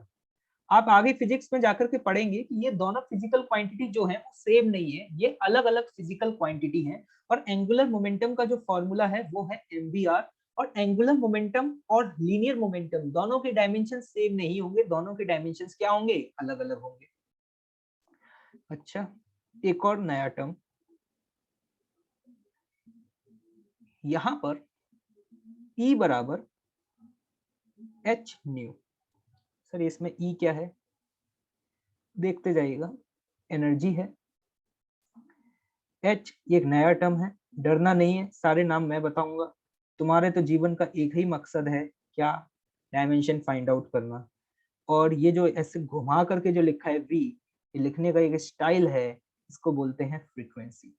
आप आगे फिजिक्स में जाकर के पढ़ेंगे कि ये दोनों फिजिकल क्वांटिटी जो है वो सेम नहीं है, ये अलग अलग फिजिकल क्वांटिटी है। और एंगुलर मोमेंटम का जो फॉर्मूला है वो है mvr। और एंगुलर मोमेंटम और लीनियर मोमेंटम दोनों के डायमेंशन सेम नहीं होंगे, दोनों के डायमेंशन क्या होंगे, अलग अलग होंगे। अच्छा, एक और नया टर्म यहां पर, E बराबर एच न्यू। सर इसमें E क्या है, देखते जाइएगा। एनर्जी है। एच ये एक नया टर्म है, डरना नहीं है, सारे नाम मैं बताऊंगा। तुम्हारे तो जीवन का एक ही मकसद है, क्या, डायमेंशन फाइंड आउट करना। और ये जो ऐसे घुमा करके जो लिखा है वी, ये लिखने का एक स्टाइल है, इसको बोलते हैं फ्रीक्वेंसी।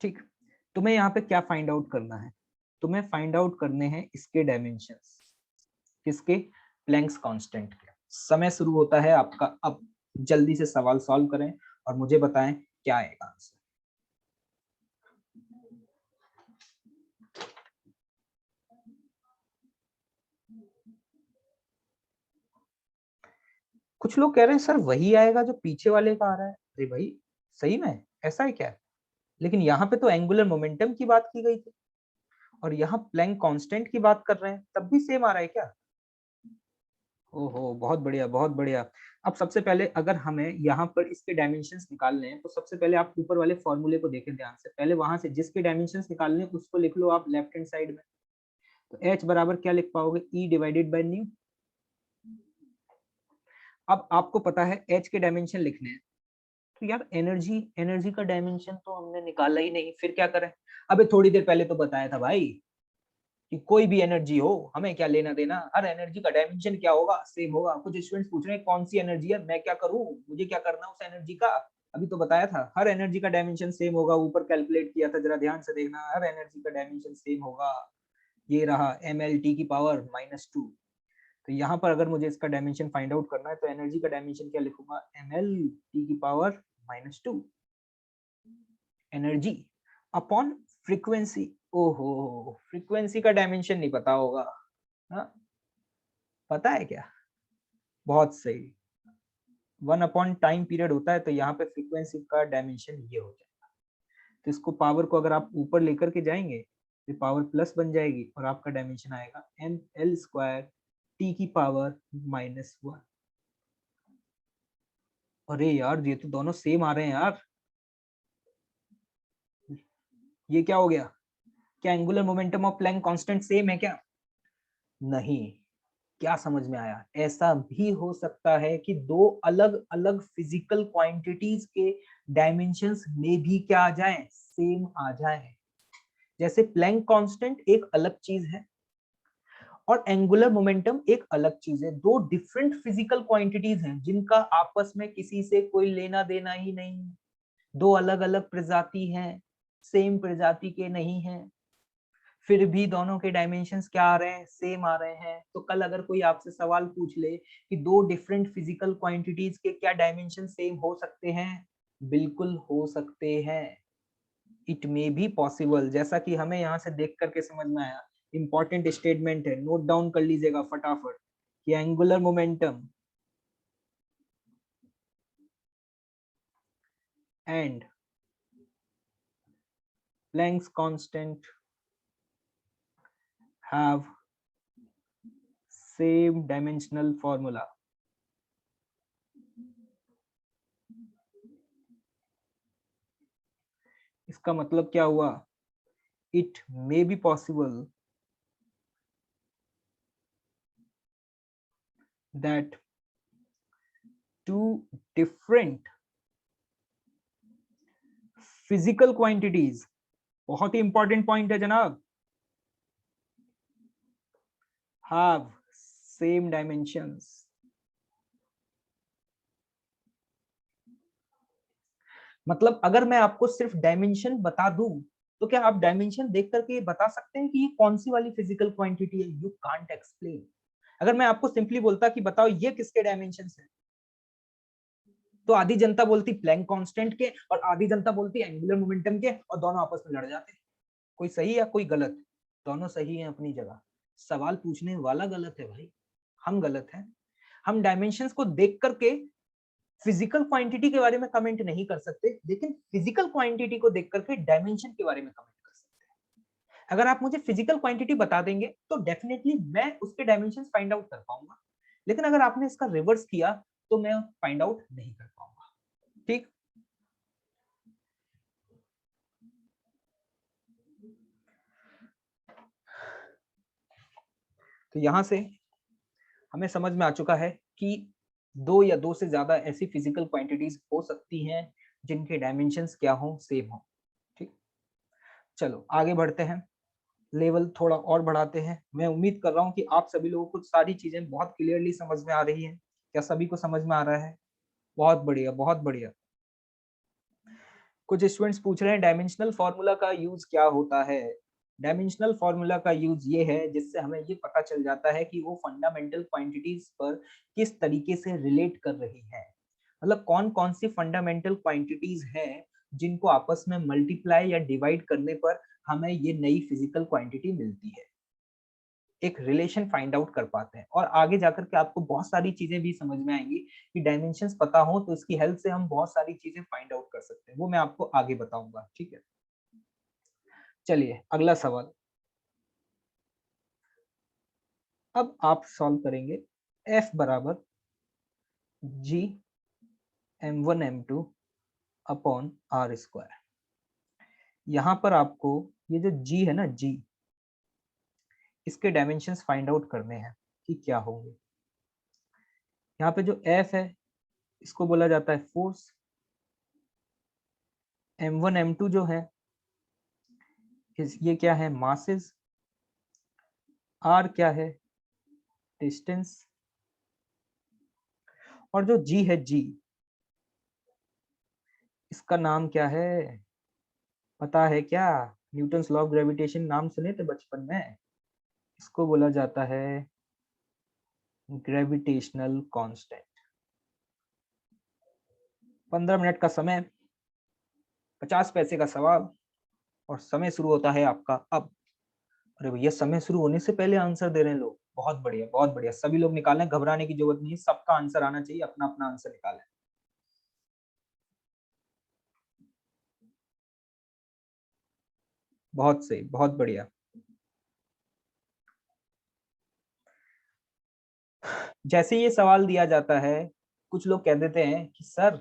ठीक, तुम्हें यहाँ पे क्या फाइंड आउट करना है, तुम्हें फाइंड आउट करने हैं इसके डायमेंशंस। किसके, प्लैंक्स कांस्टेंट के। समय शुरू होता है आपका अब, जल्दी से सवाल सॉल्व करें और मुझे बताएं क्या आएगा आंसर। कुछ लोग कह रहे हैं सर वही आएगा जो पीछे वाले का आ रहा है। अरे भाई सही में ऐसा है क्या? लेकिन यहाँ पे तो एंगुलर मोमेंटम की बात की गई थी और यहाँ प्लैंक कांस्टेंट की बात कर रहे हैं, तब भी सेम आ रहा है क्या? ओहो बहुत बढ़िया बहुत बढ़िया। अब सबसे पहले अगर हमें यहाँ पर इसके डायमेंशंस निकालने हैं तो सबसे पहले आप ऊपर वाले फॉर्मूले को देखें ध्यान से। पहले वहां से जिसके डायमेंशंस निकालने हैं उसको लिख लो आप लेफ्ट हैंड साइड में। तो h बराबर क्या लिख पाओगे, e डिवाइडेड बाय न्यू। अब आपको पता है h के डायमेंशन लिखने हैं, तो यार एनर्जी, एनर्जी का डायमेंशन तो हमने निकाला ही नहीं, फिर क्या करें? अबे थोड़ी देर पहले तो बताया था भाई कि कोई भी एनर्जी हो हमें क्या लेना देना, हर एनर्जी का डायमेंशन क्या होगा, सेम होगा। कुछ स्टूडेंट्स पूछ रहे हैं कौन सी एनर्जी है, मैं क्या करूं, मुझे क्या करना उस एनर्जी का। अभी तो बताया था हर एनर्जी का डायमेंशन सेम होगा, ऊपर कैलकुलेट किया था, जरा ध्यान से देखना, हर एनर्जी का डायमेंशन सेम होगा। ये रहा ml की पावर -2। तो यहाँ पर अगर मुझे इसका डायमेंशन फाइंड आउट करना है तो एनर्जी का डायमेंशन क्या लिखूंगा, ml की पावर -2 एनर्जी अपॉन फ्रीक्वेंसी। ओहो, फ्रीक्वेंसी का डायमेंशन नहीं पता होगा, हाँ पता है क्या? बहुत सही, 1 अपॉन टाइम पीरियड होता है, तो यहाँ पे फ्रीक्वेंसी का डायमेंशन ये हो जाएगा। तो इसको पावर को अगर आप ऊपर लेकर के जाएंगे तो पावर प्लस बन जाएगी और आपका डायमेंशन आएगा ml स्क्वायर टी की पावर -1। अरे यार ये तो दोनों सेम आ रहे हैं यार, ये क्या हो गया? क्या angular momentum of Planck constant same है क्या? नहीं। क्या समझ में आया, ऐसा भी हो सकता है कि दो अलग अलग फिजिकल क्वांटिटीज के डायमेंशंस में भी क्या आ जाए, सेम आ जाए। जैसे प्लैंक कांस्टेंट एक अलग चीज है और एंगुलर मोमेंटम एक अलग चीज है, दो डिफरेंट फिजिकल क्वांटिटीज हैं जिनका आपस में किसी से कोई लेना देना ही नहीं, दो अलग अलग प्रजाति हैं, सेम प्रजाति के नहीं हैं। फिर भी दोनों के डायमेंशंस क्या आ रहे हैं, सेम आ रहे हैं। तो कल अगर कोई आपसे सवाल पूछ ले कि दो डिफरेंट फिजिकल क्वांटिटीज के क्या डायमेंशन सेम हो सकते हैं, बिल्कुल हो सकते हैं। इट मे बी पॉसिबल, जैसा कि हमें यहाँ से देख करके समझ में आया। इंपॉर्टेंट स्टेटमेंट है, नोट डाउन कर लीजिएगा फटाफट कि angular momentum and Planck's constant have same dimensional formula. इसका मतलब क्या हुआ? It may be possible that two different physical quantities, बहुत ही इंपॉर्टेंट पॉइंट है जनाब, have same dimensions. मतलब अगर मैं आपको सिर्फ डायमेंशन बता दूं तो क्या आप डायमेंशन देख करके बता सकते हैं कि ये कौन सी वाली फिजिकल क्वांटिटी है? You can't explain. अगर मैं आपको सिंपली बोलता कि बताओ ये किसके डायमेंशंस हैं, तो आधी जनता बोलती प्लैंक कांस्टेंट के और आधी जनता बोलती एंगुलर मोमेंटम के, और दोनों आपस में लड़ जाते। कोई सही या कोई गलत? दोनों सही हैं अपनी जगह। सवाल पूछने वाला गलत है भाई, हम गलत हैं। हम डायमेंशंस को देख करके फिजिकल क्वांटिटी के बारे में कमेंट नहीं कर सकते, लेकिन फिजिकल क्वांटिटी को देख करके डायमेंशन के बारे में कमेंट कर सकते हैं। अगर आप मुझे फिजिकल क्वांटिटी बता देंगे तो डेफिनेटली मैं उसके डायमेंशंस फाइंड आउट कर पाऊंगा, लेकिन अगर आपने इसका रिवर्स किया तो मैं फाइंड आउट नहीं कर पाऊंगा। ठीक, तो यहां से हमें समझ में आ चुका है कि दो या दो से ज्यादा ऐसी फिजिकल क्वांटिटीज हो सकती हैं जिनके डायमेंशंस क्या हो, सेम हो। ठीक, चलो आगे बढ़ते हैं, लेवल थोड़ा और बढ़ाते हैं। मैं उम्मीद कर रहा हूं कि आप सभी लोगों को सारी चीजें बहुत क्लियरली समझ में आ रही हैं। क्या सभी को समझ में आ रहा है? बहुत बढ़िया, बहुत बढ़िया। कुछ स्टूडेंट्स पूछ रहे हैं डायमेंशनल फॉर्मूला का यूज क्या होता है। डायमेंशनल फॉर्मूला का यूज ये है जिससे हमें ये पता चल जाता है कि वो फंडामेंटल क्वांटिटीज पर किस तरीके से रिलेट कर रही है। मतलब कौन कौन सी फंडामेंटल क्वांटिटीज हैं जिनको आपस में मल्टीप्लाई या डिवाइड करने पर हमें ये नई फिजिकल क्वांटिटी मिलती है। एक रिलेशन फाइंड आउट कर पाते हैं, और आगे जाकर के आपको बहुत सारी चीजें भी समझ में आएंगी कि डायमेंशंस पता हो तो इसकी हेल्प से हम बहुत सारी चीजें फाइंड आउट कर सकते हैं। वो मैं आपको आगे बताऊंगा। ठीक है, चलिए अगला सवाल अब आप सॉल्व करेंगे। F बराबर G m1 m2 upon are square. यहां पर आपको ये जो G है ना, G, इसके डायमेंशंस फाइंड आउट करने हैं कि क्या होंगे। यहाँ पे जो F है इसको बोला जाता है फोर्स, m1 m2 जो है ये क्या है, मासेस, r क्या है, डिस्टेंस, और जो g है, g इसका नाम क्या है पता है क्या? न्यूटन्स लॉ ऑफ ग्रेविटेशन नाम सुने थे बचपन में। इसको बोला जाता है ग्रेविटेशनल कांस्टेंट। 15 मिनट का समय, 50 पैसे का सवाल, और समय शुरू होता है आपका अब। अरे भैया समय शुरू होने से पहले आंसर दे रहे हैं लोग, बहुत बढ़िया, बहुत बढ़िया। सभी लोग निकालें, घबराने की जरूरत नहीं है, सबका आंसर आना चाहिए, अपना अपना आंसर निकालें। बहुत सही, बहुत बढ़िया। जैसे ये सवाल दिया जाता है कुछ लोग कह देते हैं कि सर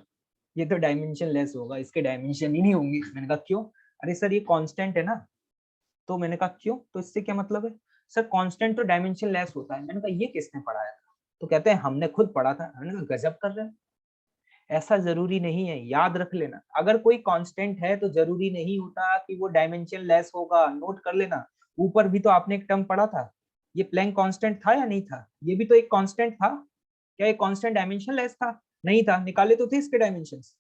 ये तो डायमेंशन लेस होगा, इसके डायमेंशन ही नहीं होंगे। मैंने कहा क्यों? अरे सर ये कांस्टेंट है ना। तो मैंने कहा क्यों? तो इससे क्या मतलब है? सर कांस्टेंट तो डायमेंशन लेस होता है। मैंने कहा ये किसने पढ़ाया था? तो कहते हैं हमने खुद पढ़ा था। मैंने कहा गजब कर रहे हैं। ऐसा जरूरी नहीं है, याद रख लेना, अगर कोई कांस्टेंट है तो जरूरी नहीं होता कि वो डायमेंशन लेस होगा। नोट कर लेना। ऊपर भी तो आपने एक टर्म पढ़ा था, ये प्लैंक कांस्टेंट था या नहीं था? ये भी तो एक कांस्टेंट था। क्या ये कांस्टेंट डायमेंशन लेस था? नहीं था, निकाले तो थे इसके डायमेंशंस।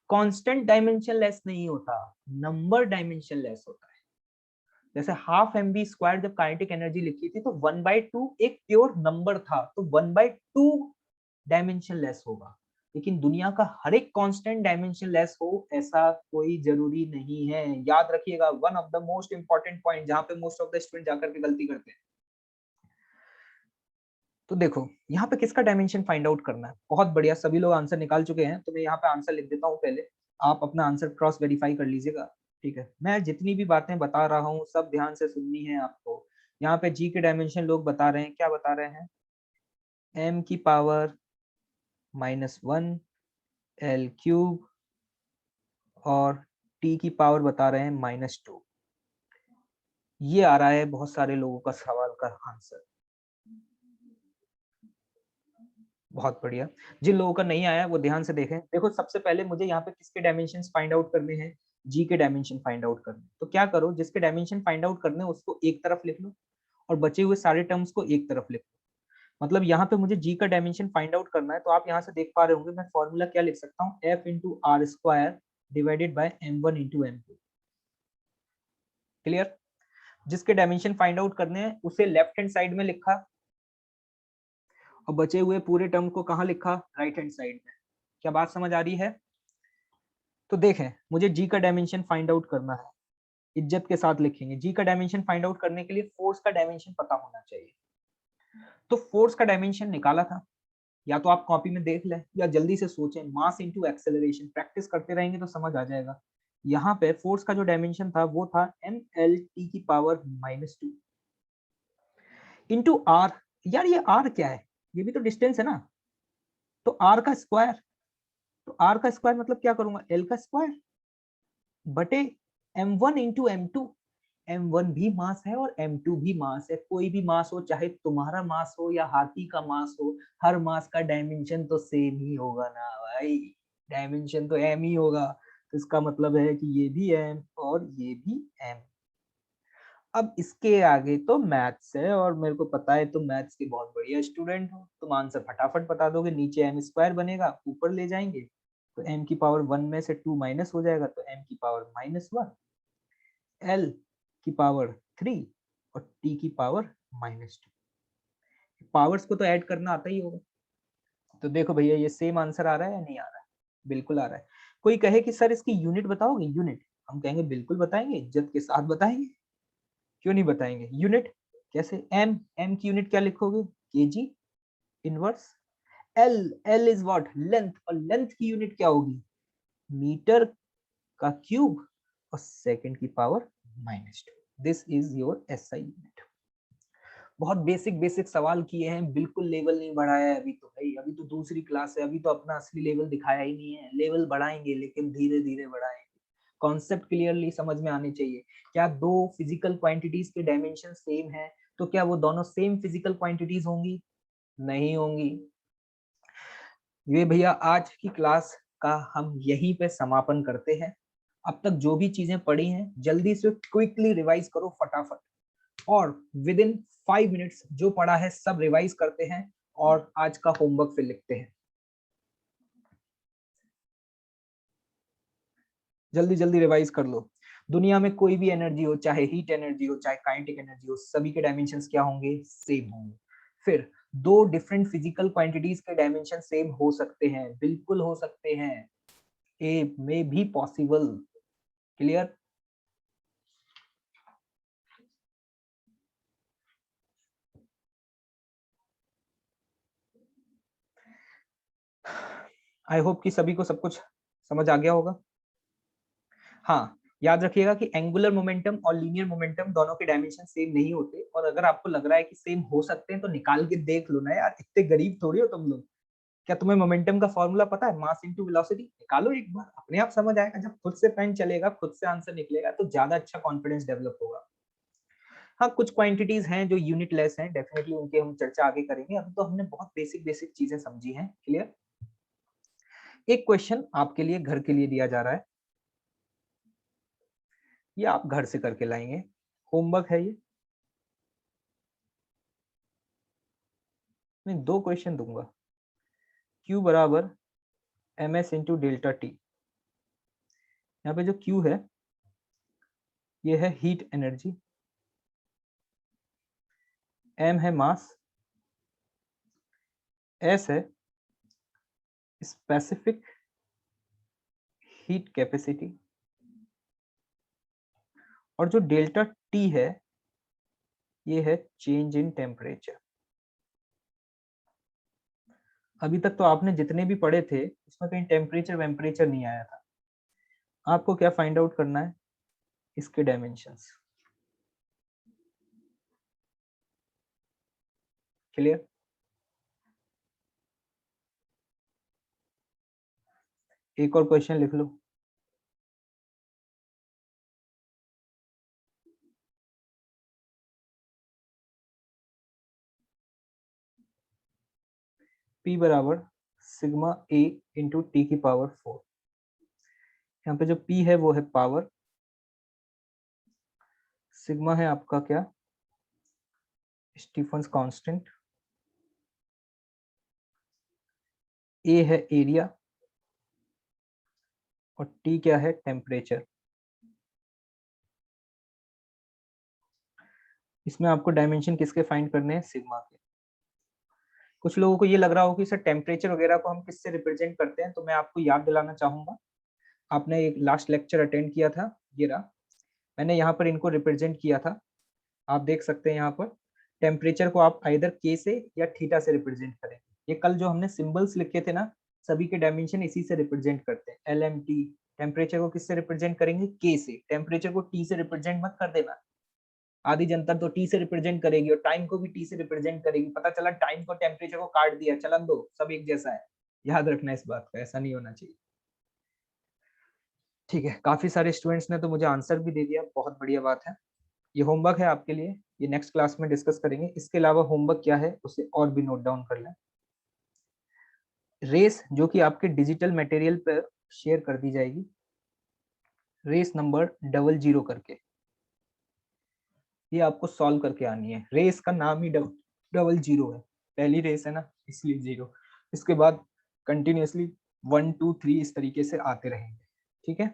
कांस्टेंट डायमेंशन लेस नहीं होता, नंबर डायमेंशन लेस होता है। जैसे हाफ एम बी स्क्वायर जब काइनेटिक एनर्जी लिखी थी तो 1/2 एक प्योर नंबर था, तो 1/2 डायमेंशन लेस होगा, लेकिन दुनिया का हर एक कांस्टेंट डायमेंशन लेस हो ऐसा कोई जरूरी नहीं है। याद रखिएगा, one of the most important point जहां पे मोस्ट ऑफ द स्टूडेंट जाकर के गलती करते हैं। तो देखो यहाँ पे किसका डायमेंशन फाइंड आउट करना है। बहुत बढ़िया, सभी लोग आंसर निकाल चुके हैं, तो मैं यहाँ पे आंसर लिख देता हूँ, पहले आप अपना आंसर क्रॉस वेरीफाई कर लीजिएगा। ठीक है, मैं जितनी भी बातें बता रहा हूँ सब ध्यान से सुननी है आपको। यहाँ पे जी के डायमेंशन लोग बता रहे हैं, क्या बता रहे हैं, m की पावर -1 l क्यूब और t की पावर बता रहे हैं -2। ये आ रहा है बहुत सारे लोगों का सवाल का आंसर। बहुत बढ़िया, जिन लोगों का नहीं आया वो ध्यान से देखें। देखो सबसे पहले मुझे यहाँ पे किसके डायमेंशंस फाइंड आउट करने हैं, जी के डायमेंशन फाइंड आउट करने। तो क्या करो, जिसके डायमेंशन फाइंड आउट करने उसको एक तरफ लिख लो और बचे हुए सारे टर्म्स को एक तरफ लिख लो। मतलब यहाँ पे मुझे जी का डायमेंशन फाइंड आउट करना है, तो आप यहाँ से देख पा रहे होंगे मैं फॉर्मूला क्या लिख सकता हूँ, f into R square divided by m1 into m2। Clear, जिसके डायमेंशन फाइंड आउट करने हैं उसे लेफ्ट हैंड साइड में लिखा और बचे हुए पूरे टर्म को कहाँ लिखा, राइट हैंड साइड में। क्या बात समझ आ रही है। तो देखें, मुझे जी का डायमेंशन फाइंड आउट करना है, इज्जत के साथ लिखेंगे। जी का डायमेंशन फाइंड आउट करने के लिए फोर्स का डायमेंशन पता होना चाहिए। तो फोर्स का डायमेंशन निकाला था, या तो आप कॉपी में देख लें या जल्दी से सोचें, मास इनटू एक्सेलरेशन, प्रैक्टिस करते रहेंगे तो समझ आ जाएगा। यहाँ पे फोर्स का जो डायमेंशन था वो था mlt की पावर -2 इंटू आर। यार ये आर क्या है, ये भी तो डिस्टेंस है ना, तो आर का स्क्वायर। तो आर का स्क्वायर मतलब क्या करूंगा, एल का स्क्वायर बटे m1 इंटू m2। m1 भी मास है और m2 भी मास है। कोई भी मास हो, चाहे तुम्हारा मास हो या हाथी का मास हो, हर मास का डायमेंशन तो सेम ही होगा ना भाई, डायमेंशन तो m ही होगा। तो इसका मतलब है कि ये भी m और ये भी m। अब इसके आगे तो मैथ्स है और मेरे को पता है तुम मैथ्स के बहुत बढ़िया स्टूडेंट हो, तुम आंसर फटाफट बता दोगे। नीचे m स्क्वायर बनेगा, ऊपर ले जाएंगे तो m की पावर 1 में से 2 माइनस हो जाएगा, तो m की पावर -1, l की पावर 3 और t की पावर -2। पावर्स को तो ऐड करना आता ही होगा। तो देखो भैया, ये सेम आंसर आ रहा है या नहीं आ रहा है, बिल्कुल आ रहा है। कोई कहे कि सर इसकी यूनिट बताओगे, यूनिट, हम कहेंगे बिल्कुल बताएंगे, इज्जत के साथ बताएंगे, क्यों नहीं बताएंगे। यूनिट कैसे, m की यूनिट क्या लिखोगे, kg inverse. l is what, length, और लेंथ की यूनिट क्या होगी, मीटर का क्यूब और सेकंड की power -2। This is your SI unit. बहुत बेसिक बेसिक सवाल किए हैं, बिल्कुल लेवल नहीं बढ़ाया है अभी तो भाई, अभी तो दूसरी क्लास है, अभी तो अपना असली लेवल दिखाया ही नहीं है। लेवल बढ़ाएंगे लेकिन धीरे धीरे बढ़ाएंगे। कॉन्सेप्ट क्लियरली समझ में आने चाहिए। क्या दो फिजिकल क्वांटिटीज के डायमेंशन सेम है तो क्या वो दोनों सेम फिजिकल क्वांटिटीज होंगी, नहीं होंगी। ये भैया आज की क्लास का हम यहीं पे समापन करते हैं। अब तक जो भी चीजें पढ़ी हैं जल्दी से क्विकली रिवाइज करो फटाफट, और विद इन 5 मिनट्स जो पढ़ा है सब रिवाइज करते हैं और आज का होमवर्क फिर लिखते हैं। जल्दी जल्दी रिवाइज कर लो। दुनिया में कोई भी एनर्जी हो, चाहे हीट एनर्जी हो चाहे काइनेटिक एनर्जी हो, सभी के डायमेंशंस क्या होंगे, सेम होंगे। फिर दो डिफरेंट फिजिकल क्वांटिटीज के डायमेंशन सेम हो सकते हैं, बिल्कुल हो सकते हैं, ए में भी पॉसिबल। क्लियर। आई होप कि सभी को सब कुछ समझ आ गया होगा। हाँ, याद रखिएगा कि एंगुलर मोमेंटम और लीनियर मोमेंटम दोनों के डायमेंशन सेम नहीं होते, और अगर आपको लग रहा है कि सेम हो सकते हैं तो निकाल के देख लो ना यार, इतने गरीब थोड़ी हो तुम लोग। क्या तुम्हें मोमेंटम का फॉर्मूला पता है, मास इनटू वेलोसिटी, निकालो एक बार, अपने आप समझ आएगा। जब खुद से पेन चलेगा, खुद से आंसर निकलेगा तो ज्यादा अच्छा कॉन्फिडेंस डेवलप होगा। हाँ, कुछ क्वांटिटीज हैं जो यूनिट लेस हैं, डेफिनेटली उनकी हम चर्चा आगे करेंगे। अभी तो हमने बहुत बेसिक बेसिक चीजें समझी हैं। क्लियर। एक क्वेश्चन आपके लिए घर के लिए दिया जा रहा है, ये आप घर से करके लाएंगे, होमवर्क है ये। मैं दो क्वेश्चन दूंगा, Q बराबर ms इंटू डेल्टा टी। यहाँ पे जो Q है ये है हीट एनर्जी, m है मास, s है स्पेसिफिक हीट कैपेसिटी, और जो डेल्टा टी है ये है चेंज इन टेम्परेचर। अभी तक तो आपने जितने भी पढ़े थे उसमें कहीं टेम्परेचर वेम्परेचर नहीं आया था। आपको क्या फाइंड आउट करना है, इसके डायमेंशंस। क्लियर? एक और क्वेश्चन लिख लो। P बराबर सिग्मा A इंटू टी की पावर 4। यहाँ पे जो P है वो है पावर, सिग्मा है आपका क्या, स्टीफन्स कांस्टेंट, A है एरिया, और T क्या है, टेम्परेचर। इसमें आपको डायमेंशन किसके फाइंड करने हैं, सिग्मा के। कुछ लोगों को ये लग रहा हो कि सर टेम्परेचर वगैरह को हम किससे रिप्रेजेंट करते हैं, तो मैं आपको याद दिलाना चाहूंगा। आपने एक लास्ट लेक्चर अटेंड किया था, ये रहा, मैंने यहाँ पर इनको रिप्रेजेंट किया था। आप देख सकते हैं यहाँ पर टेम्परेचर को आप आइदर के से या थीटा से रिप्रेजेंट करेंगे। ये कल जो हमने सिंबल्स लिखे थे ना, सभी के डायमेंशन इसी से रिप्रेजेंट करते हैं। एल एम टी, टेम्परेचर को किससे रिप्रेजेंट करेंगे, के से। टेम्परेचर को टी से रिप्रेजेंट मत कर देना, आधी जनता तो टी से रिप्रेजेंट करेगी और टाइम को भी टी से रिप्रेजेंट करेगी, पता चला टाइम को टेम्परेचर को काट दिया, चलन दो सब एक जैसा है। याद रखना इस बात का, ऐसा नहीं होना चाहिए। ठीक है, काफी सारे स्टूडेंट्स ने तो मुझे आंसर भी दे दिया, बहुत बढ़िया बात है। ये होमवर्क है आपके लिए, ये नेक्स्ट क्लास में डिस्कस करेंगे। इसके अलावा होमवर्क क्या है उसे और भी नोट डाउन कर लें। रेस जो कि आपके डिजिटल मटेरियल पर शेयर कर दी जाएगी, रेस नंबर 00 करके, ये आपको सॉल्व करके आनी है। रेस का नाम ही 00 है, पहली रेस है ना इसलिए 0। इसके बाद कंटिन्यूअसली 1 2 3 इस तरीके से आते रहेंगे। ठीक है,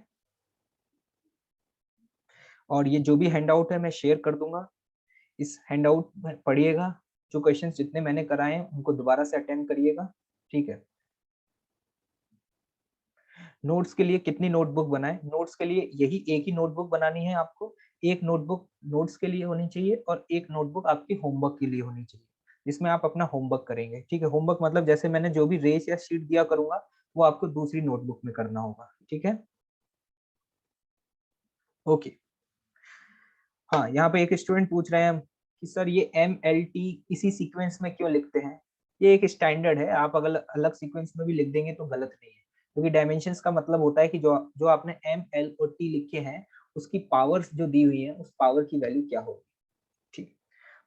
और ये जो भी हैंडआउट है मैं शेयर कर दूंगा, इस हैंडआउट में पढ़िएगा। जो क्वेश्चंस जितने मैंने कराए हैं उनको दोबारा से अटेंड करिएगा। ठीक है, नोट्स के लिए कितनी नोटबुक बनाए, नोट्स के लिए यही एक ही नोटबुक बनानी है आपको। एक नोटबुक नोट्स के लिए होनी चाहिए और एक नोटबुक आपकी होमवर्क के लिए होनी चाहिए, जिसमें आप अपना होमवर्क करेंगे। ठीक है, होमवर्क मतलब जैसे मैंने जो भी रेस या शीट दिया करूंगा वो आपको दूसरी नोटबुक में करना होगा। ठीक है, ओके। हाँ, यहाँ पे एक स्टूडेंट पूछ रहे हैं कि सर ये MLT इसी सीक्वेंस में क्यों लिखते हैं। ये एक स्टैंडर्ड है, आप अगर अलग सीक्वेंस में भी लिख देंगे तो गलत नहीं है, क्योंकि डायमेंशंस का मतलब होता है कि जो जो आपने ML और T लिखे हैं उसकी पावर्स जो दी हुई है उस पावर की वैल्यू क्या होगी। ठीक,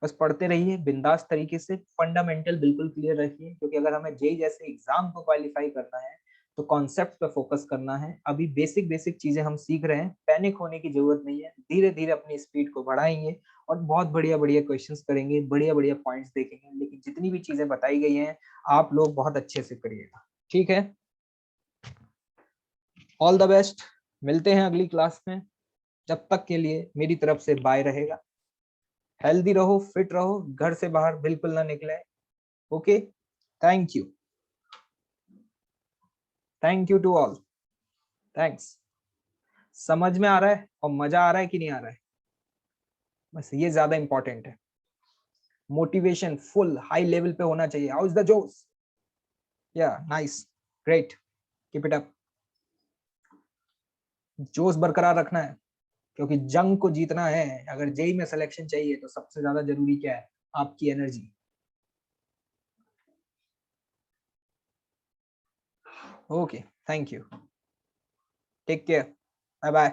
बस पढ़ते रहिए बिंदास तरीके से, फंडामेंटल बिल्कुल क्लियर रखिए, क्योंकि अगर हमें जेई जैसे एग्जाम को क्वालिफाई करना है तो कॉन्सेप्ट पे फोकस करना है। अभी बेसिक बेसिक चीजें हम सीख रहे हैं, पैनिक होने की जरूरत नहीं है, धीरे धीरे अपनी स्पीड को बढ़ाएंगे और बहुत बढ़िया बढ़िया क्वेश्चंस करेंगे, बढ़िया बढ़िया पॉइंट्स देखेंगे। लेकिन जितनी भी चीजें बताई गई हैं आप लोग बहुत अच्छे से करिएगा। ठीक है, ऑल द बेस्ट, मिलते हैं अगली क्लास में। जब तक के लिए मेरी तरफ से बाय रहेगा। हेल्दी रहो, फिट रहो, घर से बाहर बिल्कुल ना निकले। Okay, thank you, thank you to all, thanks. समझ में आ रहा है और मजा आ रहा है कि नहीं आ रहा है, बस ये ज्यादा इंपॉर्टेंट है। मोटिवेशन फुल हाई लेवल पे होना चाहिए। हाउ इज द जोश? या nice, great, keep it up. जोश बरकरार रखना है, क्योंकि जंग को जीतना है। अगर जेई में सिलेक्शन चाहिए तो सबसे ज्यादा जरूरी क्या है, आपकी energy. Okay, thank you, take care, bye bye.